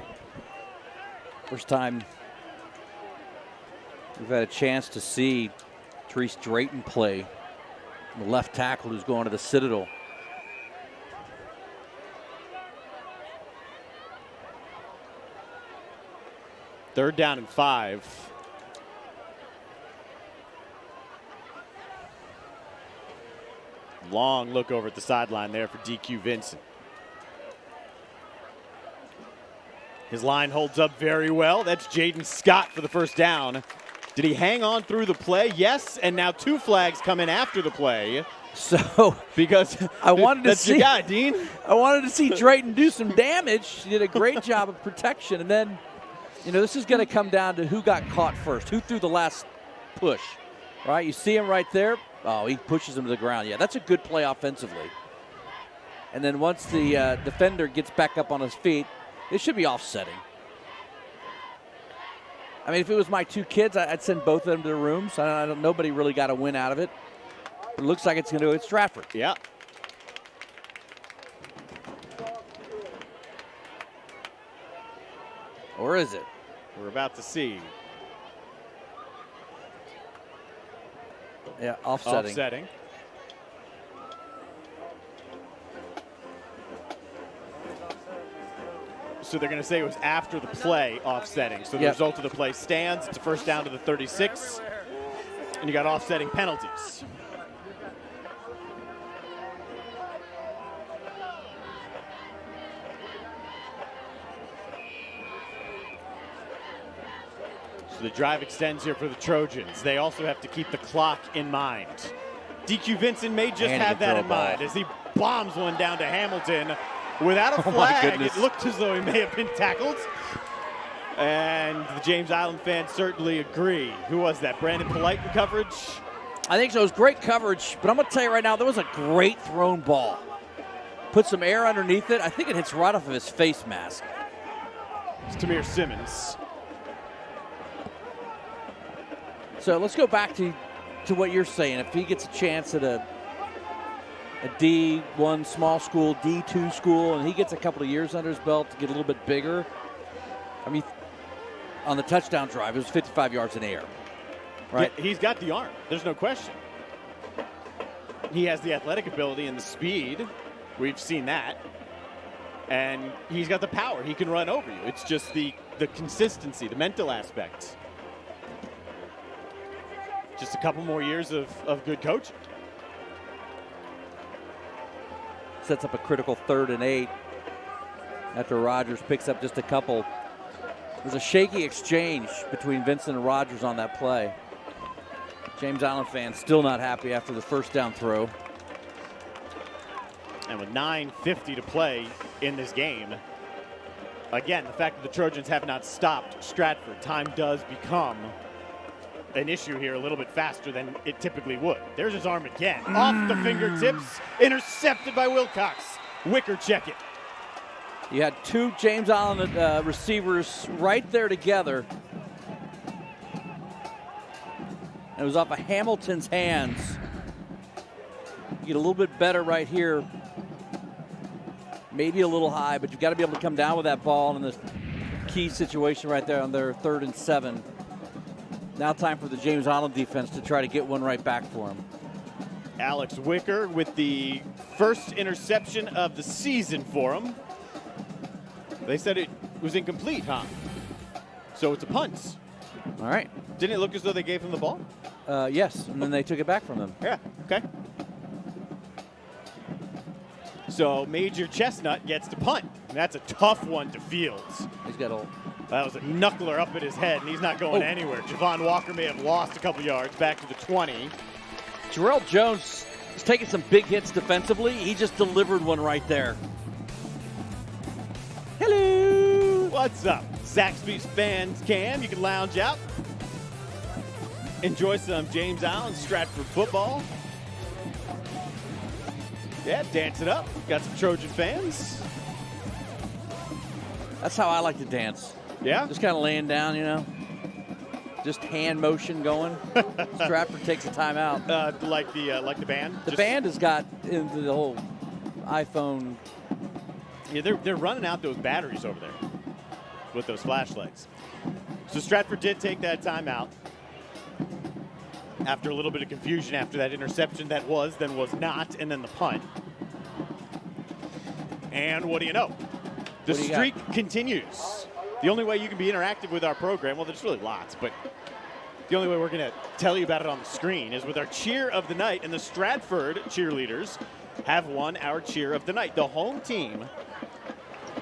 First time we've had a chance to see Therese Drayton play, the left tackle who's going to the Citadel. Third down and 5. Long look over at the sideline there for DQ Vincent. His line holds up very well. That's Jaden Scott for the first down. Did he hang on through the play? Yes, and now 2 flags come in after the play. So because I wanted to that's see your guy, Dean. I wanted to see Drayton do some damage. She did a great job of protection, and then, you know, this is going to come down to who got caught first, who threw the last push. Right, you see him right there. Oh, he pushes him to the ground. Yeah, that's a good play offensively. And then once the defender gets back up on his feet, it should be offsetting. I mean, if it was my 2 kids, I'd send both of them to their rooms. Nobody really got a win out of it. It looks like it's going to go at Stratford. Yeah. Or is it? We're about to see. Yeah, offsetting. Offsetting. So they're going to say it was after the play offsetting. So the result of the play stands. It's a first down to the 36. And you got offsetting penalties. So the drive extends here for the Trojans. They also have to keep the clock in mind. DQ Vincent may just have that in mind as he bombs one down to Hamilton without a flag. It looked as though he may have been tackled. And the James Island fans certainly agree. Who was that? Brandon Polite in coverage? I think so. It was great coverage, but I'm going to tell you right now, there was a great thrown ball. Put some air underneath it. I think it hits right off of his face mask. It's Tamir Simmons. So let's go back to what you're saying. If he gets a chance at a D1 small school, D2 school, and he gets a couple of years under his belt to get a little bit bigger, I mean, on the touchdown drive, it was 55 yards in the air. Right? Yeah, he's got the arm. There's no question. He has the athletic ability and the speed. We've seen that. And he's got the power. He can run over you. It's just the consistency, the mental aspects. Just a couple more years of good coaching. Sets up a critical 3rd and 8 after Rogers picks up just a couple. There's a shaky exchange between Vincent and Rogers on that play. James Island fans still not happy after the first down throw. And with 9:50 to play in this game, again, the fact that the Trojans have not stopped Stratford, time does become an issue here a little bit faster than it typically would. There's his arm again. Off the fingertips, intercepted by Wilcox. Wicker check it. You had 2 James Island receivers right there together. And it was off of Hamilton's hands. You get a little bit better right here. Maybe a little high, but you've got to be able to come down with that ball in this key situation right there on their 3rd and 7. Now time for the James Island defense to try to get one right back for him. Alex Wicker with the first interception of the season for him. They said it was incomplete, huh? So it's a punt. All right. Didn't it look as though they gave him the ball? Yes, and then they took it back from him. Yeah, okay. So Major Chestnut gets to punt. And that's a tough one to field. He's got a That was a knuckler up at his head, and he's not going anywhere. Javon Walker may have lost a couple yards back to the 20. Jarrell Jones is taking some big hits defensively. He just delivered one right there. Hello! What's up? Zaxby's fans cam. You can lounge out. Enjoy some James Island Stratford football. Yeah, dance it up. Got some Trojan fans. That's how I like to dance. Yeah? Just kind of laying down, you know. Just hand motion going. Stratford takes a timeout. Like the band? The band has got into the whole iPhone. Yeah, they're running out those batteries over there with those flashlights. So Stratford did take that timeout after a little bit of confusion after that interception that was, then was not, and then the punt. And what do you know? The streak continues. The only way you can be interactive with our program, well, there's really lots, but the only way we're going to tell you about it on the screen is with our cheer of the night, and the Stratford cheerleaders have won our cheer of the night. The home team,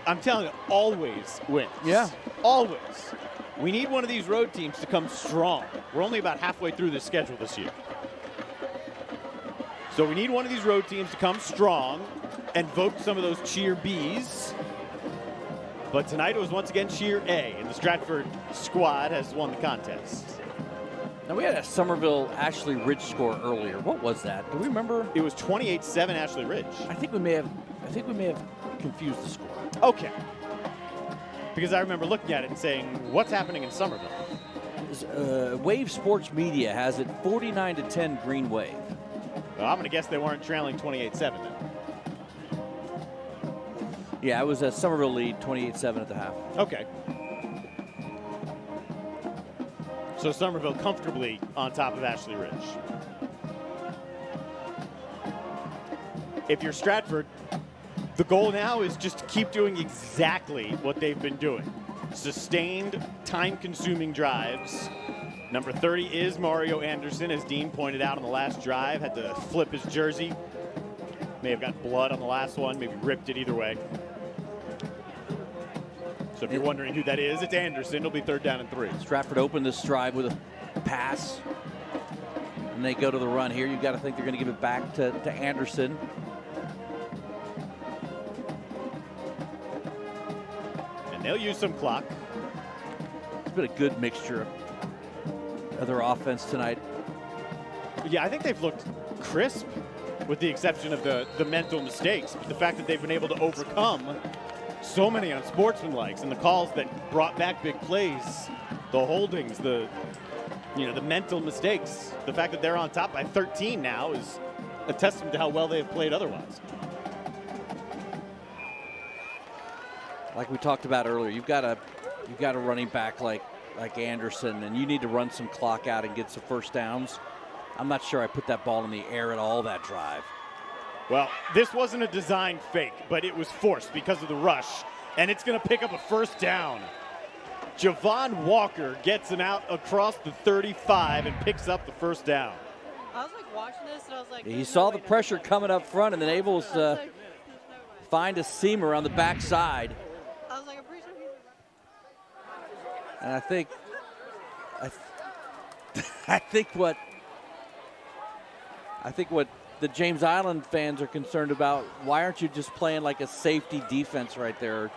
I'm telling you, always wins. Yeah. Always. We need one of these road teams to come strong. We're only about halfway through the schedule this year. So we need one of these road teams to come strong and vote some of those cheer Bs. But tonight it was once again cheer A, and the Stratford squad has won the contest. Now, we had a Somerville Ashley Ridge score earlier. What was that? Do we remember? It was 28-7 Ashley Ridge. I think we may have confused the score. Okay. Because I remember looking at it and saying, what's happening in Somerville? Wave Sports Media has it 49-10 Green Wave. Well, I'm going to guess they weren't trailing 28-7 then. Yeah, it was a Somerville lead, 28-7 at the half. Okay. So Somerville comfortably on top of Ashley Ridge. If you're Stratford, the goal now is just to keep doing exactly what they've been doing. Sustained, time-consuming drives. Number 30 is Mario Anderson, as Dean pointed out on the last drive. Had to flip his jersey. May have got blood on the last one, maybe ripped it either way. So if you're wondering who that is, it's Anderson. It'll be 3rd down and 3. Stratford opened this drive with a pass. And they go to the run here. You've got to think they're going to give it back to Anderson. And they'll use some clock. It's been a good mixture of their offense tonight. Yeah, I think they've looked crisp, with the exception of the mental mistakes. But the fact that they've been able to overcome so many unsportsmanlikes and the calls that brought back big plays, the holdings, the mental mistakes, the fact that they're on top by 13 now is a testament to how well they have played otherwise. Like we talked about earlier, you've got a running back like Anderson, and you need to run some clock out and get some first downs. I'm not sure I put that ball in the air at all that drive. Well, this wasn't a design fake, but it was forced because of the rush, and it's going to pick up a first down. Javon Walker gets an out across the 35 and picks up the first down. I was like watching this, and I was like, He saw the pressure coming up front and then able to find a seamer on the backside. I was like, I'm pretty sure he's And I think what the James Island fans are concerned about, why aren't you just playing like a safety defense right there?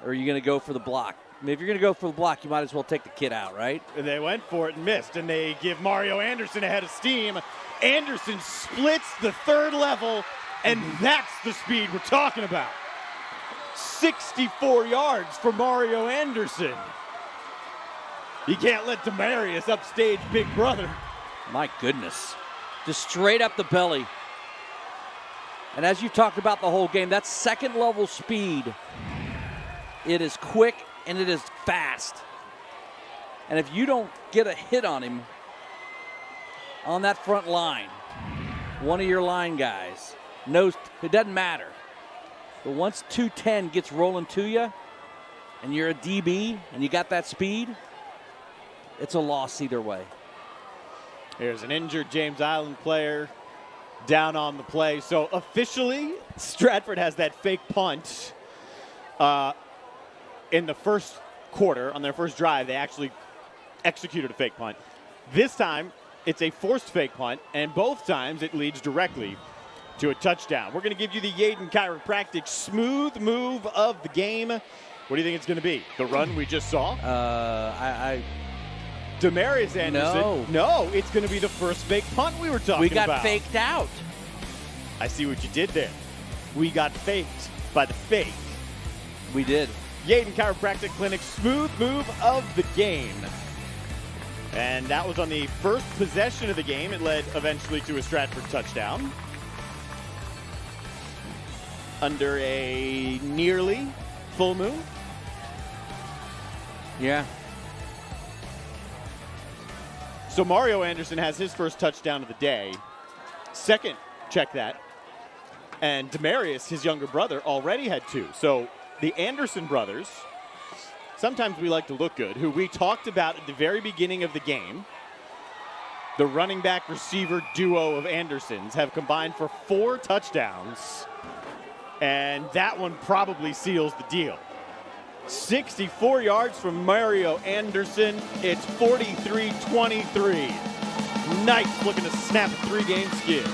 Or are you going to go for the block? I mean, if you're going to go for the block, you might as well take the kid out, right? And they went for it and missed, and they give Mario Anderson a head of steam. Anderson splits the 3rd level, and that's the speed we're talking about. 64 yards for Mario Anderson. You can't let Demarius upstage Big Brother. My goodness. Just straight up the belly. And as you talked about the whole game, that's 2nd level speed. It is quick and it is fast. And if you don't get a hit on him on that front line, one of your line guys knows it doesn't matter. But once 210 gets rolling to you and you're a DB and you got that speed, it's a loss either way. Here's an injured James Island player down on the play. So officially, Stratford has that fake punt. in the first quarter, on their first drive, they actually executed a fake punt. This time, it's a forced fake punt, and both times it leads directly to a touchdown. We're going to give you the Yaden Chiropractic smooth move of the game. What do you think it's going to be? The run we just saw? Demarius Anderson. No, it's going to be the first fake punt we were talking about. We got faked out. I see what you did there. We got faked by the fake. We did. Yaden Chiropractic Clinic, smooth move of the game. And that was on the first possession of the game. It led eventually to a Stratford touchdown. Under a nearly full moon. Yeah. So Mario Anderson has his first touchdown of the day. Second, check that. And Demarius, his younger brother, already had 2. So the Anderson brothers, sometimes we like to look good, who we talked about at the very beginning of the game, the running back receiver duo of Andersons, have combined for 4 touchdowns. And that one probably seals the deal. 64 yards from Mario Anderson. It's 43-23. Knights looking to snap a 3-game skid.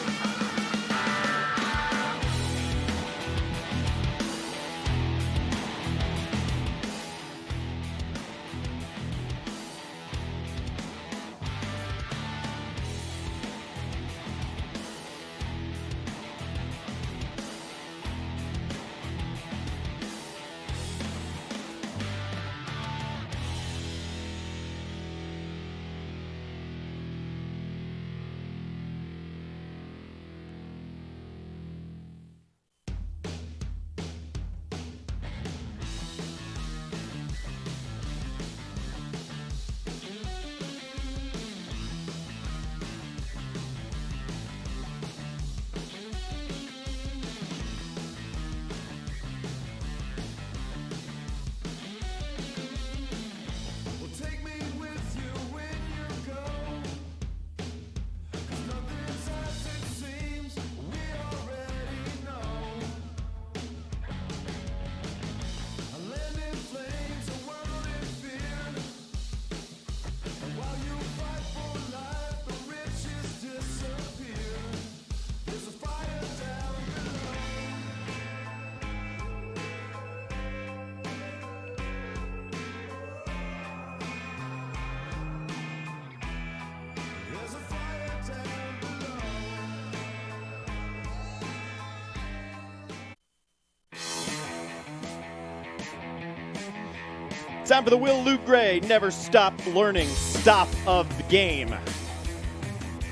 Time for the Will Luke Gray Never Stop Learning Stop of the Game.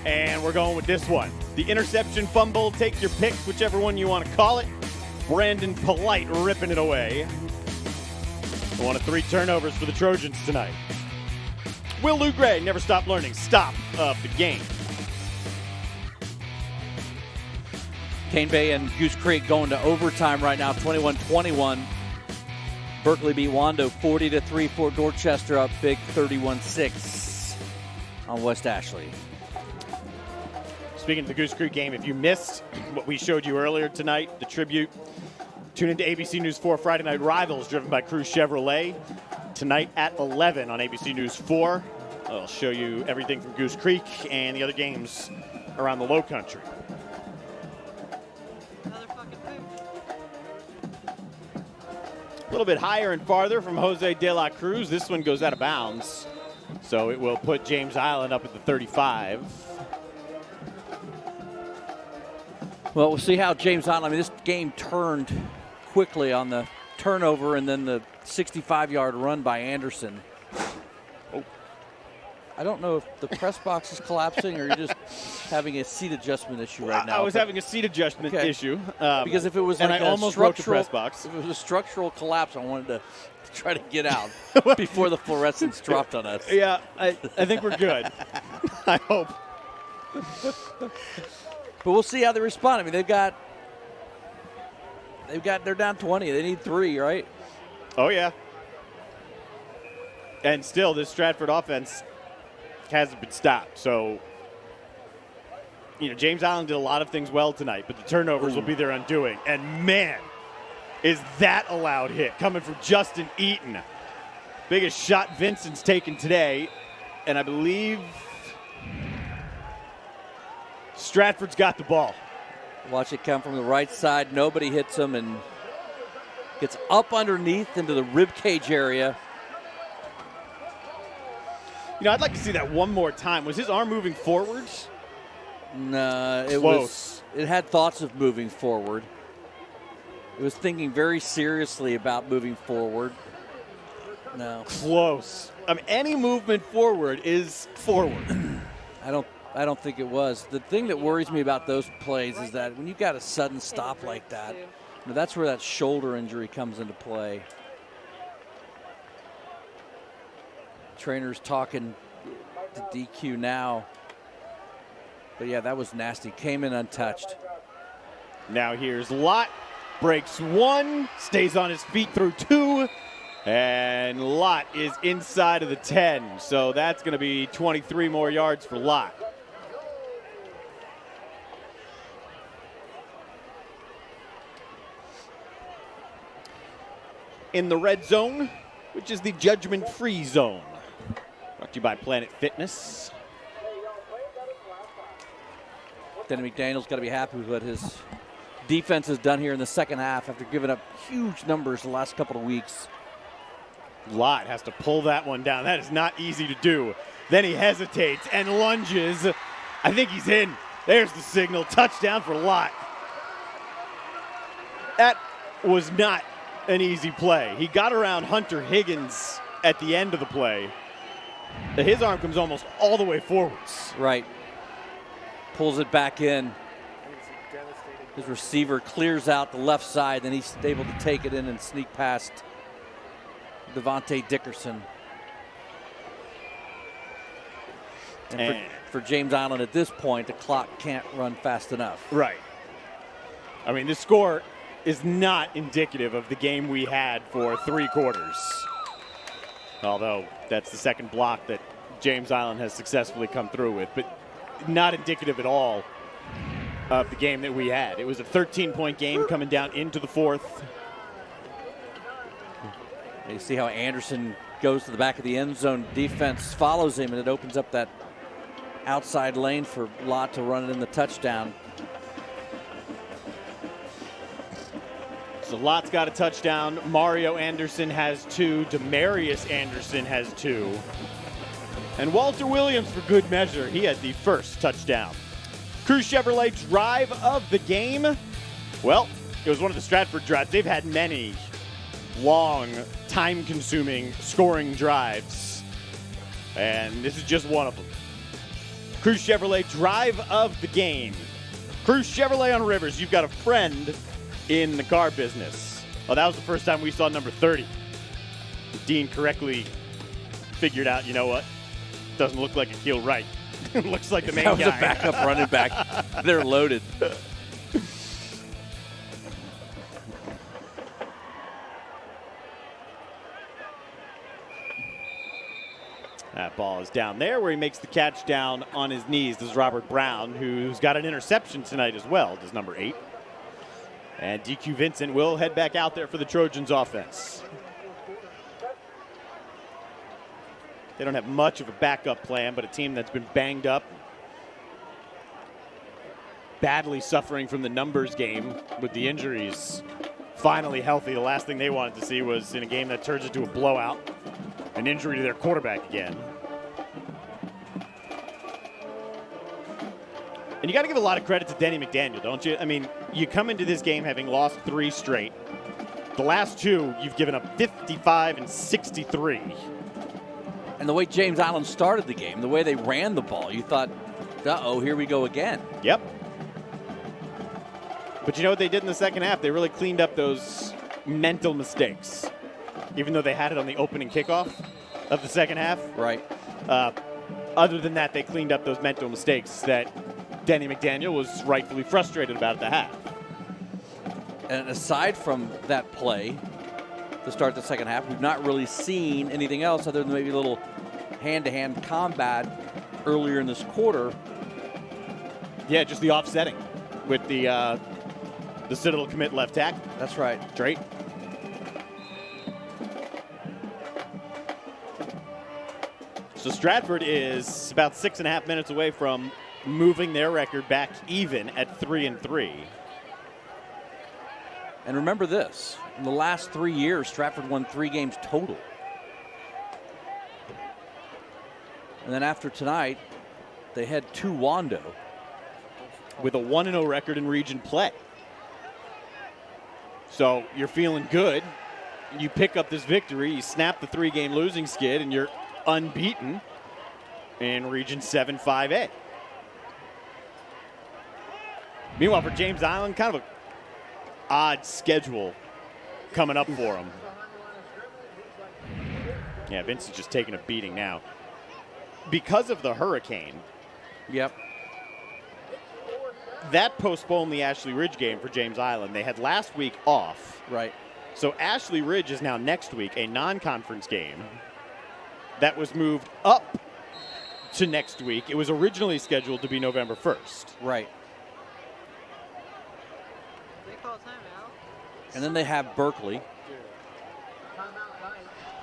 And we're going with this one. The interception, fumble, take your picks, whichever one you want to call it. Brandon Polite ripping it away. One of 3 turnovers for the Trojans tonight. Will Luke Gray Never Stop Learning Stop of the Game. Cane Bay and Goose Creek going to overtime right now, 21-21. Berkeley beat Wando 40-3. Fort Dorchester up big 31-6 on West Ashley. Speaking of the Goose Creek game, if you missed what we showed you earlier tonight, the tribute, tune into ABC News 4 Friday Night Rivals, driven by Crew Chevrolet. Tonight at 11 on ABC News 4. I'll show you everything from Goose Creek and the other games around the Low Country. A little bit higher and farther from Jose De La Cruz. This one goes out of bounds. So it will put James Island up at the 35. Well, we'll see how James Island, I mean, this game turned quickly on the turnover and then the 65-yard run by Anderson. Oh. I don't know if the press box is collapsing or you're just having a seat adjustment issue right now. I was having a seat adjustment issue. Because if it was like I almost broke the press box. If it was a structural collapse, I wanted to try to get out before the fluorescence dropped on us. Yeah, I think we're good. I hope. But we'll see how they respond. I mean, they're down 20. They need 3, right? Oh, yeah. And still, this Stratford offense hasn't been stopped. So, James Island did a lot of things well tonight, but the turnovers will be their undoing. And, man, is that a loud hit coming from Justin Eaton. Biggest shot Vincent's taken today, and I believe Stratford's got the ball. Watch it come from the right side. Nobody hits him and gets up underneath into the rib cage area. You know, I'd like to see that one more time. Was his arm moving forwards? No, Close. it had thoughts of moving forward. It was thinking very seriously about moving forward. No. Close. I mean, any movement forward is forward. I don't think it was. The thing that worries me about those plays is that when you got a sudden stop like that, that's where that shoulder injury comes into play. Trainer's talking to DQ now. But yeah, that was nasty. Came in untouched. Now here's Lott. Breaks one, stays on his feet through two, and Lott is inside of the 10. So that's going to be 23 more yards for Lott. In the red zone, which is the judgment-free zone. Brought to you by Planet Fitness. Denny McDaniel's got to be happy with what his defense has done here in the second half after giving up huge numbers the last couple of weeks. Lott has to pull that one down. That is not easy to do. Then he hesitates and lunges. I think he's in. There's the signal. Touchdown for Lott. That was not an easy play. He got around Hunter Higgins at the end of the play. His arm comes almost all the way forwards. Right. Pulls it back in. His receiver clears out the left side, then he's able to take it in and sneak past Devontae Dickerson. And for James Island at this point, the clock can't run fast enough. Right. I mean, this score is not indicative of the game we had for 3 quarters. Although that's the second block that James Island has successfully come through with, but not indicative at all of the game that we had. It was a 13-point game coming down into the fourth. You see how Anderson goes to the back of the end zone. Defense follows him, and it opens up that outside lane for Lott to run it in the touchdown. So Lott's got a touchdown. Mario Anderson has 2. Demarius Anderson has 2. And Walter Williams, for good measure, he had the first touchdown. Crew Chevrolet drive of the game. Well, it was one of the Stratford drives. They've had many long, time-consuming scoring drives. And this is just one of them. Crew Chevrolet drive of the game. Crew Chevrolet on Rivers, you've got a friend in the car business. Oh, that was the first time we saw number 30. Dean correctly figured out, you know what? Doesn't look like a heel right. Looks like the main guy. That was a backup running back. They're loaded. That ball is down there where he makes the catch down on his knees. This is Robert Brown, who's got an interception tonight as well, does number 8. And DQ Vincent will head back out there for the Trojans offense. They don't have much of a backup plan, but a team that's been banged up, badly suffering from the numbers game with the injuries, finally healthy. The last thing they wanted to see was in a game that turns into a blowout, an injury to their quarterback again. And you got to give a lot of credit to Denny McDaniel, don't you? I mean, you come into this game having lost 3 straight. The last 2, you've given up 55 and 63. And the way James Island started the game, the way they ran the ball, you thought, uh-oh, here we go again. Yep. But you know what they did in the second half? They really cleaned up those mental mistakes, even though they had it on the opening kickoff of the second half. Right. Other than that, they cleaned up those mental mistakes that Denny McDaniel was rightfully frustrated about at the half. And aside from that play to start the second half, we've not really seen anything else other than maybe a little hand-to-hand combat earlier in this quarter. Yeah, just the offsetting with the the Citadel commit left tackle. That's right. Drake. So Stratford is about 6.5 minutes away from moving their record back even at 3-3. And remember this, in the last 3 years, Stratford won 3 games total. And then after tonight, they head to Wando. With a 1-0 record in region play. So you're feeling good. You pick up this victory, you snap the 3-game losing skid, and you're unbeaten in Region 7 5A. Meanwhile, for James Island, kind of an odd schedule coming up for them. Yeah, Vince is just taking a beating now. Because of the hurricane. Yep. That postponed the Ashley Ridge game for James Island. They had last week off. Right. So Ashley Ridge is now next week, a non-conference game that was moved up to next week. It was originally scheduled to be November 1st. Right. And then they have Berkeley.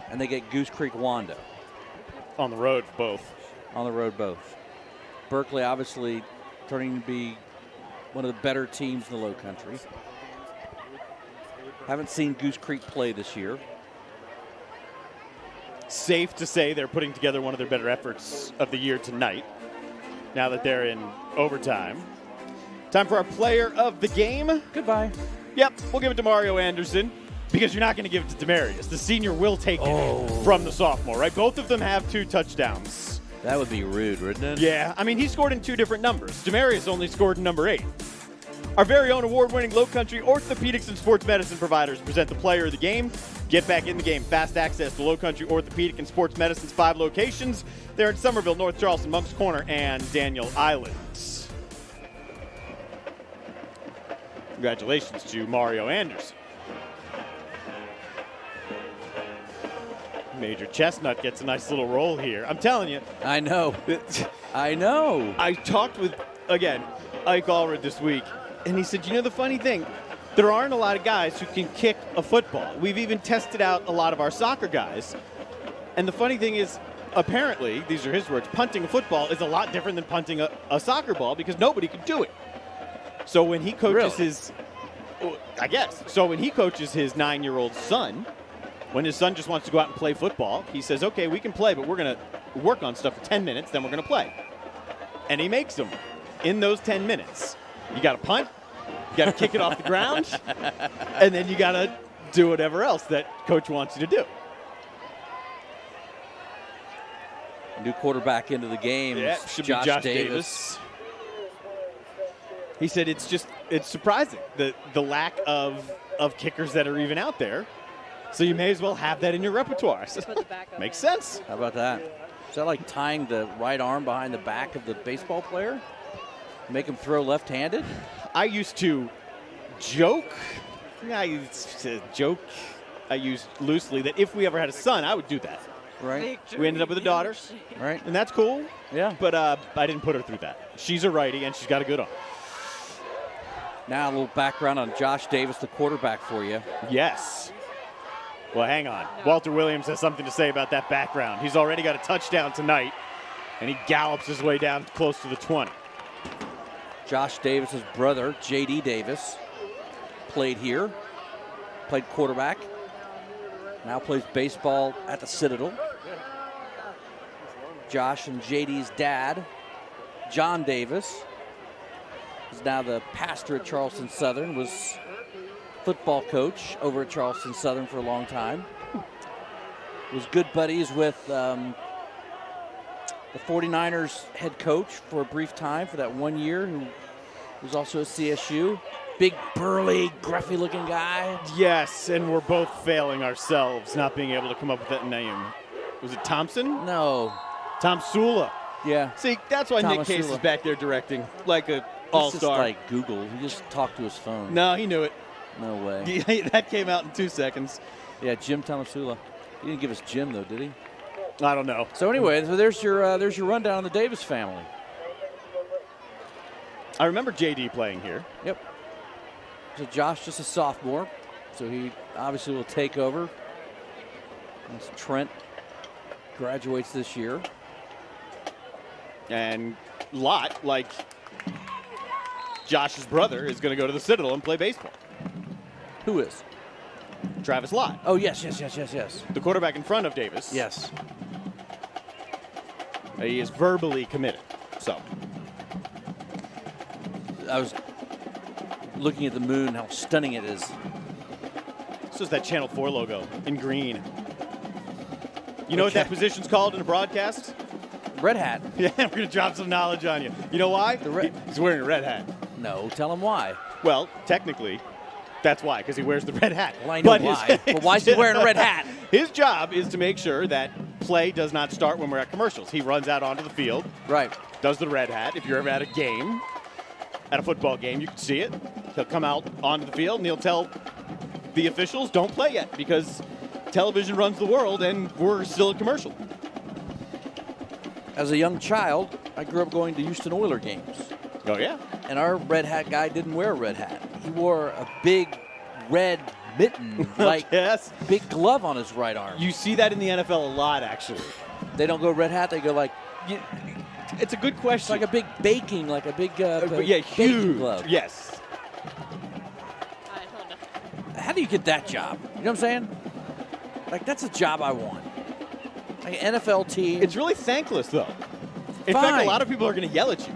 And they get Goose Creek Wando. On the road, both. On the road, both. Berkeley obviously turning to be one of the better teams in the Low Country. Haven't seen Goose Creek play this year. Safe to say they're putting together one of their better efforts of the year tonight, now that they're in overtime. Time for our player of the game. Goodbye. Yep, we'll give it to Mario Anderson because you're not going to give it to Demarius. The senior will take it from the sophomore, right? Both of them have 2 touchdowns. That would be rude, wouldn't it? Yeah, I mean, he scored in 2 different numbers. Demarius only scored in number 8. Our very own award-winning Low Country Orthopedics and Sports Medicine providers present the player of the game. Get back in the game. Fast access to Low Country Orthopedic and Sports Medicine's 5 locations. They're in Somerville, North Charleston, Moncks Corner, and Daniel Islands. Congratulations to Mario Anderson. Major Chestnut gets a nice little roll here. I'm telling you. I know. I know. I talked with, again, Ike Allred this week, and he said, you know the funny thing? There aren't a lot of guys who can kick a football. We've even tested out a lot of our soccer guys. And the funny thing is, apparently, these are his words, punting a football is a lot different than punting a soccer ball because nobody could do it. So when he coaches when he coaches his 9-year-old son, when his son just wants to go out and play football, he says, okay, we can play, but we're going to work on stuff for 10 minutes, then we're going to play. And he makes them in those 10 minutes. You got to punt, you got to kick it off the ground, and then you got to do whatever else that coach wants you to do. New quarterback into the game. Yeah, should be Josh Davis. He said it's surprising the lack of kickers that are even out there. So you may as well have that in your repertoire. Makes sense. How about that? Is that like tying the right arm behind the back of the baseball player? Make him throw left-handed? I used to joke. I used loosely that if we ever had a son, I would do that. Right. We ended up with a daughter. Right. And that's cool. Yeah. But I didn't put her through that. She's a righty, and she's got a good arm. Now a little background on Josh Davis, the quarterback for you. Yes. Well, hang on. Walter Williams has something to say about that background. He's already got a touchdown tonight, and he gallops his way down close to the 20. Josh Davis's brother, J.D. Davis, played here, played quarterback, now plays baseball at the Citadel. Josh and J.D.'s dad, John Davis, is now the pastor at Charleston Southern, was football coach over at Charleston Southern for a long time. Was good buddies with the 49ers head coach for a brief time for that 1 year, who was also at CSU. Big, burly, gruffy-looking guy. Yes, and we're both failing ourselves, not being able to come up with that name. Was it Thompson? No. Tom Sula. Yeah. See, that's why Thomas Nick Case Sula. is back there directing like a This all-star. is like Google. He just talked to his phone. No, he knew it. No way. That came out in 2 seconds. Yeah, Jim Tomasula. He didn't give us Jim, though, did he? I don't know. So anyway, so there's your rundown on the Davis family. I remember JD playing here. Yep. So Josh, just a sophomore, so he obviously will take over once Trent graduates this year. And Lott, like Josh's brother, is going to go to the Citadel and play baseball. Who is? Travis Lott. Oh, yes. The quarterback in front of Davis. Yes. He is verbally committed. So I was looking at the moon, how stunning it is. This is that Channel 4 logo in green. You know what that position's called in a broadcast? Red hat. Yeah, we're going to drop some knowledge on you. You know why? He's wearing a red hat. No, tell him why. Well, technically, that's why, because he wears the red hat. Well, I know why. But why is he wearing a red hat? His job is to make sure that play does not start when we're at commercials. He runs out onto the field. Right. Does the red hat. If you're ever at a game, at a football game, you can see it. He'll come out onto the field and he'll tell the officials, don't play yet, because television runs the world and we're still at commercial. As a young child, I grew up going to Houston Oilers games. Oh, yeah? And our red hat guy didn't wear a red hat. He wore a big red mitten, like big glove on his right arm. You see that in the NFL a lot, actually. They don't go red hat, they go like... It's a good question. It's like a big baking, like a big huge glove. Yes. How do you get that job? You know what I'm saying? Like, that's a job I want. Like an NFL team. It's really thankless, though. In fact, a lot of people are going to yell at you.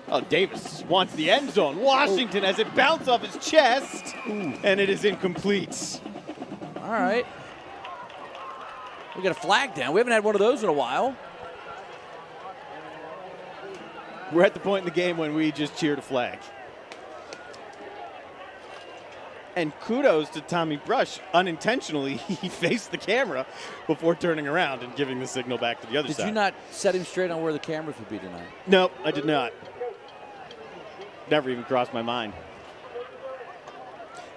Oh, Davis wants the end zone. Washington as it bounced off his chest, and it is incomplete. All right. We got a flag down. We haven't had one of those in a while. We're at the point in the game when we just cheered a flag. And kudos to Tommy Brush. Unintentionally, he faced the camera before turning around and giving the signal back to the other side. Did you not set him straight on where the cameras would be tonight? No, I did not. Never even crossed my mind.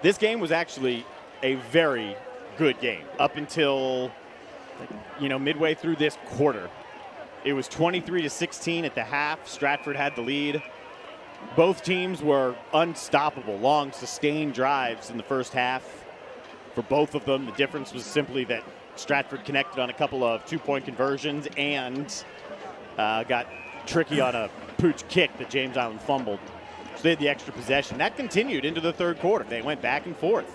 This game was actually a very good game up until, midway through this quarter. It was 23-16 at the half. Stratford had the lead. Both teams were unstoppable, long, sustained drives in the first half for both of them. The difference was simply that Stratford connected on a couple of two-point conversions and got tricky on a pooch kick that James Island fumbled. So they had the extra possession. That continued into the third quarter. They went back and forth.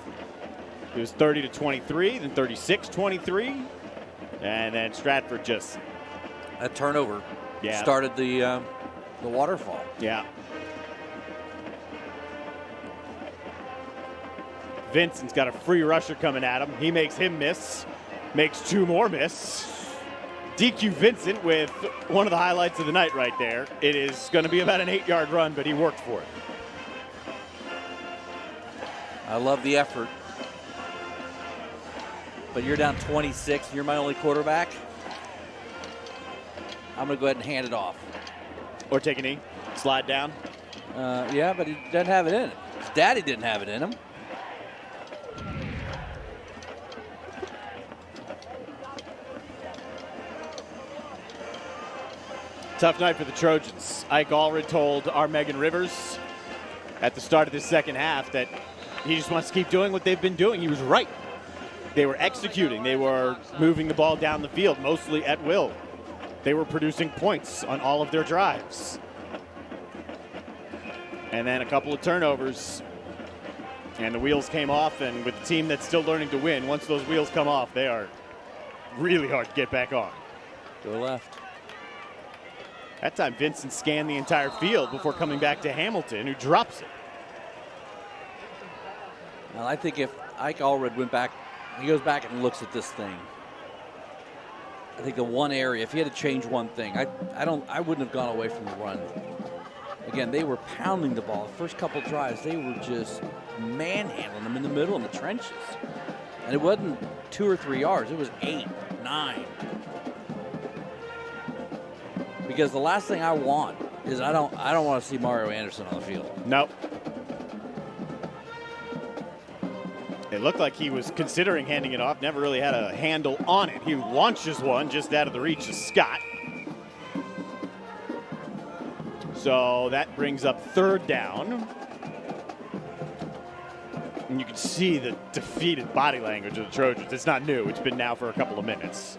It was 30-23, then 36-23, and then Stratford just... A turnover started the waterfall. Yeah. Vincent's got a free rusher coming at him. He makes him miss. Makes two more miss. DQ Vincent with one of the highlights of the night right there. It is going to be about an 8-yard run, but he worked for it. I love the effort. But you're down 26. You're my only quarterback. I'm going to go ahead and hand it off. Or take a knee. Slide down. Yeah, but he doesn't have it in him. His daddy didn't have it in him. Tough night for the Trojans. Ike Allred told our Megan Rivers at the start of the second half that he just wants to keep doing what they've been doing. He was right. They were executing. They were moving the ball down the field, mostly at will. They were producing points on all of their drives. And then a couple of turnovers, and the wheels came off. And with the team that's still learning to win, once those wheels come off, they are really hard to get back on. To the left. That time, Vincent scanned the entire field before coming back to Hamilton, who drops it. Well, I think if Ike Allred went back, he goes back and looks at this thing. I think the one area, if he had to change one thing, I wouldn't have gone away from the run. Again, they were pounding the ball. The first couple drives, they were just manhandling them in the middle in the trenches. And it wasn't 2 or 3 yards. It was 8, 9. Because the last thing I want is I don't want to see Mario Anderson on the field. Nope. It looked like he was considering handing it off, never really had a handle on it. He launches one just out of the reach of Scott. So that brings up third down. And you can see the defeated body language of the Trojans. It's not new. It's been now for a couple of minutes.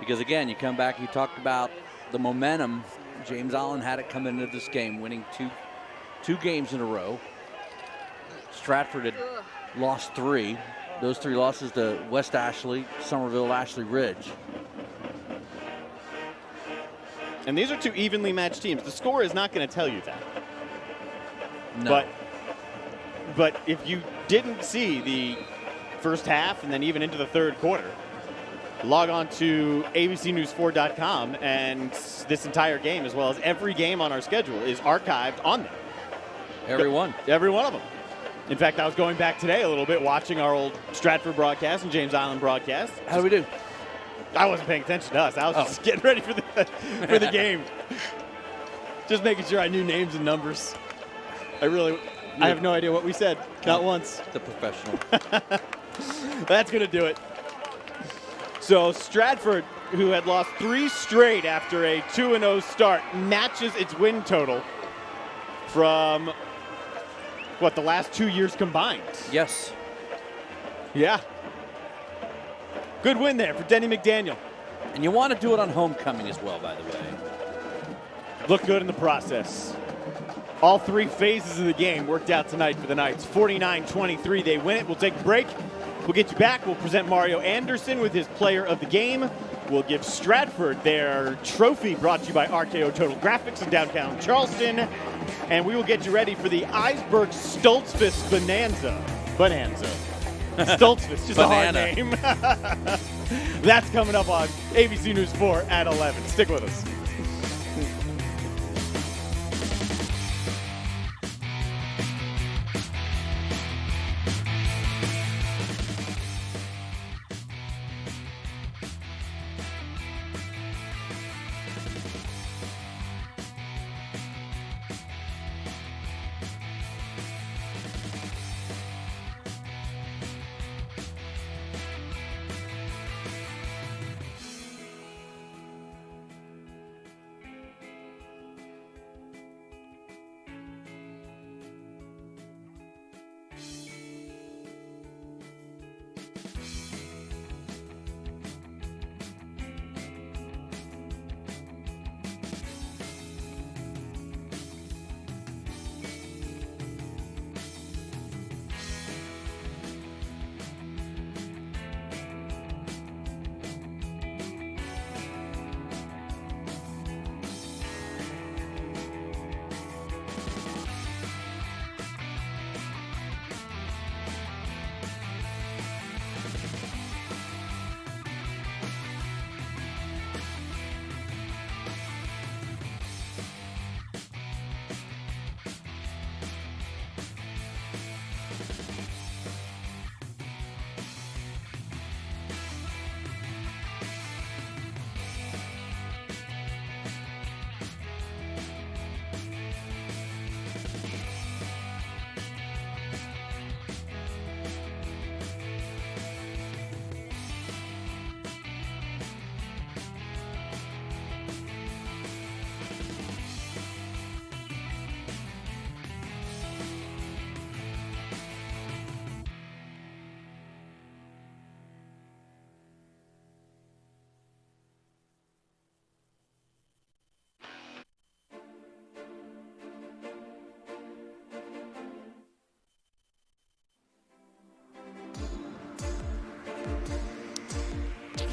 Because again, you come back, you talked about the momentum. James Island had it coming into this game, winning two games in a row. Stratford had lost 3. Those 3 losses to West Ashley, Somerville, Ashley Ridge. And these are 2 evenly matched teams. The score is not going to tell you that. No. But if you didn't see the first half and then even into the third quarter, log on to abcnews4.com, and this entire game, as well as every game on our schedule, is archived on there. Every one. Every one of them. In fact, I was going back today a little bit, watching our old Stratford broadcast and James Island broadcast. How do we do? I wasn't paying attention to us. I was just getting ready for the game. Just making sure I knew names and numbers. I have no idea what we said. Not once. The professional. That's going to do it. So Stratford, who had lost 3 straight after a 2-0 start, matches its win total from, the last 2 years combined? Yes. Yeah. Good win there for Denny McDaniel. And you want to do it on homecoming as well, by the way. Look good in the process. All 3 phases of the game worked out tonight for the Knights. 49-23, they win it. We'll take a break. We'll get you back. We'll present Mario Anderson with his player of the game. We'll give Stratford their trophy, brought to you by RKO Total Graphics in downtown Charleston. And we will get you ready for the Iceberg Stoltzfus Bonanza. Stoltzfus, just a hard name. That's coming up on ABC News 4 at 11. Stick with us.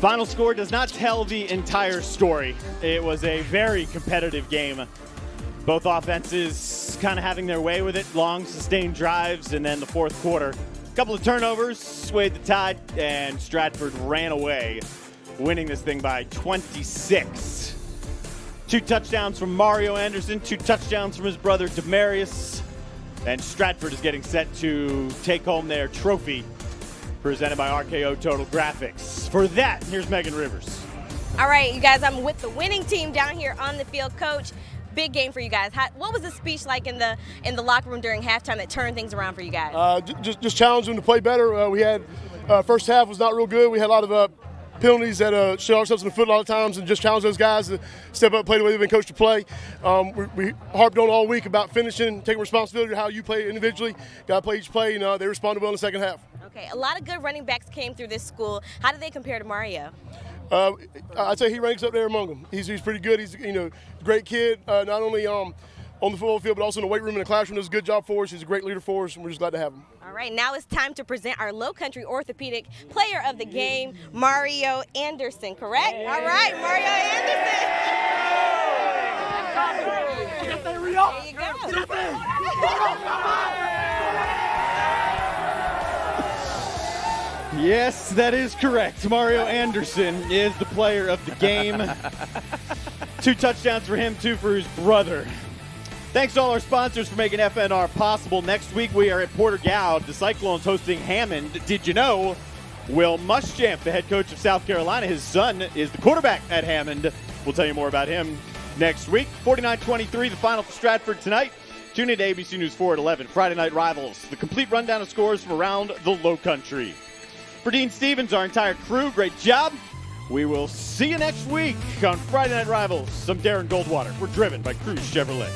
Final score does not tell the entire story. It was a very competitive game. Both offenses kind of having their way with it, long sustained drives, and then the fourth quarter. A couple of turnovers swayed the tide, and Stratford ran away, winning this thing by 26. 2 touchdowns from Mario Anderson, 2 touchdowns from his brother Demarius, and Stratford is getting set to take home their trophy, presented by RKO Total Graphics. For that, here's Megan Rivers. All right, you guys, I'm with the winning team down here on the field. Coach, big game for you guys. What was the speech like in the locker room during halftime that turned things around for you guys? Just challenge them to play better. We had first half was not real good. We had a lot of penalties that shoot ourselves in the foot a lot of times and just challenge those guys to step up, play the way they've been coached to play. We harped on all week about finishing, taking responsibility of how you play individually. Got to play each play, and they responded well in the second half. Okay, a lot of good running backs came through this school. How do they compare to Mario? I'd say he ranks up there among them. He's pretty good. He's a great kid, not only on the football field, but also in the weight room and the classroom. Does a good job for us. He's a great leader for us, and we're just glad to have him. All right, now it's time to present our Low Country Orthopedic Player of the Game, Mario Anderson, correct? All right, Mario Anderson. There you go. Yes, that is correct. Mario Anderson is the player of the game. 2 touchdowns for him, 2 for his brother. Thanks to all our sponsors for making FNR possible. Next week we are at Porter Gaud. The Cyclones hosting Hammond. Did you know Will Muschamp, the head coach of South Carolina, his son is the quarterback at Hammond. We'll tell you more about him next week. 49-23, the final for Stratford tonight. Tune in to ABC News 4 at 11. Friday Night Rivals, the complete rundown of scores from around the Low Country. For Dean Stevens, our entire crew, great job. We will see you next week on Friday Night Rivals. I'm Darren Goldwater. We're driven by Cruise Chevrolet.